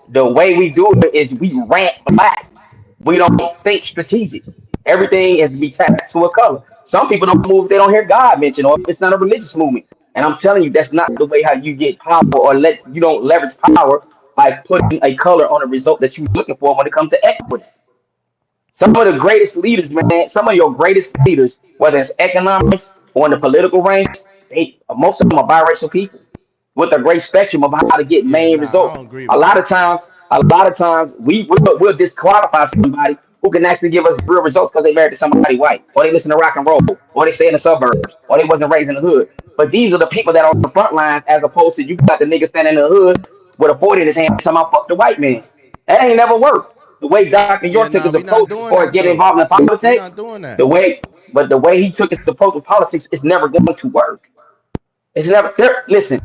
the way we do it is we rant black. We don't think strategic. Everything is to be tapped to a color. Some people don't move if they don't hear God mentioned or if it's not a religious movement. And I'm telling you, that's not the way how you get power or you don't leverage power by putting a color on a result that you're looking for when it comes to equity. Some of the greatest leaders, man, some of your greatest leaders, whether it's economics or in the political ranks, most of them are biracial people with a great spectrum of how to get Yeah, main nah, I results. don't agree A with lot of that. times, we'll disqualify somebody who can actually give us real results because they married to somebody white, or they listen to rock and roll, or they stay in the suburbs, or they wasn't raised in the hood. But these are the people that are on the front lines, as opposed to you got the nigga standing in the hood with a 40 in his hand, talking about fuck the white man. That ain't never worked. The way Dr. Yeah, York took nah, his we not approach as doing far as that getting though. involved in We politics, not doing the that. way, but the way he took his approach with politics is never going to work. It's never. Listen,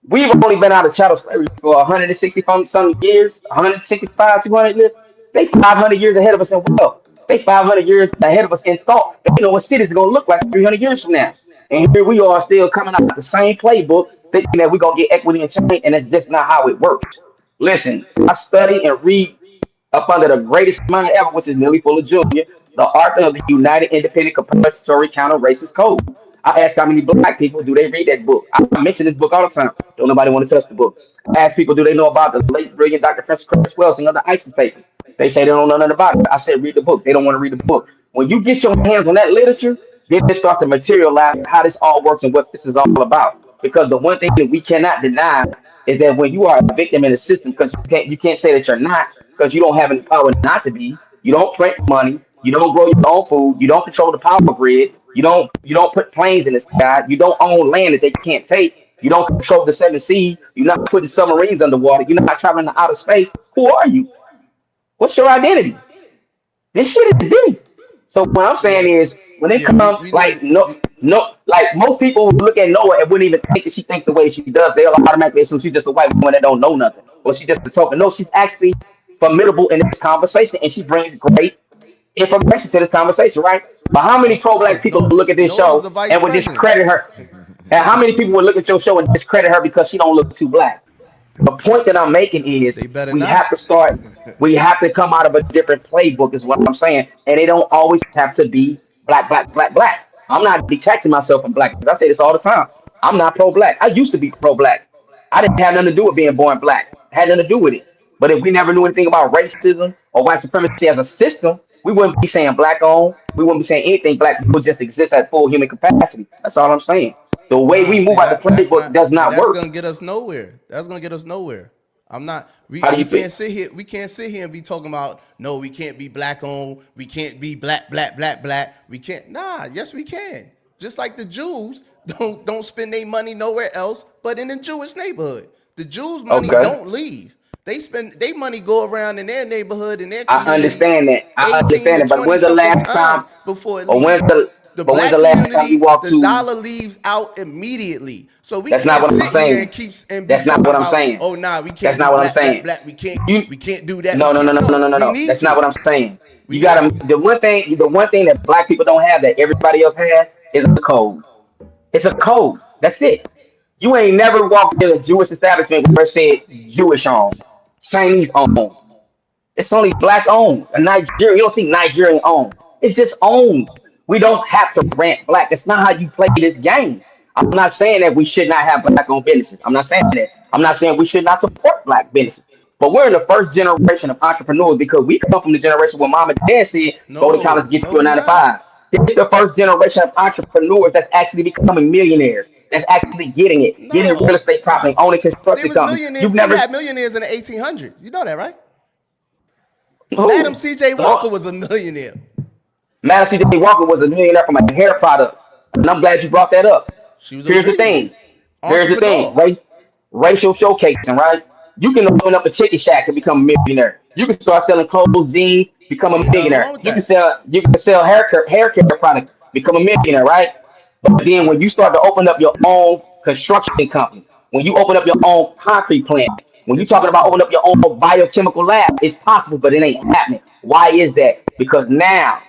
we've only been out of chattel slavery for 160 some years, 165, 200 years. They 500 years ahead of us in wealth. They 500 years ahead of us in thought. They know what cities are going to look like 300 years from now. And here we are still coming out with the same playbook, thinking that we're going to get equity and change, and that's just not how it works. Listen, I study and read up under the greatest mind ever, which is Millie Fuller Jr., the author of the United Independent Compulsory Counter Racist Code. I asked how many black people do they read that book. I mention this book all the time. Don't nobody want to touch the book. I ask people, do they know about the late brilliant Dr. Francis Cress Wells and other ISIS papers? They say they don't know nothing about it. I said, read the book. They don't want to read the book. When you get your hands on that literature, then it starts to materialize how this all works and what this is all about. Because the one thing that we cannot deny is that when you are a victim in the system, because you can't say that you're not, because you don't have any power not to be. You don't print money. You don't grow your own food. You don't control the power grid. You don't put planes in the sky. You don't own land that they can't take. You don't control the seven seas. You're not putting submarines underwater. You're not traveling to outer space. Who are you? What's your identity? This shit is deep. So what I'm saying Yeah, is, when they yeah. come, We need like to. no, like most people who look at Noah and wouldn't even think that she thinks the way she does. They'll automatically assume she's just a white woman that don't know nothing, or she's just a token. No, she's actually formidable in this conversation, and she brings great information to this conversation, right? But how many Of pro-black course, people no. look at this Noah's show the vice and would president. discredit her? And how many people would look at your show and discredit her because she don't look too black? The point that I'm making is They better we not. have to start, we have to come out of a different playbook, is what I'm saying. And they don't always have to be black, black, black, black. I'm not detaching myself from black. I say this all the time. I'm not pro black. I used to be pro black. I didn't have nothing to do with being born black. Had nothing to do with it. But if we never knew anything about racism or white supremacy as a system, we wouldn't be saying black owned. We wouldn't be saying anything. Black people just exist at full human capacity. That's all I'm saying. The way Nah, we see move out the that's playbook not, does but not that's work. gonna get us nowhere. That's gonna get us nowhere. I'm not. We How do we you feel? can't sit here. We can't sit here and be talking about no. We can't be black owned. We can't be black, black, black, black. We can't. Nah. Yes, we can. Just like the Jews don't spend their money nowhere else but in the Jewish neighborhood. The Jews' money Okay. don't leave. They spend their money go around in their neighborhood in their I community understand that. I 18 understand to it. But 20 when's the something last times time? before it But when's leaves. the The but when's the black last time you community, walked the to? dollar leaves out immediately. So we That's not can't what I'm sit here saying. and be That's not talking what I'm about, saying. oh nah, we That's can't be not what I'm black, black, saying. black. We can't You do that. We no no no can't. no no No, no no we no. need That's not to. what I'm saying. We You need gotta to. the one thing that black people don't have that everybody else has is a code. It's a code. That's it. You ain't never walked in a Jewish establishment where it said Jewish owned, Chinese owned. It's only black owned. A Nigerian, you don't see Nigerian owned. It's just owned. We don't have to rent black. That's not how you play this game. I'm not saying that we should not have black owned businesses. I'm not saying that. I'm not saying we should not support black businesses. But we're in the first generation of entrepreneurs because we come from the generation where mom and dad said, go to college, No, get no, you a we nine to not. five. This is the first generation of entrepreneurs that's actually becoming millionaires. That's actually getting it, getting real No, estate property, no. owning There construction was companies. millionaire. You've We never had millionaires in the 1800s. You know that, right? Madam who? C.J. Walker Oh, was a millionaire. Madison J. Walker was a millionaire from a hair product. And I'm glad you brought that up. She was a Here's the millionaire, thing. Here's the thing. entrepreneur. Right? Racial showcasing, right? You can open up a chicken shack and become a millionaire. You can start selling clothes, jeans, become a Ain't nothing wrong millionaire. with You can that. sell hair care products, become a millionaire, right? But then when you start to open up your own construction company, when you open up your own concrete plant, when you're It's talking about opening possible. up your own biochemical lab, it's possible, but it ain't happening. Why is that? Because now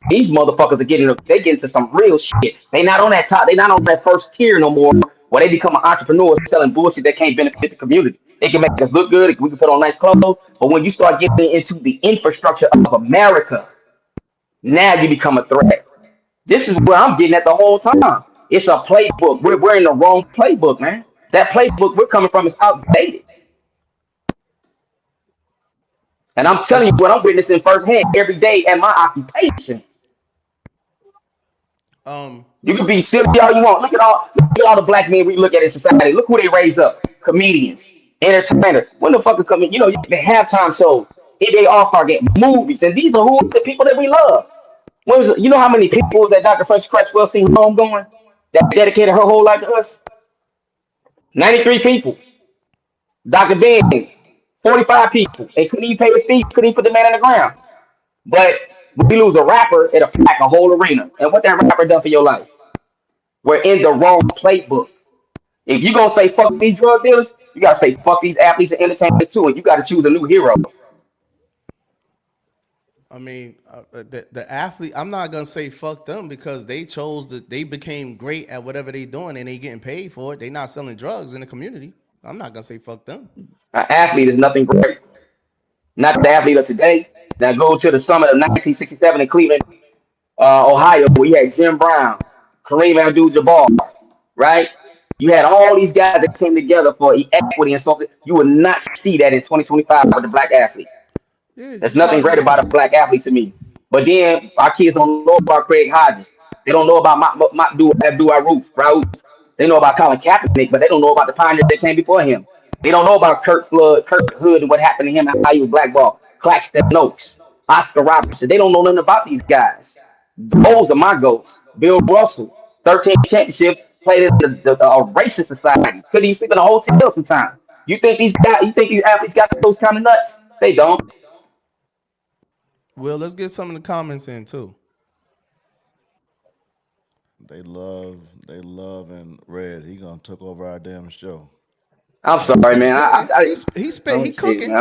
these motherfuckers are they get into some real shit. They not on that top. They not on that first tier no more. Where they become an entrepreneur selling bullshit that can't benefit the community. They can make us look good. We can put on nice clothes. But when you start getting into the infrastructure of America, now you become a threat. This is where I'm getting at the whole time. It's a playbook. We're in the wrong playbook, man. That playbook we're coming from is outdated. And I'm telling you what I'm witnessing firsthand every day at my occupation. Um, You can be silly all you want. Look at all the black men we look at in society. Look who they raise up. Comedians, entertainers. When the fuck are coming? You know, the halftime shows. NBA All-Star game, movies, and these are who the people that we love. You know how many people that Dr. Fresh Cresswell seen home going that dedicated her whole life to us? 93 people. Dr. Ben, 45 people. They couldn't even pay his fees, couldn't even put the man on the ground. But we lose a rapper, it'll pack a whole arena. And what that rapper done for your life? We're in the wrong playbook. If you gonna say fuck these drug dealers, you gotta say fuck these athletes and entertainers too, and you gotta choose a new hero. I mean, the athlete. I'm not gonna say fuck them because they they became great at whatever they doing and they getting paid for it. They not selling drugs in the community. I'm not gonna say fuck them. An athlete is nothing great. Not the athlete of today. Now go to the summit of 1967 in Cleveland, Ohio, where you had Jim Brown, Kareem Abdul-Jabbar, right? You had all these guys that came together for equity and something. You would not see that in 2025 with the black athlete. Yeah, There's nothing great about a black athlete to me. But then our kids don't know about Craig Hodges. They don't know about Abdul Rauf. They know about Colin Kaepernick, but they don't know about the pioneers that came before him. They don't know about Kurt Hood, and what happened to him and how he was blackballed. Claxton Notes, Oscar Robertson. They don't know nothing about these guys. Those are my goats. Bill Russell, 13 championships, played in the racist society. Couldn't even sleep in a hotel sometimes. You think these athletes got those kind of nuts? They don't. Well, let's get some of the comments in too. They love and Red. He gonna took over our damn show. I'm sorry, man. He cooking.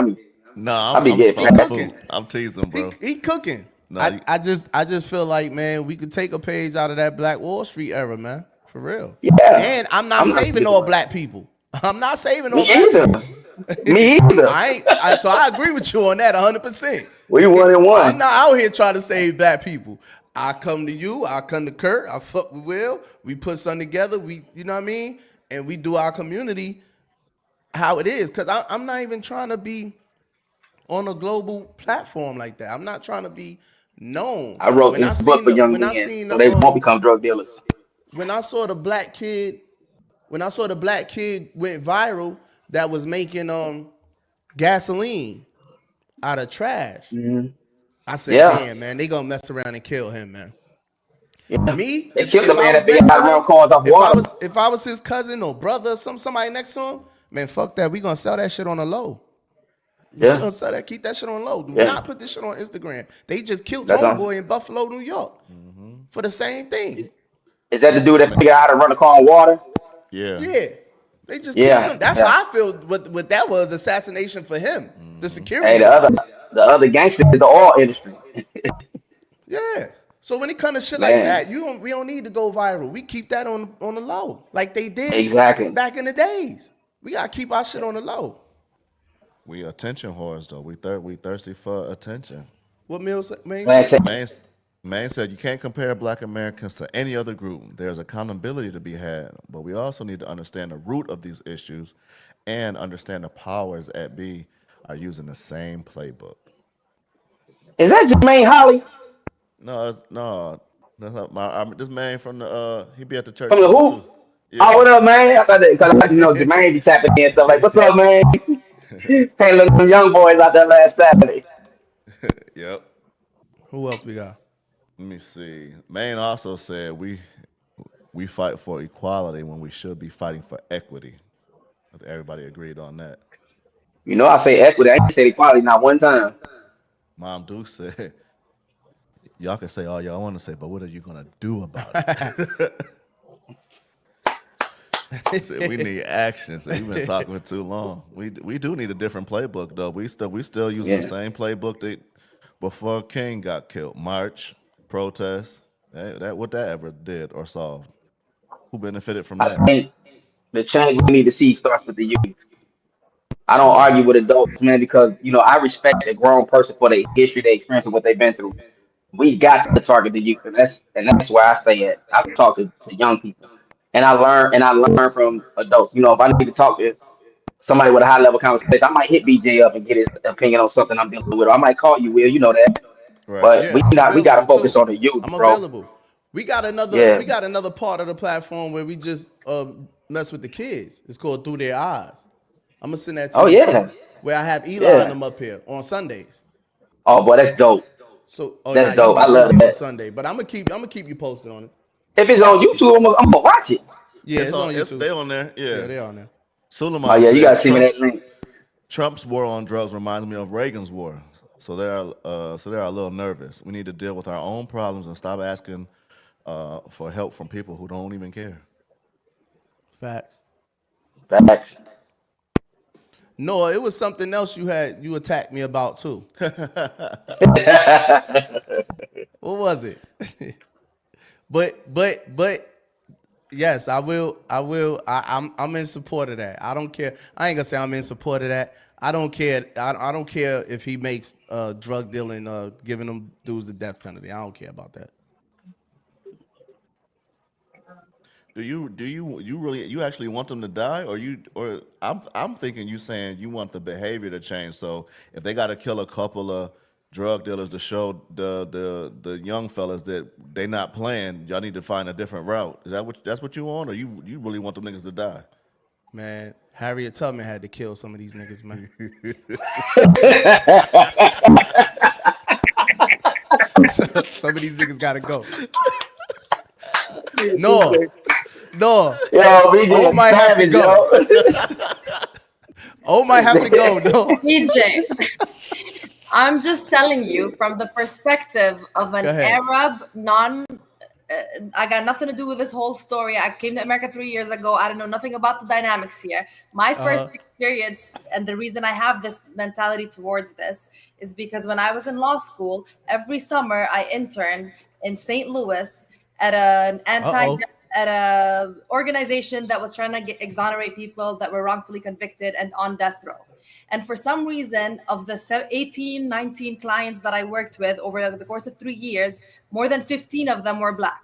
I'm teasing, bro. He cooking. No, I just feel like, man, we could take a page out of that Black Wall Street era, man, for real. Yeah. And I'm not saving all black people. I'm not saving all Me black either. people. Me either. So I agree with you on that 100%. We 1-1. I'm not out here trying to save black people. I come to you, I come to Kurt, I fuck with Will. We put something together. You know what I mean? And we do our community how it is. Because I'm not even trying to be on a global platform like that. I'm not trying to be known. I wrote this book for young men, so they won't become drug dealers. When I saw the black kid went viral that was making gasoline out of trash. Mm-hmm. I said, damn, man, they gonna mess around and kill him, man. Yeah. Me, they killed the man that big run cars off water. If I was his cousin or brother, somebody next to him, man, fuck that. We gonna sell that shit on the low. Yeah. We gonna sell that, keep that shit on low. Do not put this shit on Instagram. They just killed homeboy in Buffalo, New York, for the same thing. Is that the dude that figured out how to run a car on water? Yeah. Yeah. They just killed him. That's how I feel. What that was assassination for him. The security. Hey, the other gangsters is the oil industry. Yeah. So when it comes to shit like that, we don't need to go viral. We keep that on the low, like they did back in the days. We gotta keep our shit on the low. We attention whores though. We thirsty for attention. What Mills man? Man said you can't compare Black Americans to any other group. There's accountability to be had, but we also need to understand the root of these issues and understand the powers at be are using the same playbook. Is that Jermaine Holly? No. That's not this man from the he be at the church. From the who? Yeah. Oh, what up, man? I thought that because Jermaine be tapping in and stuff like, what's up, man? Hey, look, some young boys out there last Saturday. Yep. Who else we got? Let me see. Maine also said we fight for equality when we should be fighting for equity. Everybody agreed on that. You know, I say equity. I ain't say equality not one time. Mom Duke said, y'all can say all y'all want to say, but what are you going to do about it? Said, we need action. So we've been talking for too long. We do need a different playbook, though. We still using the same playbook that before King got killed. March, protest. What that ever did or solved? Who benefited from that? I think the change we need to see starts with the youth. I don't argue with adults, man, because I respect a grown person for their history, their experience, and what they've been through. We got to target the youth, and that's where I stay at. I talk to young people, and I learn from adults. If I need to talk to somebody with a high level conversation, I might hit BJ up and get his opinion on something I'm dealing with. Or I might call you, Will. You know that. Right. But we got to focus on the youth, I'm bro. available. We got another part of the platform where we just mess with the kids. It's called Through Their Eyes. I'm gonna send that to you. Yeah. Where I have Eli and them up here on Sundays. Oh boy, that's dope. So, oh, now That's you dope. be I love busy on that. Sunday, but I'm gonna keep you posted on it. If it's on YouTube, I'm gonna watch it. Yeah, it's on It's YouTube. they on there. Yeah, Yeah. they on there. Oh Suleiman yeah, you said gotta send me that link. Trump's war on drugs reminds me of Reagan's war. So they are a little nervous. We need to deal with our own problems and stop asking for help from people who don't even care. Facts. Facts. No, it was something else you attacked me about too. What was it? but yes, I will. I'm in support of that. I don't care. I ain't gonna say I'm in support of that. I don't care. I don't care if he makes drug dealing, giving them dudes the death penalty. I don't care about that. Do you actually want them to die, or I'm thinking you saying you want the behavior to change. So if they got to kill a couple of drug dealers to show the young fellas that they not playing, y'all need to find a different route. Is that's what you want, or you really want them niggas to die? Man, Harriet Tubman had to kill some of these niggas, man. Some of these niggas gotta go. No, no. Yo, BJ O is might have to savage, go. yo. O might have to go. No. DJ, I'm just telling you from the perspective of an Go ahead. Arab I got nothing to do with this whole story. I came to America 3 years ago. I don't know nothing about the dynamics here. My first experience and the reason I have this mentality towards this is because when I was in law school, every summer I interned in St. Louis at a organization that was trying to exonerate people that were wrongfully convicted and on death row. And for some reason, of the 18, 19 clients that I worked with over the course of 3 years, more than 15 of them were Black.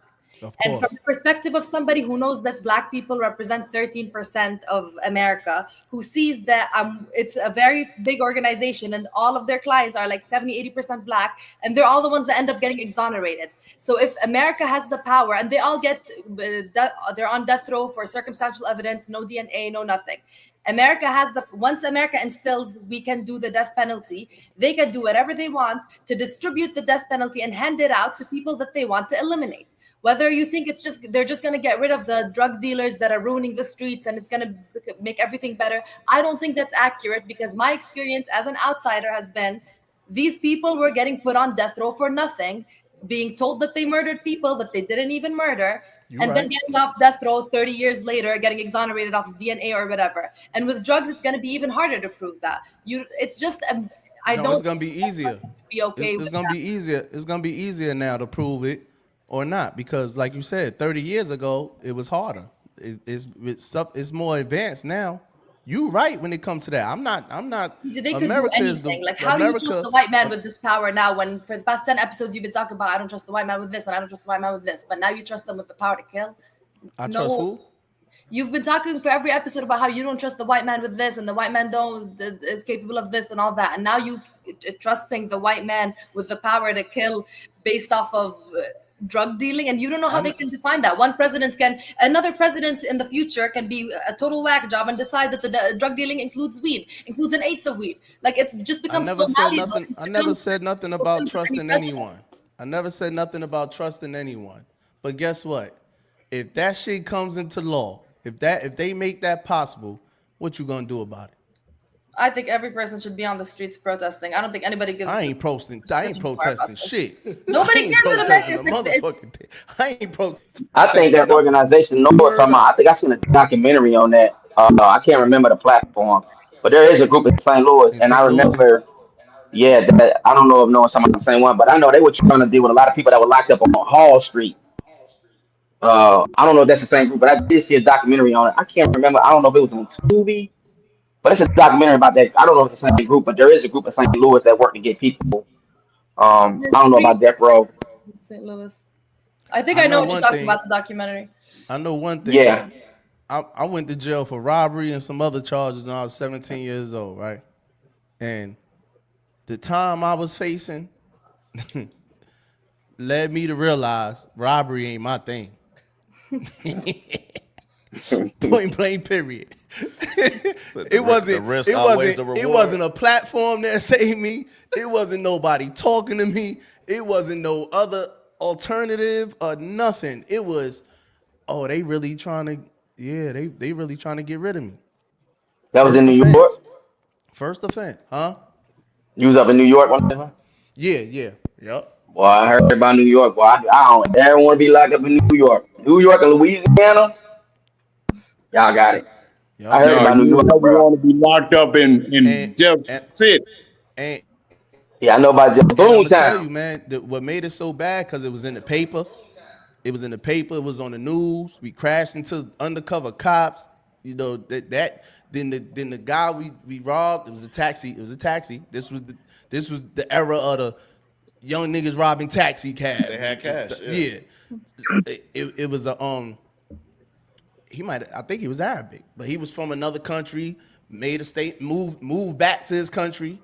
And from the perspective of somebody who knows that Black people represent 13% of America, who sees that it's a very big organization and all of their clients are like 70, 80% Black, and they're all the ones that end up getting exonerated. So if America has the power and they all they're on death row for circumstantial evidence, no DNA, no nothing. Once America instills we can do the death penalty, they can do whatever they want to distribute the death penalty and hand it out to people that they want to eliminate. Whether you think they're just going to get rid of the drug dealers that are ruining the streets and it's going to make everything better, I don't think that's accurate, because my experience as an outsider has been these people were getting put on death row for nothing, being told that they murdered people that they didn't even murder, then getting off death row 30 years later, getting exonerated off of DNA or whatever. And with drugs, it's going to be even harder to prove that. It's just it's gonna be easier. Be okay. It's gonna be easier. It's gonna be easier now to prove it or not, because like you said, 30 years ago it was harder. It's more advanced now. You right when it comes to that. I'm not. They could America do is anything. How do you trust the white man with this power now, when for the past 10 episodes you've been talking about I don't trust the white man with this and I don't trust the white man with this, but now you trust them with the power to kill? Trust who? You've been talking for every episode about how you don't trust the white man with this and the white man is capable of this and all that, and now you trusting the white man with the power to kill based off of drug dealing, and you don't know how they can define that. Another president in the future can be a total whack job and decide that the drug dealing includes an eighth of weed. Like, it just becomes I never said nothing about trusting anyone. I never said nothing about trusting anyone. But guess what? If that shit comes into law, if they make that possible, what you gonna do about it? I think every person should be on the streets protesting. I don't think anybody gives. I ain't protesting shit. Nobody cares what motherfucking. I ain't protesting. I think that organization knows what I'm talking about. I think I seen a documentary on that. I can't remember the platform, but there is a group in St. Louis, and I remember, that I don't know if no one's talking about the same one, but I know they were trying to deal with a lot of people that were locked up on Hall Street. I don't know if that's the same group, but I did see a documentary on it. I can't remember. I don't know if it was on Tubi. But it's a documentary about that. I don't know if it's the same group, but there is a group in St. Louis that work to get people. I don't know about death row. St. Louis. I think I know what you're talking about, the documentary. I know one thing. Yeah. I went to jail for robbery and some other charges when I was 17 years old, right? And the time I was facing led me to realize robbery ain't my thing. Point blank, period. So It wasn't. the risk It outweighs wasn't. the It reward. wasn't a platform that saved me. It wasn't nobody talking to me. It wasn't no other alternative or nothing. It was, oh, they really trying to, yeah, they really trying to get rid of me. That was First in New York. offense. First offense, huh? You was up in New York one time. Yeah, yeah, yep. Boy, I heard about New York. Boy, I don't ever want to be locked up in New York. New York and Louisiana, y'all got it. I Yep. heard No, about New you York, never bro. want to be locked up And in Jeff and City. and Yeah, I know about just and I'm gonna tell Boomtown. you, man, what made it so bad because it was in the paper. It was in the paper. It was on the news. We crashed into undercover cops. You know that. Then the guy we robbed. It was a taxi. It was a taxi. This was the era of the young niggas robbing taxi cabs. They had cash, yeah. Yeah. It was a I think he was Arabic, but he was from another country. Made a state moved back to his country.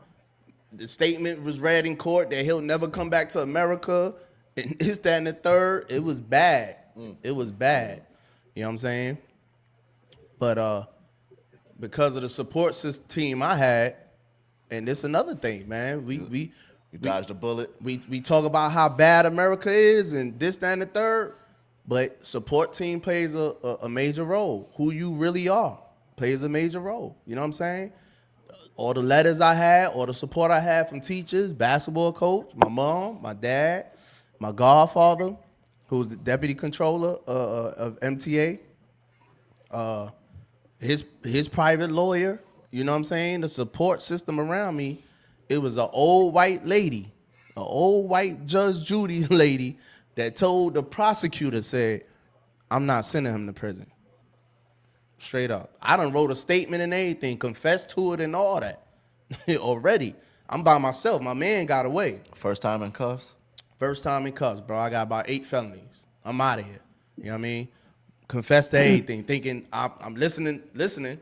The statement was read in court that he'll never come back to America, and this, that, and the third. It was bad. It was bad. You know what I'm saying? But because of the support system team I had, and this another thing, man. You dodged a bullet. We talk about how bad America is and this, that, and the third, but support team plays a major role. Who you really are plays a major role. You know what I'm saying? All the letters I had, all the support I had from teachers, basketball coach, my mom, my dad, my godfather, who was the deputy controller of MTA, his private lawyer. You know what I'm saying? The support system around me. It was an old white lady, an old white Judge Judy lady that told the prosecutor, said, I'm not sending him to prison. Straight up. I done wrote a statement and everything, confessed to it and all that already. I'm by myself. My man got away. First time in cuffs. First time in cuffs, bro. I got about 8 felonies. I'm out of here. You know what I mean? Confessed to everything, thinking I'm listening.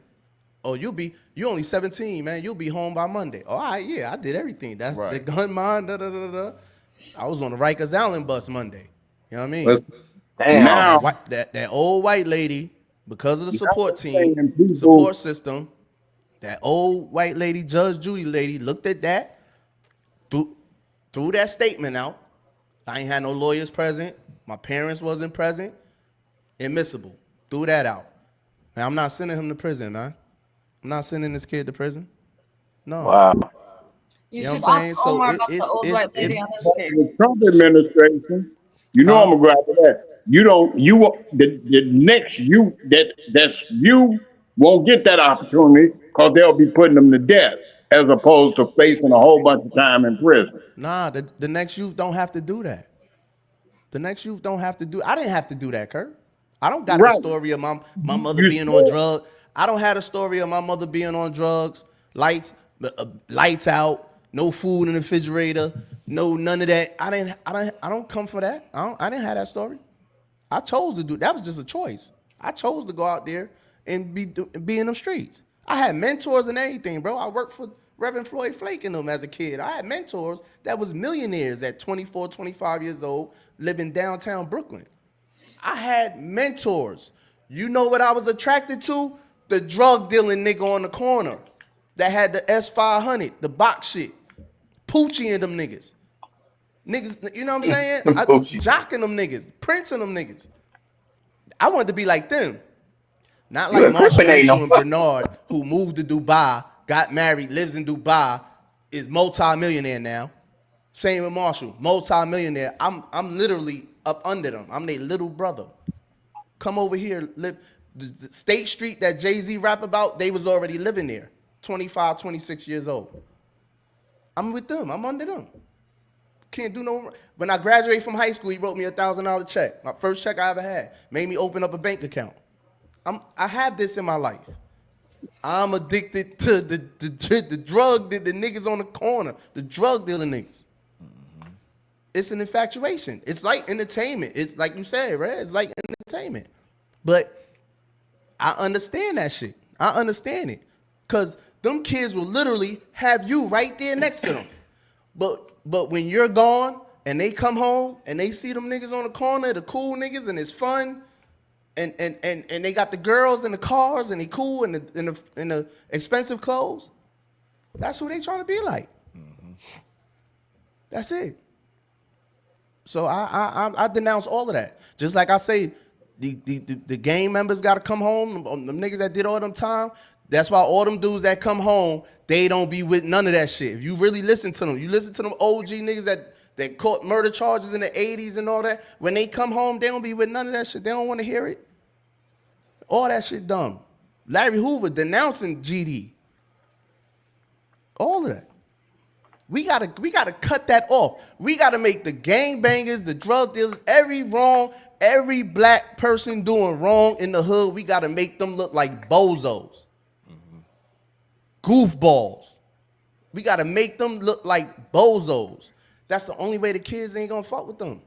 Oh, you only 17, man. You'll be home by Monday. Oh, all right, yeah, I did everything. That's Right. the gun mine, da. I was on the Rikers Island bus Monday. You know what I mean? Let's- Damn. Now, That old white lady, because of the support saying team, people- support system, that old white lady, Judge Judy lady, looked at that, threw that statement out. I ain't had no lawyers present. My parents wasn't present. Admissible. Threw that out. Man, I'm not sending him to prison, man. I'm not sending this kid to prison. No. Wow. You know should what I'm saying? ask So Omar it- about the it's- old it's- white lady it- on his case. the Trump administration, you know I'm gonna grab for that. The next that's you won't get that opportunity because they'll be putting them to death as opposed to facing a whole bunch of time in prison. Nah, the next youth don't have to do that. The next youth don't have to do. I didn't have to do that, Kurt. I don't got Right. the story of my mother You being on still- drugs. I don't have the story of my mother being on drugs, lights out, no food in the refrigerator, no none of that. I don't come for that. I didn't have that story. I chose to do that. Was just a choice. I chose to go out there and be in them streets. I had mentors and everything, bro. I worked for Reverend Floyd Flake and them as a kid. I had mentors that was millionaires at 24, 25 years old, living downtown Brooklyn. I had mentors. You know what I was attracted to? The drug dealing nigga on the corner that had the S500, the box shit. Poochie and them niggas. Niggas, you know what I'm saying? I was Poochie. jocking them niggas, prancing them niggas. I wanted to be like them. Not You like Marshall incriminating Mitchell them. and Bernard, who moved to Dubai, got married, lives in Dubai, is multi-millionaire now. Same with Marshall, multi-millionaire. I'm literally up under them. I'm their little brother. Come over here, live. The State Street that Jay-Z rap about, they was already living there. 25, 26 years old. I'm with them. I'm under them. Can't do no. When I graduated from high school, he wrote me a $1,000 check. My first check I ever had. Made me open up a bank account. I have this in my life. I'm addicted to the drug, the niggas on the corner, the drug dealing niggas. It's an infatuation. It's like entertainment. It's like you said, right? It's like entertainment. But I understand that shit. I understand it. Because them kids will literally have you right there next to them. But when you're gone and they come home and they see them niggas on the corner, the cool niggas, and it's fun, and they got the girls and the cars and they cool and the expensive clothes. That's who they trying to be like. That's it. So I denounce all of that. Just like I say, the gang members got to come home. Them niggas that did all them time. That's why all them dudes that come home, they don't be with none of that shit. If you really listen to them, you listen to them OG niggas that caught murder charges in the 80s and all that. When they come home, they don't be with none of that shit. They don't want to hear it. All that shit dumb. Larry Hoover denouncing GD. All of that. We gotta cut that off. We gotta make the gangbangers, the drug dealers, every black person doing wrong in the hood, we gotta make them look like bozos. Goofballs. We gotta make them look like bozos. That's the only way the kids ain't gonna fuck with them.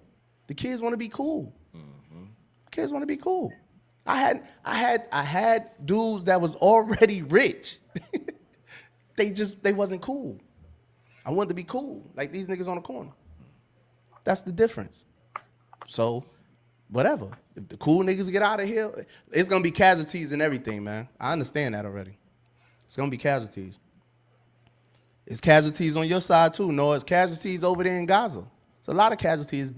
The kids wanna be cool. Kids wanna be cool. I had dudes that was already rich. They wasn't cool. I wanted to be cool, like these niggas on the corner. That's the difference. So, whatever. If the cool niggas get out of here, it's gonna be casualties and everything, man. I understand that already. It's gonna be casualties. It's casualties on your side too. No, it's casualties over there in Gaza. It's a lot of casualties.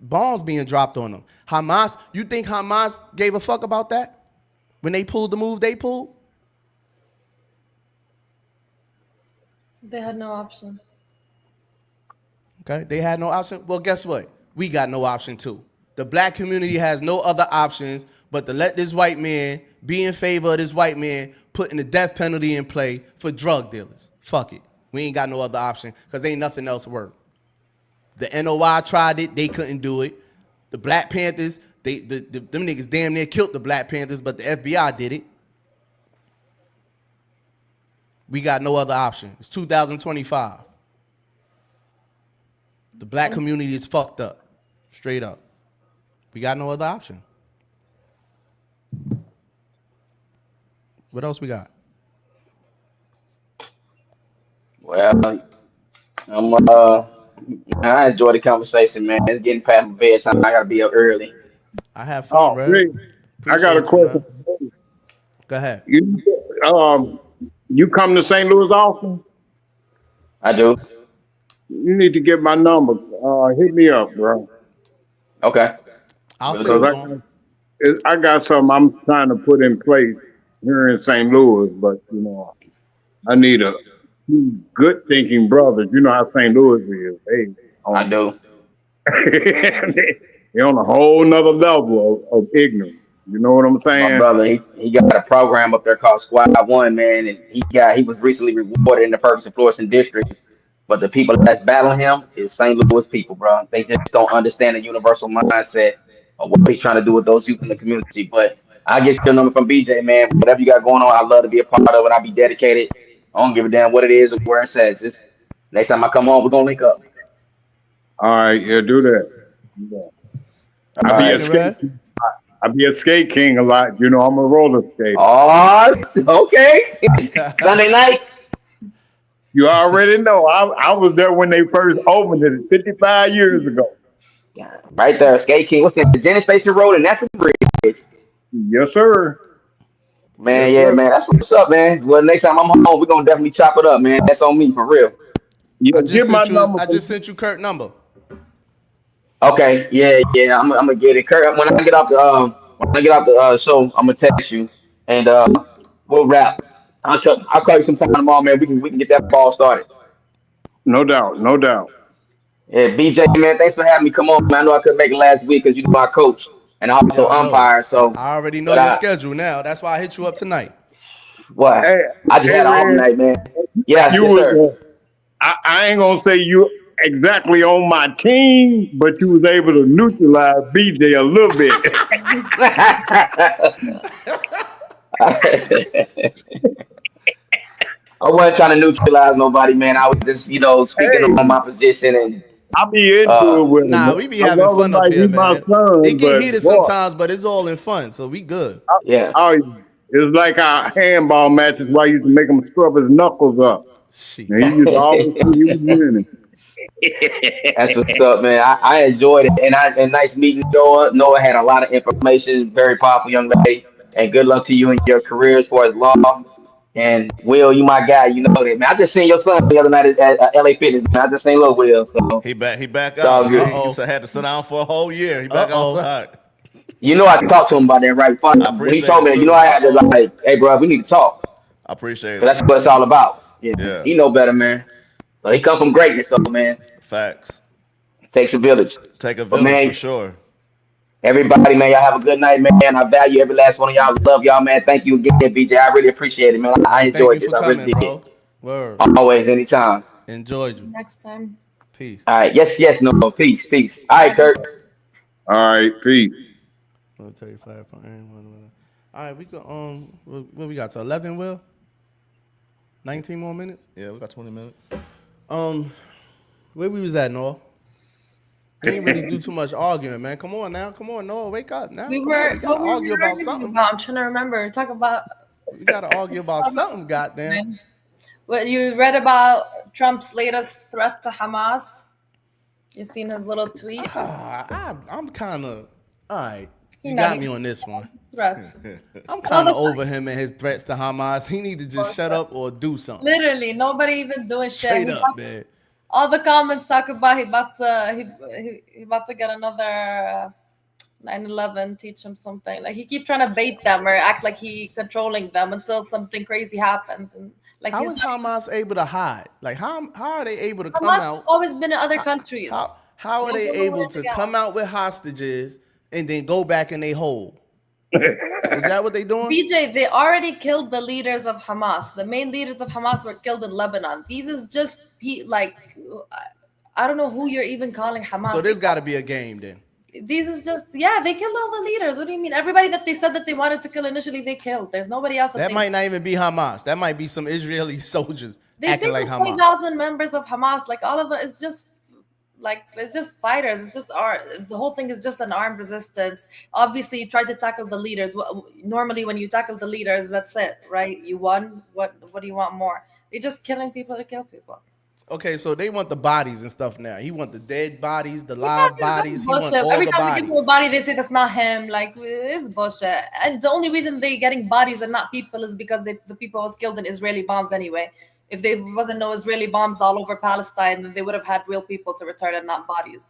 Bombs being dropped on them. Hamas, you think Hamas gave a fuck about that? When they pulled the move they pulled? They had no option. Okay, they had no option. Well, guess what? We got no option too. The black community has no other options but to let this white man be in favor of this white man putting the death penalty in play for drug dealers. Fuck it. We ain't got no other option because ain't nothing else work. The NOI tried it, they couldn't do it. The Black Panthers, them niggas damn near killed the Black Panthers, but the FBI did it. We got no other option. It's 2025. The black community is fucked up. Straight up. We got no other option. What else we got? Well, I enjoy the conversation, man. It's getting past my bedtime. I gotta be up early. I have fun, Oh, bro. great. I got a question. Go ahead. You come to St. Louis often? I do. You need to get my number. Hit me up, bro. Okay. I'll send Because it to him. I got something I'm trying to put in place here in St. Louis, but I need a good thinking brothers. You know how St. Louis is. Hey, I do. They're on a whole nother level of ignorance. You know what I'm My saying? brother, he got a program up there called Squad One, man, and he was recently rewarded in the Ferguson Florissant district. But the people that's battling him is St. Louis people, bro. They just don't understand the universal mindset of what he's trying to do with those youth in the community. But I'll get your number from BJ, man. Whatever you got going on, I'd love to be a part of it. I'll be dedicated. I don't give a damn what it is or where it's at. Just next time I come on, we're gonna link up. All right, yeah, do that. All right. I be at Skate King a lot. I'm a roller skater. Oh, okay. Sunday night. You already know. I was there when they first opened it 55 years ago. Yeah, right there, Skate King. What's in the Jenny Station Road and Natural Bridge? Yes, sir. Man, Yes, yeah, sir. man. That's what's up, man. Well, next time I'm home, we're gonna definitely chop it up, man. That's on me for real. Yeah, get my number. I just sent you Kurt's number. Okay, yeah. I'm gonna get it. Kurt, when I get off the show, I'm gonna text you and we'll wrap. I'll call you sometime tomorrow, man. We can get that ball started. No doubt, no doubt. Yeah, BJ, man, thanks for having me. Come on, man. I know I couldn't make it last week because you my coach and I also I know. umpire. So I already know but your schedule now. That's why I hit you up tonight. what? Hey, I just had an off Red, night, man. Yeah, you yes, was, sir. I ain't gonna say you exactly on my team, but you was able to neutralize BJ a little bit. I wasn't trying to neutralize nobody, man. I was just, speaking on my position and I be into it with him. Nah, we be I having love fun him up like here, he my man. son, It get but heated boy, sometimes, but it's all in fun, so we good. yeah. It's like our handball matches where I used to make him scrub his knuckles up. Shit. And he used to always say he was winning. That's what's up, man. I enjoyed it, and nice meeting Noah. Noah had a lot of information, very powerful young lady, and good luck to you in your career as far as law. And Will, you my guy, you know that, man. I just seen your son the other night at LA Fitness, man. I just seen little Will, so He back it's all out. good. Had to sit down for a whole year. He back Uh-oh. outside. You know I talked to him about that right before. I When he appreciate told it me, you too. know I had to like, hey, bro, we need to talk. I appreciate Cause it. that's what it's all about. Yeah, Yeah. he know better, man. So he come from greatness, though, man. Facts. It takes a village. Take a But village for man, sure. everybody, man, y'all have a good night, man. I value every last one of y'all. Love y'all, man. Thank you again, BJ. I really appreciate it, man. I Man, thank you enjoyed this. for I really coming, did. bro. Word. Always, anytime. Enjoyed you. Next time. Peace. All right. Yes, no. Peace, peace. All right, Kurt. All right, peace. Military fire. All right, we got what we got to 11, Will? 19 more minutes. Yeah, we got 20 minutes. Where we was at, Noah? We didn't really do too much arguing, man. Come on now, Noah, wake up now. We Come were. on, we gotta What were argue we about arguing something. about? I'm trying to remember. Talk about. We gotta argue about something, goddamn. What you read about Trump's latest threat to Hamas? You seen his little tweet? I'm kind of all right. You You got know, me on this one. Threats. I'm kind of over him and his threats to Hamas. He need to just shut up or do something. Literally, nobody even doing shit. Straight up, man. All the comments talk about he about to get another 9/11. Teach him something. Like he keep trying to bait them or act like he controlling them until something crazy happens. And like How he's is Hamas able to hide? Like how are they able to come Hamas out? has always been in other countries. How are they able to come out with hostages and then go back in their hole? Is that what they doing? BJ, they already killed the leaders of Hamas. The main leaders of Hamas were killed in Lebanon. These is just like I don't know who you're even calling Hamas. So there's got to be a game then. These is just they killed all the leaders. What do you mean? Everybody that they said that they wanted to kill initially, they killed. There's nobody else. That might not even be Hamas. That might be some Israeli soldiers They acting say like there's Hamas. 20,000 members of Hamas. Like all of it is just like it's just fighters. It's just the whole thing is just an armed resistance. Obviously, you tried to tackle the leaders. Normally, when you tackle the leaders, that's it, right? You won. What do you want more? They're just killing people to kill people. Okay, so they want the bodies and stuff now. He want the dead bodies, the live bodies. He want Bullshit. all Every the time they bodies. give him a body, they say that's not him. Like it's bullshit. And the only reason they getting bodies and not people is because the people was killed in Israeli bombs anyway. If there wasn't no Israeli bombs all over Palestine, then they would have had real people to return and not bodies.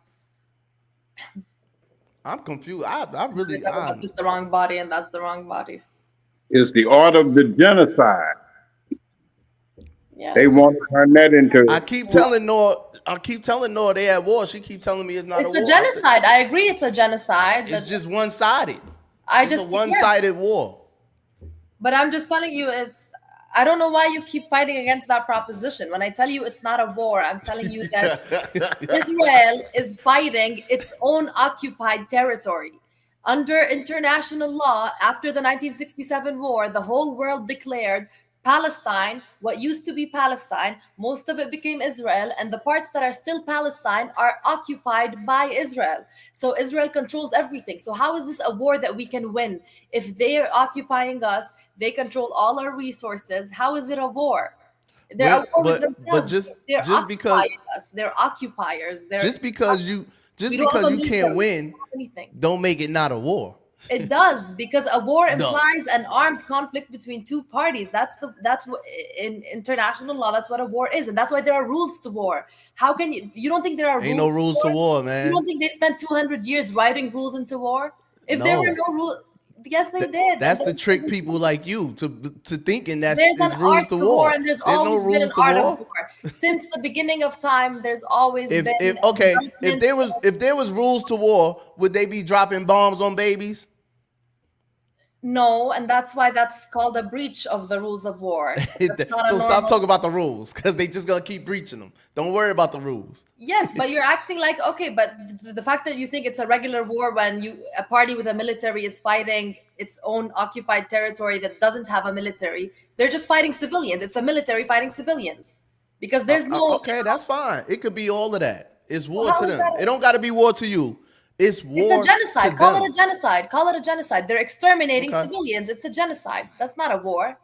I'm confused. I really. This is the wrong body, and that's the wrong body. It's the art of the genocide. Yeah. They want to turn that into. I keep telling Noah they at war. She keep telling me it's not It's a a war. genocide. I agree, it's a genocide. It's just one-sided. It's a one-sided war. But I'm just telling you, I don't know why you keep fighting against that proposition. When I tell you it's not a war, I'm telling you that Israel is fighting its own occupied territory. Under international law, after the 1967 war, the whole world declared Palestine, what used to be Palestine, most of it became Israel, and the parts that are still Palestine are occupied by Israel. So Israel controls everything. So how is this a war that we can win? If they're occupying us, they control all our resources. How is it a war? They're at war with themselves. They're occupying us. They're occupiers. Just because you can't win, don't make it not a war. It does, because a war implies an armed conflict between two parties. That's what in international law, that's what a war is, and that's why there are rules to war. How can you don't think there are Ain't no rules to war, man? You don't think they spent 200 years writing rules into war? If there were no rules, yes, they did. That's the trick people like you to thinking that there's there's an rules art to war. And there's no always been rules an to art war. of war. Since the beginning of time, there's always been. If there was rules to war, would they be dropping bombs on babies? No, and that's why that's called a breach of the rules of war. So stop talking about the rules, because they just gonna keep breaching them. Don't worry about the rules. Yes, but you're acting like, okay, but the fact that you think it's a regular war when a party with a military is fighting its own occupied territory that doesn't have a military, they're just fighting civilians. It's a military fighting civilians. Because there's no... Okay, that's fine. It could be all of that. It's war to them. It don't got to be war to you. It's war. It's a genocide. To Call them. it a genocide. Call it a genocide. They're exterminating civilians. It's a genocide. That's not a war.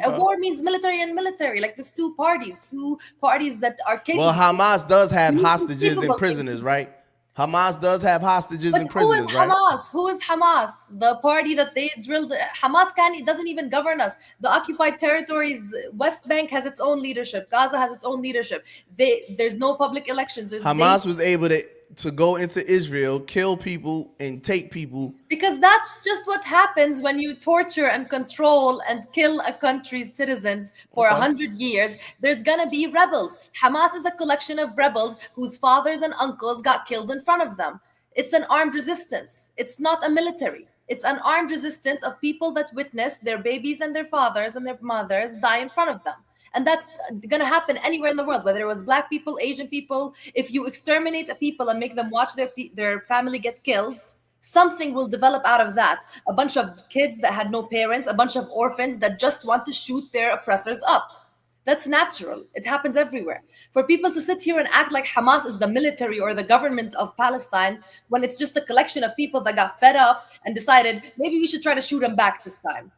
A war means military and military. Like there's two parties that are capable. Well, Hamas does have Capable hostages and prisoners, right? Hamas does have hostages and prisoners, right? Who is Hamas? The party that they drilled. Hamas doesn't even govern us. The occupied territories, West Bank has its own leadership. Gaza has its own leadership. There's no public elections. Hamas was able to go into Israel, kill people, and take people. Because that's just what happens when you torture and control and kill a country's citizens for 100 years. There's gonna be rebels. Hamas is a collection of rebels whose fathers and uncles got killed in front of them. It's an armed resistance. It's not a military. It's an armed resistance of people that witness their babies and their fathers and their mothers die in front of them. And that's going to happen anywhere in the world, whether it was black people, Asian people. If you exterminate a people and make them watch their family get killed, something will develop out of that. A bunch of kids that had no parents, a bunch of orphans that just want to shoot their oppressors up. That's natural. It happens everywhere. For people to sit here and act like Hamas is the military or the government of Palestine when it's just a collection of people that got fed up and decided maybe we should try to shoot them back this time.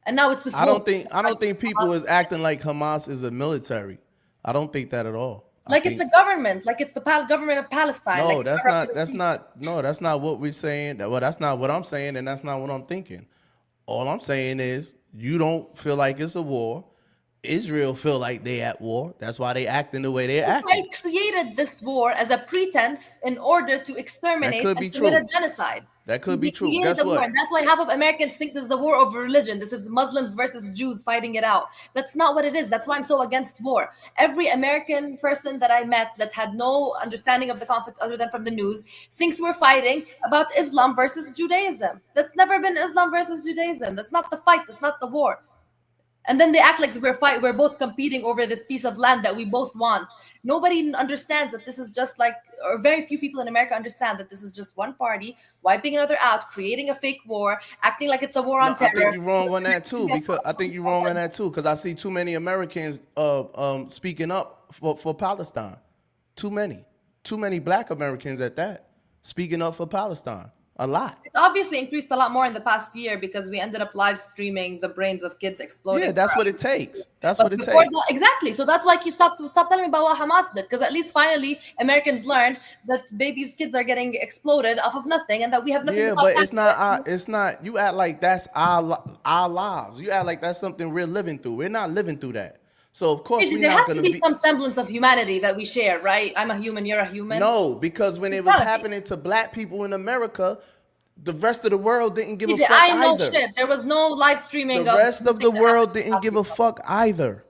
And now it's this. I don't think people is acting like Hamas is a military. I don't think that at all. It's a government, like it's the government of Palestine. No, that's not what we're saying. Well, that's not what I'm saying, and that's not what I'm thinking. All I'm saying is you don't feel like it's a war. Israel feel like they at war. That's why they acting the way they acting. They created this war as a pretense in order to exterminate and commit a genocide. That could be true. Guess what? And that's why half of Americans think this is a war over religion. This is Muslims versus Jews fighting it out. That's not what it is. That's why I'm so against war. Every American person that I met that had no understanding of the conflict other than from the news thinks we're fighting about Islam versus Judaism. That's never been Islam versus Judaism. That's not the fight. That's not the war. And then they act like we're both competing over this piece of land that we both want. Nobody understands that this is just or very few people in America understand that this is just one party wiping another out, creating a fake war, acting like it's a war on terror. I think you're wrong on that too, because I see too many Americans speaking up for Palestine. Too many Black Americans at that, speaking up for Palestine. A lot. It's obviously increased a lot more in the past year because we ended up live streaming the brains of kids exploding. Yeah, that's what it takes. Exactly. So that's why you stop telling me about what Hamas did, because at least finally Americans learned that kids are getting exploded off of nothing, and that we have nothing. Yeah, but it's not. You act like that's our lives. You act like that's something we're living through. We're not living through that. So of course there has to be some semblance of humanity that we share, right? I'm a human, you're a human. No, because when it was happening to Black people in America, the rest of the world didn't give a fuck either. I know shit. There was no live streaming. The rest of the world didn't give a fuck either,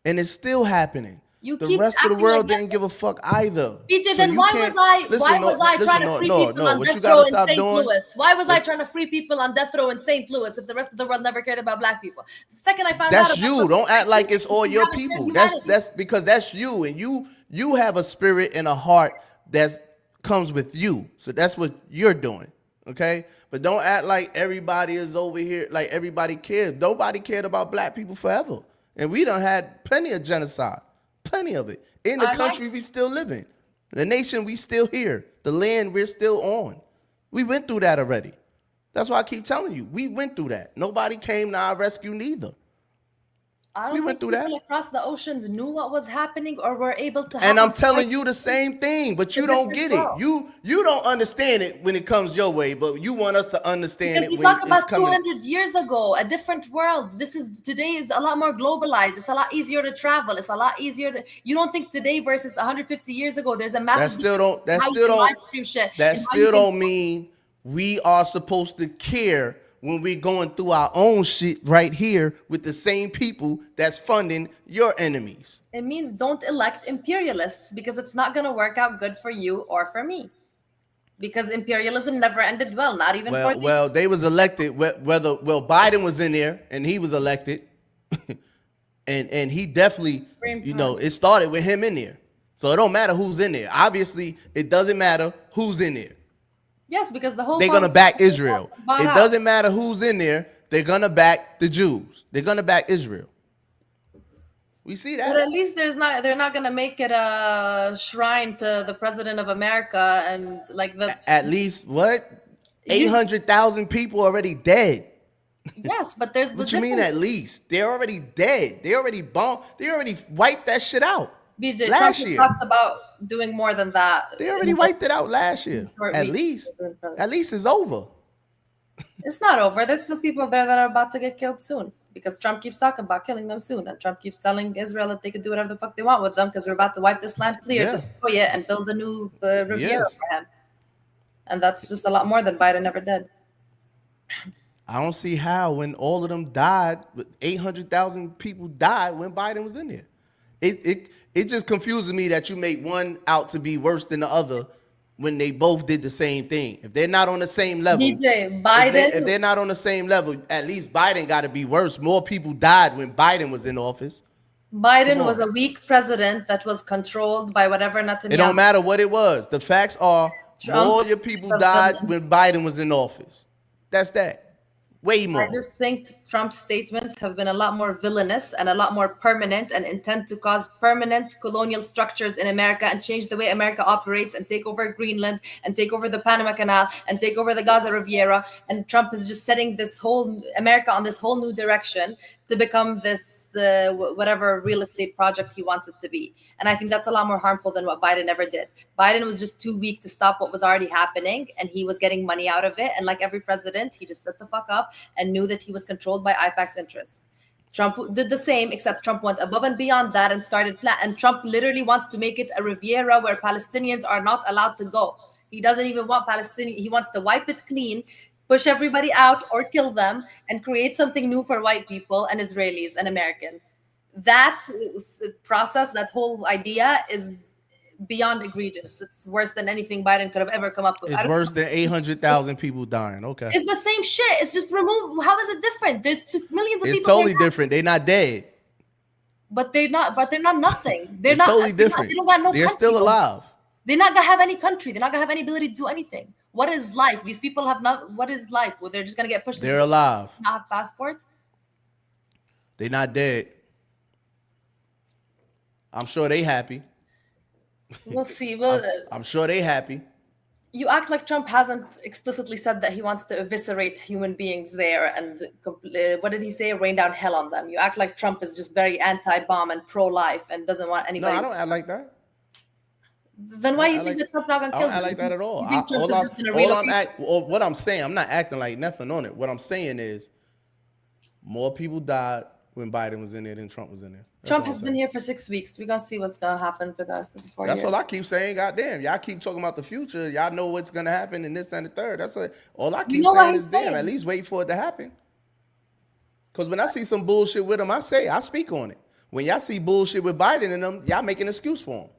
and it's still happening. The rest of the world didn't give a fuck either. BJ, then why was I trying to free people on death row in St. Louis? Why was I trying to free people on death row in St. Louis if the rest of the world never cared about Black people? The second I found out, that's you. Don't act like it's all your people. That's because that's you, and you have a spirit and a heart that comes with you. So that's what you're doing. Okay, but don't act like everybody is over here, like everybody cares. Nobody cared about Black people forever, and we done had plenty of genocide. Plenty of it. In the country we still live in. The nation we still here. The land we're still on. We went through that already. That's why I keep telling you. We went through that. Nobody came to our rescue neither. We went through that. People across the oceans knew what was happening or were able to. And I'm telling you the same thing, but you don't get it. You don't understand it when it comes your way, but you want us to understand it when it's coming. You talk about 200 years ago, a different world. Today is a lot more globalized. It's a lot easier to travel. It's a lot easier to. You don't think today versus 150 years ago there's a massive. That still don't mean we are supposed to care when we're going through our own shit right here with the same people that's funding your enemies. It means don't elect imperialists because it's not going to work out good for you or for me. Because imperialism never ended well, not even for them. Well, they was elected. Biden was in there and he was elected. and he definitely, it started with him in there. So it don't matter who's in there. Obviously, it doesn't matter who's in there. Yes, because they're going to back Israel. It doesn't matter who's in there. They're going to back the Jews. They're going to back Israel. We see that. But at least they're not going to make it a shrine to the president of America and At least what? 800,000 people already dead. Yes, but there's the What you mean difference. at least? They're already dead. They already bombed. They already wiped that shit out. BJ, Trump Last has year. talked about doing more than that. They already wiped it out last year. short At weeks least. he's been president. At least it's over. It's not over. There's still people there that are about to get killed soon because Trump keeps talking about killing them soon, and Trump keeps telling Israel that they could do whatever the fuck they want with them because we're about to wipe this land clear, Yeah. destroy it, and build a new Riviera Yes. for him. And that's just a lot more than Biden ever did. I don't see how when all of them died, 800,000 people died when Biden was in there. It just confuses me that you make one out to be worse than the other when they both did the same thing. If they're not on the same level, BJ, Biden. if they're not on the same level, at least Biden got to be worse. More people died when Biden was in office. Biden was a weak president that was controlled by whatever Netanyahu. It don't matter what it was. The facts are Trump more of your people was died villain. when Biden was in office. That's that. Way more. I just think Trump's statements have been a lot more villainous and a lot more permanent and intend to cause permanent colonial structures in America and change the way America operates and take over Greenland and take over the Panama Canal and take over the Gaza Riviera. And Trump is just setting this whole America on this whole new direction to become this whatever real estate project he wants it to be. And I think that's a lot more harmful than what Biden ever did. Biden was just too weak to stop what was already happening, and he was getting money out of it. And like every president, he just shut the fuck up and knew that he was controlled by IPAC's interests. Trump did the same, except Trump went above and beyond that and started and Trump literally wants to make it a Riviera where Palestinians are not allowed to go. He doesn't even want Palestinian. He wants to wipe it clean, push everybody out or kill them, and create something new for white people and Israelis and Americans. That process, that whole idea is beyond egregious. It's worse than anything Biden could have ever come up with. It's worse than 800,000 people dying. Okay. It's the same shit. It's just removed. How is it different? There's millions of It's people. totally different. They're not dead. But they're not nothing. They're It's not totally different. They don't got no They're country. still alive. They're not gonna have any country. They're not gonna have any ability to do anything. What is life? These people have not. What is life? Well, they're just gonna get pushed. They're alive. Not have passports. They're not dead. I'm sure they happy. We'll see. Well, I'm sure they happy. you act like Trump hasn't explicitly said that he wants to eviscerate human beings there and what did he say? Rain down hell on them. You act like Trump is just very anti-bomb and pro-life and doesn't want No, anybody. I don't act like that. Then why do you I think like- that Trump not gonna I kill don't act them? like that at all. You think Trump is just gonna relocate? What I'm saying, I'm not acting like nothing on it. What I'm saying is more people died when Biden was in there than Trump was in there. That's Trump all I'm has been saying. here for 6 weeks. We're gonna see what's gonna happen for the rest of the 4 That's years. all I keep saying. Goddamn, y'all keep talking about the future. Y'all know what's gonna happen and this and the third. That's what all I keep know what saying he's is damn. saying. At least wait for it to happen. Because when I see some bullshit with him, I speak on it. When y'all see bullshit with Biden and them, y'all make an excuse for him.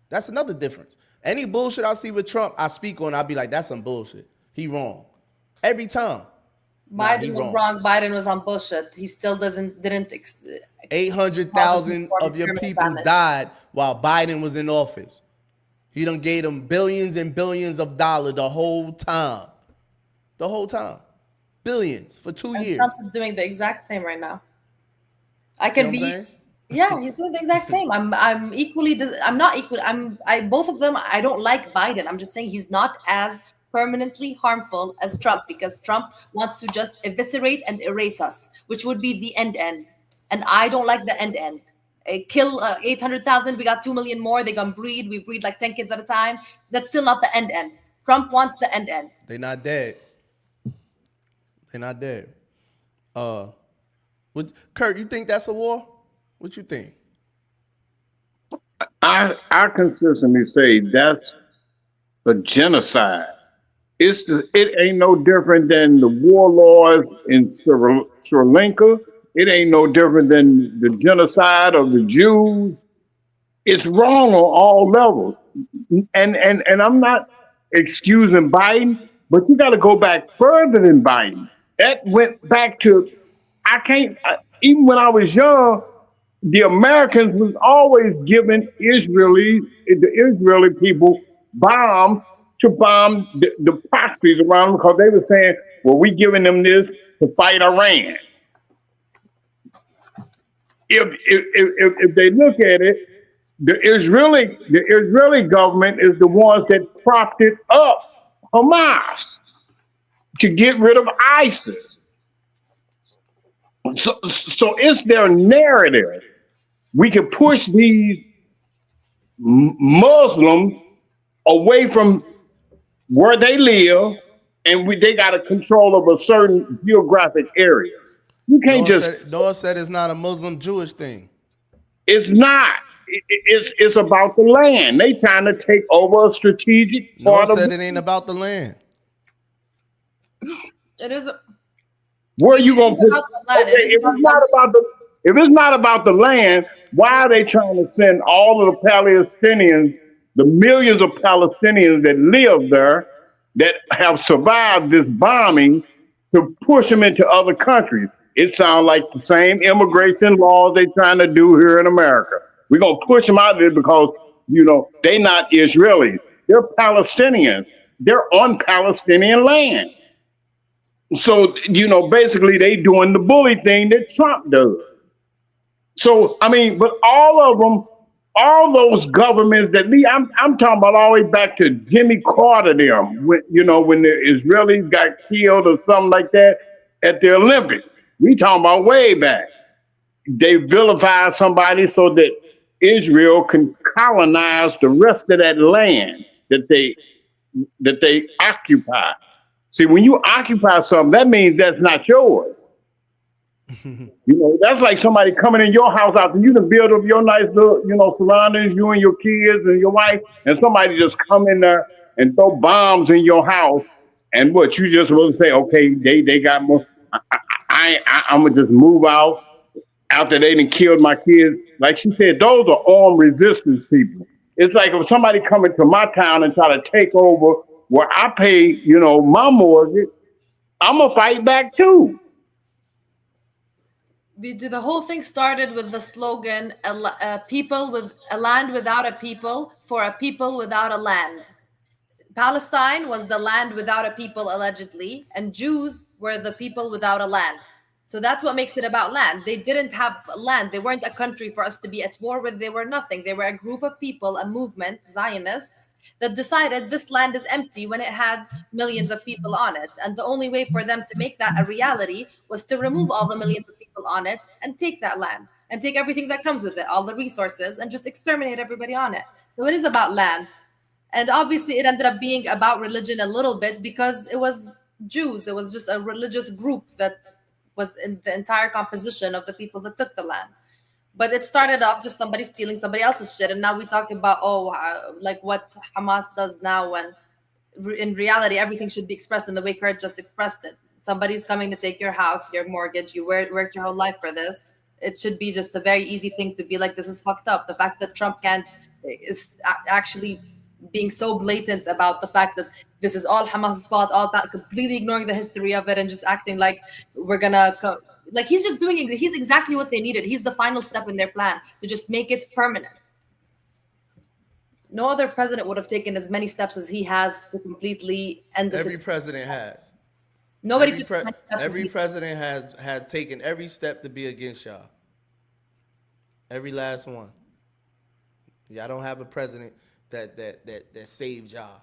That's another difference. Any bullshit I see with Trump, I speak on. I'll be like, that's some bullshit. He wrong every time. Biden was wrong. Biden was on bullshit. He still didn't. 800,000 of your people damage. died while Biden was in office. He done gave them billions and billions of dollars the whole time. The whole time. Billions for 2 And years. Trump is doing the exact same right now. I You know can what I'm be. saying? Yeah, he's doing the exact same. I'm equally. I'm not equal. Both of them. I don't like Biden. I'm just saying he's not as permanently harmful as Trump because Trump wants to just eviscerate and erase us, which would be the end. And I don't like the end. Kill 800,000. We got 2 million more. They gonna breed. We breed like 10 kids at a time. That's still not the end. Trump wants the end. They not dead. They not dead. Kurt, you think that's a war? What you think? I consistently say that's a genocide. It ain't no different than the warlords in Sri Lanka. It ain't no different than the genocide of the Jews. It's wrong on all levels. And I'm not excusing Biden, but you got to go back further than Biden. That went back to even when I was young, the Americans was always giving the Israeli people bombs to bomb the proxies around them because they were saying, well, we giving them this to fight Iran. If they look at it, the Israeli government is the ones that propped it up Hamas to get rid of ISIS. So it's their narrative. We can push these Muslims away from where they live, and they got a control of a certain geographic area. You can't just. Noah said it's not a Muslim Jewish thing. It's not. It's about the land. They trying to take over a strategic Noah part said of. it ain't about the land. It is. Where are you gonna put? About the land. Okay, if it's not about the land, why are they trying to send all of the Palestinians, the millions of Palestinians that live there, that have survived this bombing, to push them into other countries? It sounds like the same immigration laws they trying to do here in America. We're gonna push them out of there because they're not Israelis. They're Palestinians. They're on Palestinian land. So, basically they doing the bully thing that Trump does. So, I mean, but all of them, all those governments that lead, I'm talking about all the way back to Jimmy Carter them, when the Israelis got killed or something like that at the Olympics. We talking about way back. They vilified somebody so that Israel can colonize the rest of that land that they occupy. See, when you occupy something, that means that's not yours. That's like somebody coming in your house after you done build up your nice little, surroundings, you and your kids and your wife, and somebody just come in there and throw bombs in your house, and what you just will say, okay, they got more. I'm gonna just move out after they done killed my kids. Like she said, those are armed resistance people. It's like if somebody come into my town and try to take over where I pay, my mortgage, I'm gonna fight back too. The whole thing started with the slogan, people with a land without a people for a people without a land. Palestine was the land without a people, allegedly, and Jews were the people without a land. So that's what makes it about land. They didn't have land. They weren't a country for us to be at war with. They were nothing. They were a group of people, a movement, Zionists, that decided this land is empty when it had millions of people on it. And the only way for them to make that a reality was to remove all the millions of people on it and take that land and take everything that comes with it, all the resources, and just exterminate everybody on it. So it is about land. And obviously it ended up being about religion a little bit because it was Jews. It was just a religious group that was in the entire composition of the people that took the land. But it started off just somebody stealing somebody else's shit. And now we talk about, like what Hamas does now, when in reality, everything should be expressed in the way Kurt just expressed it. Somebody's coming to take your house, your mortgage, you worked your whole life for this. It should be just a very easy thing to be like, this is fucked up. The fact that Trump is actually being so blatant about the fact that this is all Hamas's fault, all that, completely ignoring the history of it and just acting like we're gonna like he's exactly what they needed. He's the final step in their plan to just make it permanent. No other president would have taken as many steps as he has to completely end this. Every president has. Nobody every president has taken every step to be against y'all. Every last one. Y'all don't have a president that saved y'all.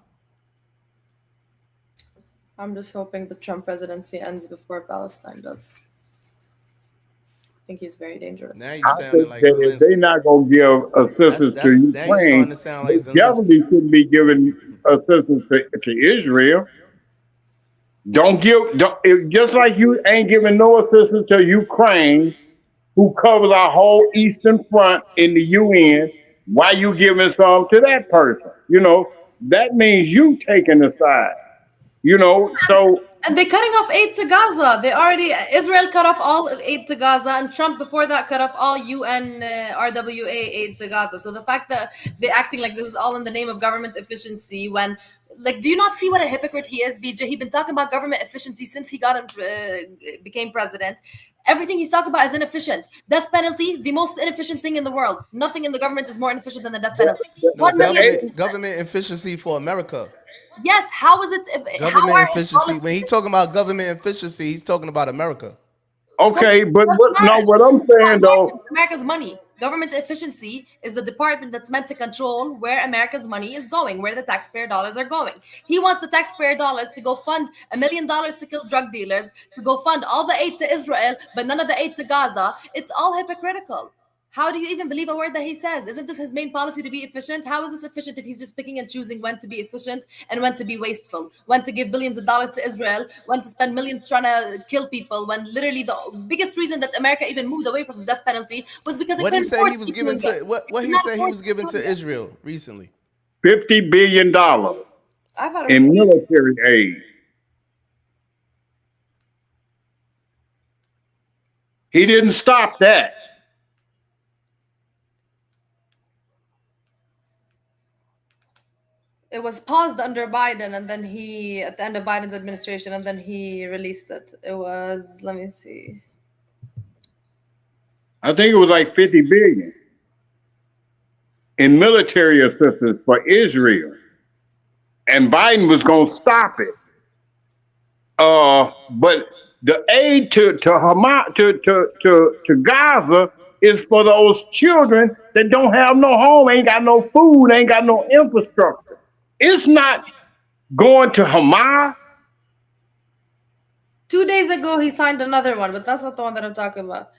I'm just hoping the Trump presidency ends before Palestine does. I think he's very dangerous. Now you sounding like if they're not gonna give assistance to Ukraine, they definitely shouldn't be giving assistance to Israel. Just like you ain't giving no assistance to Ukraine, who covers our whole Eastern Front in the UN. Why you giving some to that person? That means you taking a side. So. And they're cutting off aid to Gaza. Israel cut off all aid to Gaza, and Trump before that cut off all UN RWA aid to Gaza. So the fact that they're acting like this is all in the name of government efficiency, when, like, do you not see what a hypocrite he is, BJ? He's been talking about government efficiency since he became president. Everything he's talking about is inefficient. Death penalty, the most inefficient thing in the world. Nothing in the government is more inefficient than the death penalty. Government efficiency for America. Yes, how is it? Government efficiency. When he's talking about government efficiency, he's talking about America. Okay, but what I'm saying though, America's money. Government efficiency is the department that's meant to control where America's money is going, where the taxpayer dollars are going. He wants the taxpayer dollars to go fund $1 million to kill drug dealers, to go fund all the aid to Israel, but none of the aid to Gaza. It's all hypocritical. How do you even believe a word that he says? Isn't this his main policy to be efficient? How is this efficient if he's just picking and choosing when to be efficient and when to be wasteful? When to give billions of dollars to Israel, when to spend millions trying to kill people, when literally the biggest reason that America even moved away from the death penalty was because it What he couldn't said afford he was to keep giving doing to it. what It he could not said he afford was to giving keep to doing it. Israel recently. $50 billion I thought it in was military aid. He didn't stop that. it was paused under Biden, and then he at the end of Biden's administration, and then he released it. It was, let me see. I think it was like 50 billion in military assistance for Israel. And Biden was going to stop it. But the aid to Hamas, to Gaza is for those children that don't have no home, ain't got no food, ain't got no infrastructure. It's not going to Hamas. 2 days ago, he signed another one, but that's not the one that I'm talking about.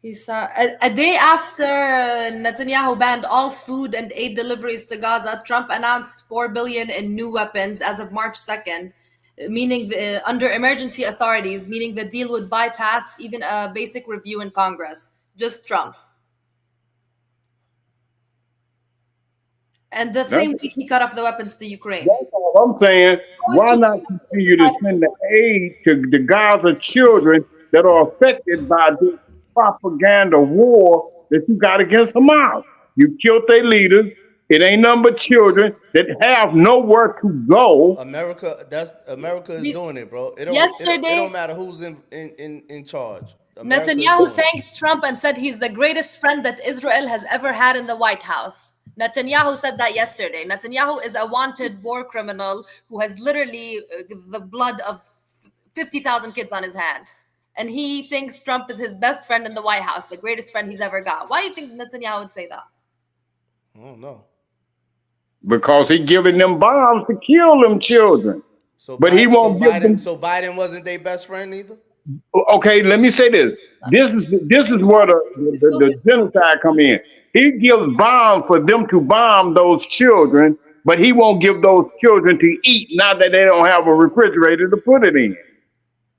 He signed a day after Netanyahu banned all food and aid deliveries to Gaza. Trump announced $4 billion in new weapons as of March 2nd, meaning under emergency authorities, meaning the deal would bypass even a basic review in Congress. Just Trump. And the same week, he cut off the weapons to Ukraine. That's all I'm saying. Why not continue to send the aid to the Gaza children that are affected by this propaganda war that you got against Hamas? You killed their leaders. It ain't nothing but children that have nowhere to go. America is doing it, bro. It Yesterday, don't matter who's in charge. Netanyahu thanked Trump and said he's the greatest friend that Israel has ever had in the White House. Netanyahu said that yesterday. Netanyahu is a wanted war criminal who has literally the blood of 50,000 kids on his hand. And he thinks Trump is his best friend in the White House, the greatest friend he's ever got. Why do you think Netanyahu would say that? I don't know. Because he giving them bombs to kill them children. But he won't give them. So Biden wasn't their best friend either? Okay, let me say this. This is where the genocide come in. He gives bombs for them to bomb those children, but he won't give those children to eat now that they don't have a refrigerator to put it in.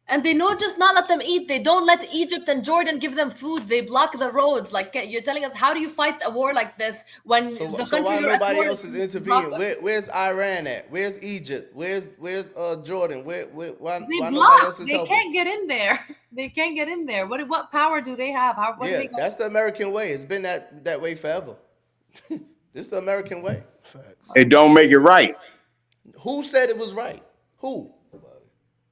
And they don't just not let them eat. They don't let Egypt and Jordan give them food. They block the roads. Like, you're telling us, how do you fight a war like this when the country so why you're at nobody war else is intervening? Where's Iran at? Where's Egypt? Where's Jordan? Why nobody else is helping? They can't get in there. They can't get in there. What power do they have? That's the American way. It's been that way forever. This is the American way. Facts. It don't make it right. Who said it was right? Who?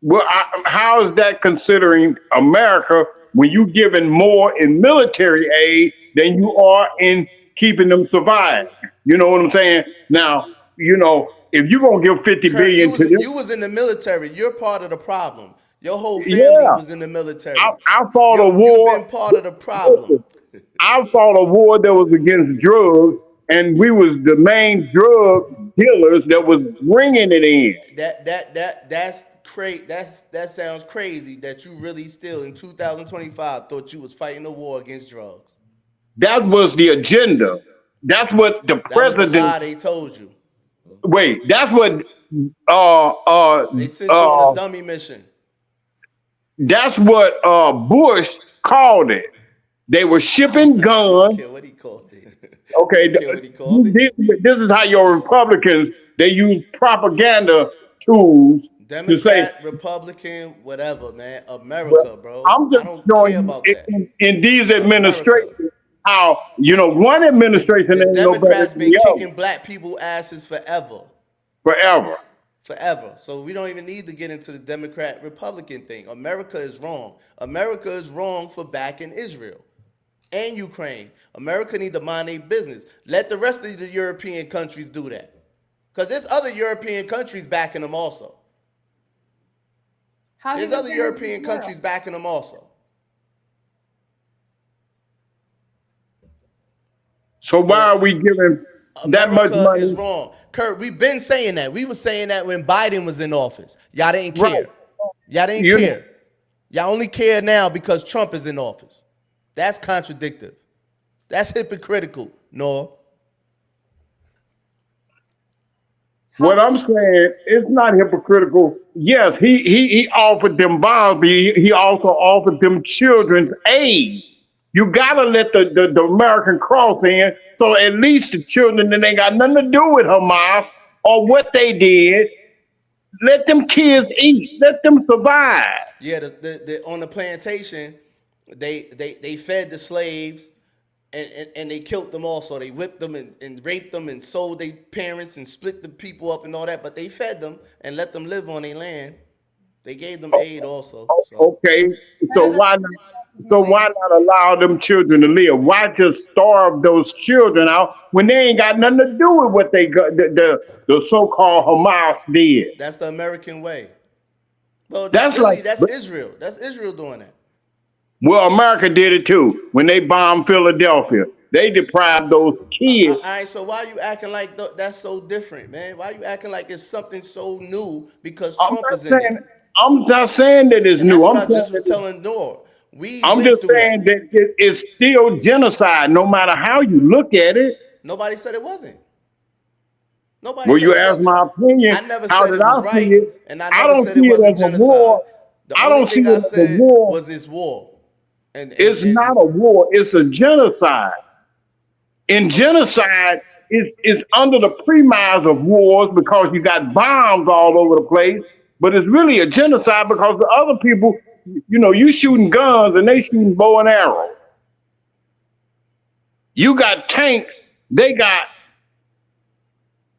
Well, how is that considering America when you giving more in military aid than you are in keeping them survive? You know what I'm saying? Now, if you're going to give 50 billion to them. You was in the military. You're part of the problem. Your whole family was in the military. I fought a war. You've been part of the problem. I fought a war that was against drugs, and we was the main drug dealers that was bringing it in. That sounds crazy that you really still in 2025 thought you was fighting a war against drugs. That was the agenda. That's what the president. Was the lie they told you. Wait, that's what they sent you on a dummy mission. That's what Bush called it. They were shipping guns. I don't care what he called it. Okay, this is how your Republicans, they use propaganda tools. Democrat, Republican, whatever, man. America, bro. I'm just showing about that. In these administrations, how one administration the ain't Democrats no been kicking black people asses forever. So we don't even need to get into the Democrat Republican thing. America is wrong. America is wrong for backing Israel and Ukraine. America need to mind their business. Let the rest of the European countries do that. Because there's other European countries backing them also. There's other European countries backing them also. So why are we giving that much America is money? wrong. Kurt, we've been saying that. We were saying that when Biden was in office. Y'all didn't Right. care. Y'all didn't You know, care. Y'all only care now because Trump is in office. That's contradictory. That's hypocritical, Noah. what I'm saying, it's not hypocritical. Yes, he offered them bonds, but he also offered them children's aid. You gotta let the American cross in, so at least the children that ain't got nothing to do with Hamas or what they did, let them kids eat, let them survive. Yeah, on the plantation, they fed the slaves and they killed them also. They whipped them and raped them and sold their parents and split the people up and all that. But they fed them and let them live on their land. They gave them aid also. So Okay, so Kind of why not? So why not allow them children to live? Why just starve those children out when they ain't got nothing to do with what they got, the so-called Hamas did? that's the American way. Well, not That's like, really. That's Israel. That's Israel doing that. well, America did it too when they bombed Philadelphia. They deprived those All kids. right, so why you acting like that's so different, man? Why you acting like it's something so new because I'm Trump not is in saying there? I'm not saying that it's And new. that's what I just was telling Noor. We I'm went just through saying that. that it's still genocide, no matter how you look at it. Nobody said it wasn't. Nobody Well, said you it asked wasn't. my opinion. I never How said did it I was see right, it? and I I never don't said see it it wasn't as a genocide. war. The I only don't see thing it I as a said war. was it's war. It's And not a war. It's a genocide. And genocide is under the premise of wars because you got bombs all over the place. But it's really a genocide because the other people, you shooting guns and they shooting bow and arrow. You got tanks. They got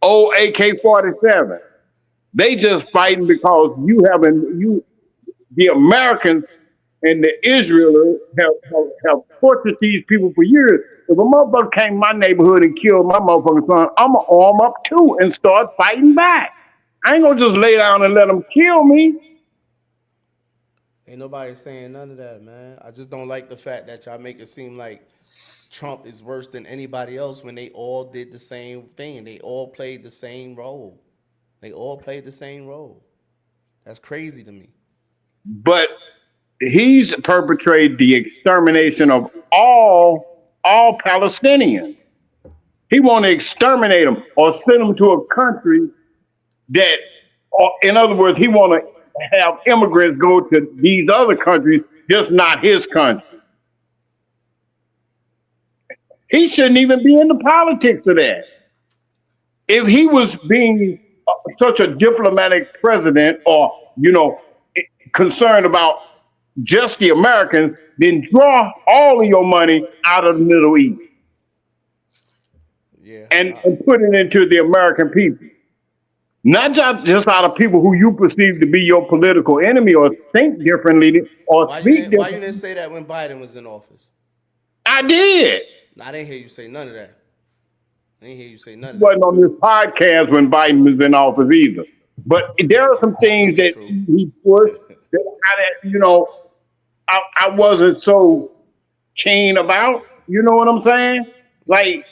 old AK-47. They just fighting because the Americans and the Israelites have tortured these people for years. If a motherfucker came in my neighborhood and killed my motherfucking son, I'm going to arm up too and start fighting back. I ain't going to just lay down and let them kill me. ain't nobody saying none of that, man. I just don't like the fact that y'all make it seem like Trump is worse than anybody else when they all did the same thing. They all played the same role. They all played the same role. That's crazy to me. But he's perpetrated the extermination of all Palestinians. He want to exterminate them or send them to a country that, or in other words, he want to have immigrants go to these other countries, just not his country. He shouldn't even be in the politics of that. If he was being such a diplomatic president or, concerned about just the Americans, then draw all of your money out of the Middle East Yeah. and put it into the American people. Not just out of people who you perceive to be your political enemy or think differently or speak Why you didn't differently. say that when Biden was in office? I did. I didn't hear you say none of that. I didn't hear you say none of that. Wasn't on this podcast when Biden was in office either. But there are some That could things be that true. he pushed that I wasn't so keen about. You know what I'm saying? Like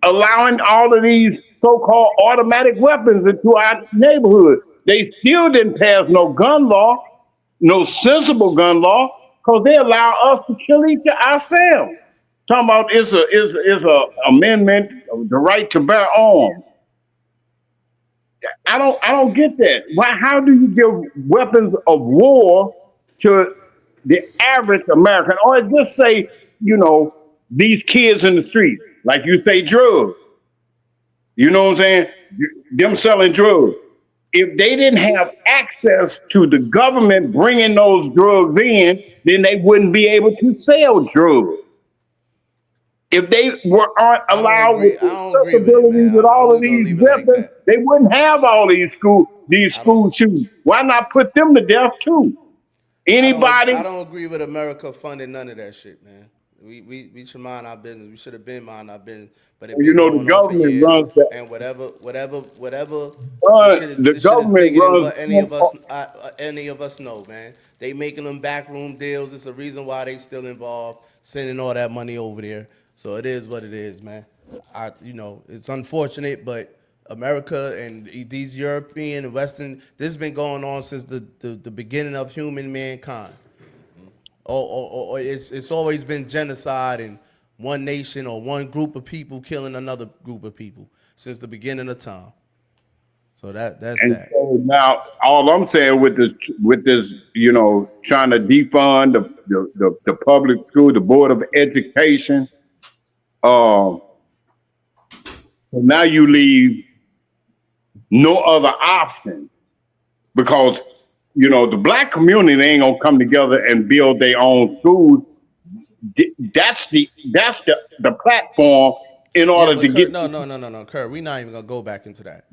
allowing all of these so-called automatic weapons into our neighborhood. They still didn't pass no gun law, no sensible gun law, because they allow us to kill each ourselves. Talking about it's a amendment of the right to bear arms. I don't get that. Why? How do you give weapons of war to the average American, or just say these kids in the street, like you say drugs? You know what I'm saying? Them selling drugs. If they didn't have access to the government bringing those drugs in, then they wouldn't be able to sell drugs. If they aren't I don't allowed with agree. I the don't agree with it, accessibility man. with I'm all of just gonna these leave it like weapons, that. they wouldn't have all these I don't. school shootings. Why not put them to death too? I Anybody? don't agree with America funding none of that shit, man. We should mind our business. We should have been mind our business, but it You been know the going on for government years. runs that. And whatever, The this shit is government bigger than runs. what any of us know, man. They making them backroom deals. It's a reason why they still involved, sending all that money over there. So it is what it is, man. It's unfortunate, but America and these European and Western, this has been going on since the beginning of human mankind. Or it's always been genocide and one nation or one group of people killing another group of people since the beginning of time. So that's And that. so now, all I'm saying with this, trying to defund the public school, the Board of Education. So now you leave no other option because the black community ain't gonna come together and build their own schools. That's the platform in order to Kurt, get. no, Kurt. We're not even gonna go back into that.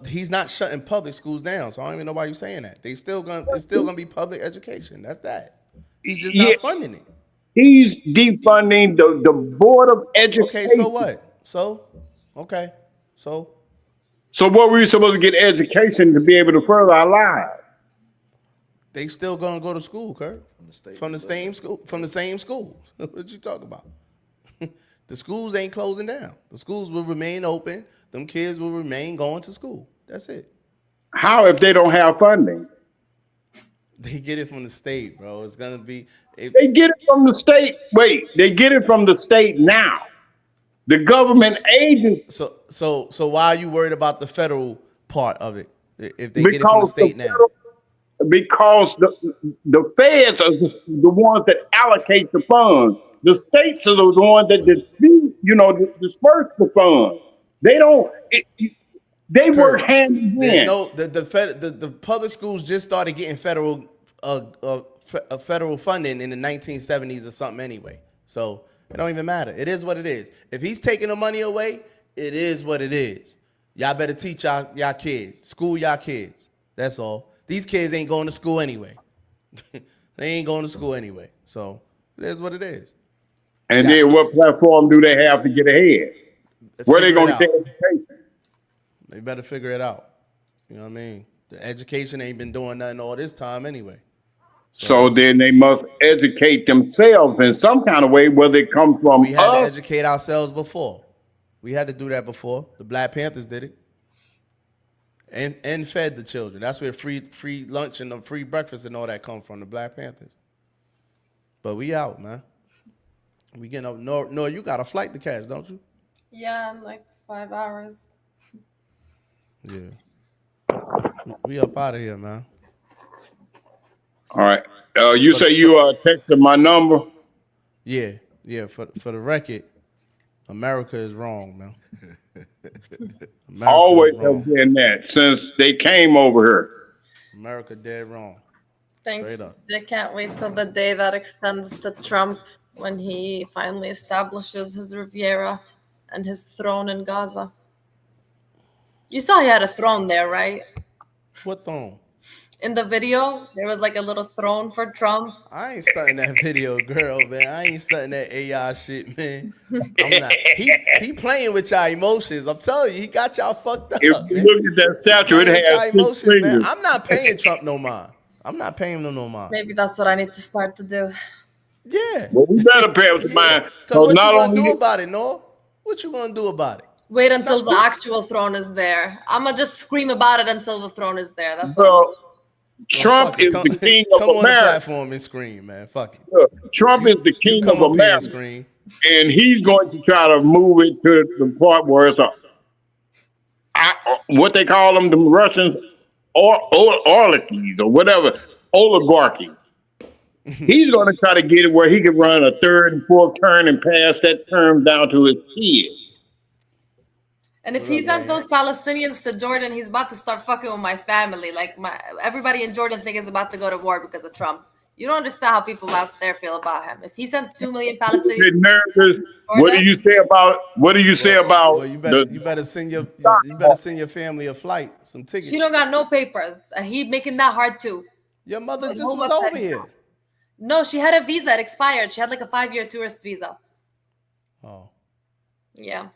He's not shutting public schools down, so I don't even know why you're saying that. It's still gonna be public education. That's that. He's just not funding it. He's defunding the Board of Education. Okay, so what? So what were you supposed to get education to be able to further our lives? they still gonna go to school, Kurt. From the same schools. What you talking about? The schools ain't closing down. The schools will remain open. Them kids will remain going to school. That's it. How if they don't have funding? They get it from the state, bro. It's gonna be. They get it from the state. Wait, they get it from the state now. The government agency. So why are you worried about the federal part of it? If they get it from the state now. Because the feds are the ones that allocate the funds. The states are the ones that disperse the funds. They don't. They work hand in hand. The public schools just started getting federal funding in the 1970s or something anyway. So it don't even matter. It is what it is. If he's taking the money away, it is what it is. Y'all better teach y'all kids, school y'all kids. That's all. These kids ain't going to school anyway. They ain't going to school anyway. So it is what it is. And then what platform do they have to get ahead? Where they going to get education? They better figure it out. You know what I mean? The education ain't been doing nothing all this time anyway. So then they must educate themselves in some kind of way, whether it comes from We had to us. educate ourselves before. We had to do that before. The Black Panthers did it. And fed the children. That's where free lunch and the free breakfast and all that come from, the Black Panthers. But we out, man. We getting up. No, you got a flight to catch, don't you? Yeah, in like 5 hours. Yeah. We up out of here, man. All right. You say you texted my number? Yeah. For the record, America is wrong, man. Always have been that since they came over here. America dead wrong. Thanks. Straight up. I can't wait till the day that extends to Trump when he finally establishes his Riviera and his throne in Gaza. You saw he had a throne there, right? What throne? In the video, there was like a little throne for Trump. I ain't studying that video, girl, man. I ain't studying that AI shit, man. I'm not. He playing with y'all emotions. I'm telling you, he got y'all fucked up. If you Man. look at that statue, it has Emotions, 6 fingers. man. I'm not paying Trump no mind. I'm not paying him no mind. Maybe that's what I need to start to do. Yeah. Well, we better pay him some mind. Because what you not gonna do only about it, Noah? What you gonna do about it? Wait until the actual throne is there. I'm gonna just scream about it until the throne is there. That's Bro, all. Trump is the king of Come on the America. platform and scream, man. Fuck it. Trump is the king Come of up here and America, scream. and he's going to try to move it to the part where it's what they call them, the Russians, oligarchies or whatever, oligarchy. He's going to try to get it where he can run a third and fourth term and pass that term down to his kids. And if he sends those Palestinians to Jordan, he's about to start fucking with my family. Like everybody in Jordan think is about to go to war because of Trump. You don't understand how people out there feel about him. If he sends 2 million Palestinians, What do you say about? Well, you better send your family a flight, some tickets. she don't got no papers, and he making that hard too. Your mother just no was website. over here. No, she had a visa. It expired. She had like a 5-year tourist visa. Oh. Yeah.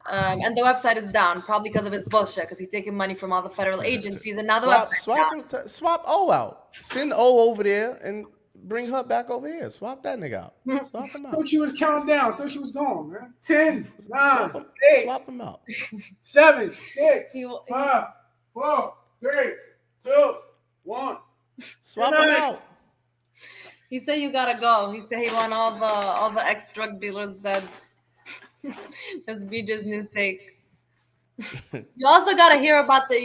And the website is down, probably because of his bullshit, because he's taking money from all the federal agencies, and now the website's down. Swap O out. Send O over there and bring her back over here. Swap that nigga out. Swap him out. Thought she was counting down. Thought she was gone, man. 10, 9, Swap him, 8, swap him out. 7, 6, He- 5, 4, 3, 2, 1. Swap Good him night. out. He said you gotta go. He said he want all the ex drug dealers dead. That's BJ's new take. You also gotta hear about the.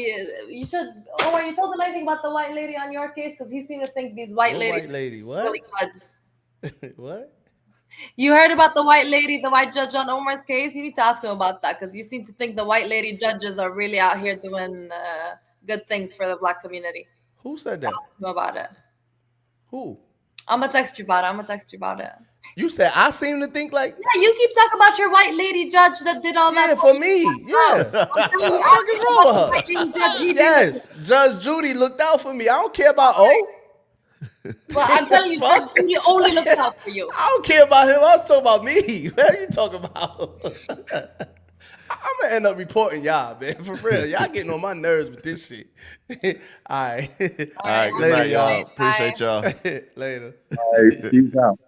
You should. Omar, you told him anything about the white lady on your case? Because he seemed to think these white What ladies white lady? What? really good. What? You heard about the white lady, the white judge on Omar's case? You need to ask him about that because you seem to think the white lady judges are really out here doing good things for the black community. Who said that? Ask him about it. Who? I'm gonna text you about it. You said I seem to think like. Yeah, you keep talking about your white lady judge that did all Yeah, that. for me. Yeah. I'm telling you, What the fuck is wrong with her? white lady judge, he did. Yes, Judge Judy looked out for me. I don't care about O. Well, I'm telling you, Judge Fuck. Judy only looked out for you. I don't care about him. I was talking about me. What are you talking about? I'm gonna end up reporting y'all, man. For real, y'all getting on my nerves with this shit. All right, All right, good Later, night, y'all. y'all. Appreciate y'all. Later. All right, peace out.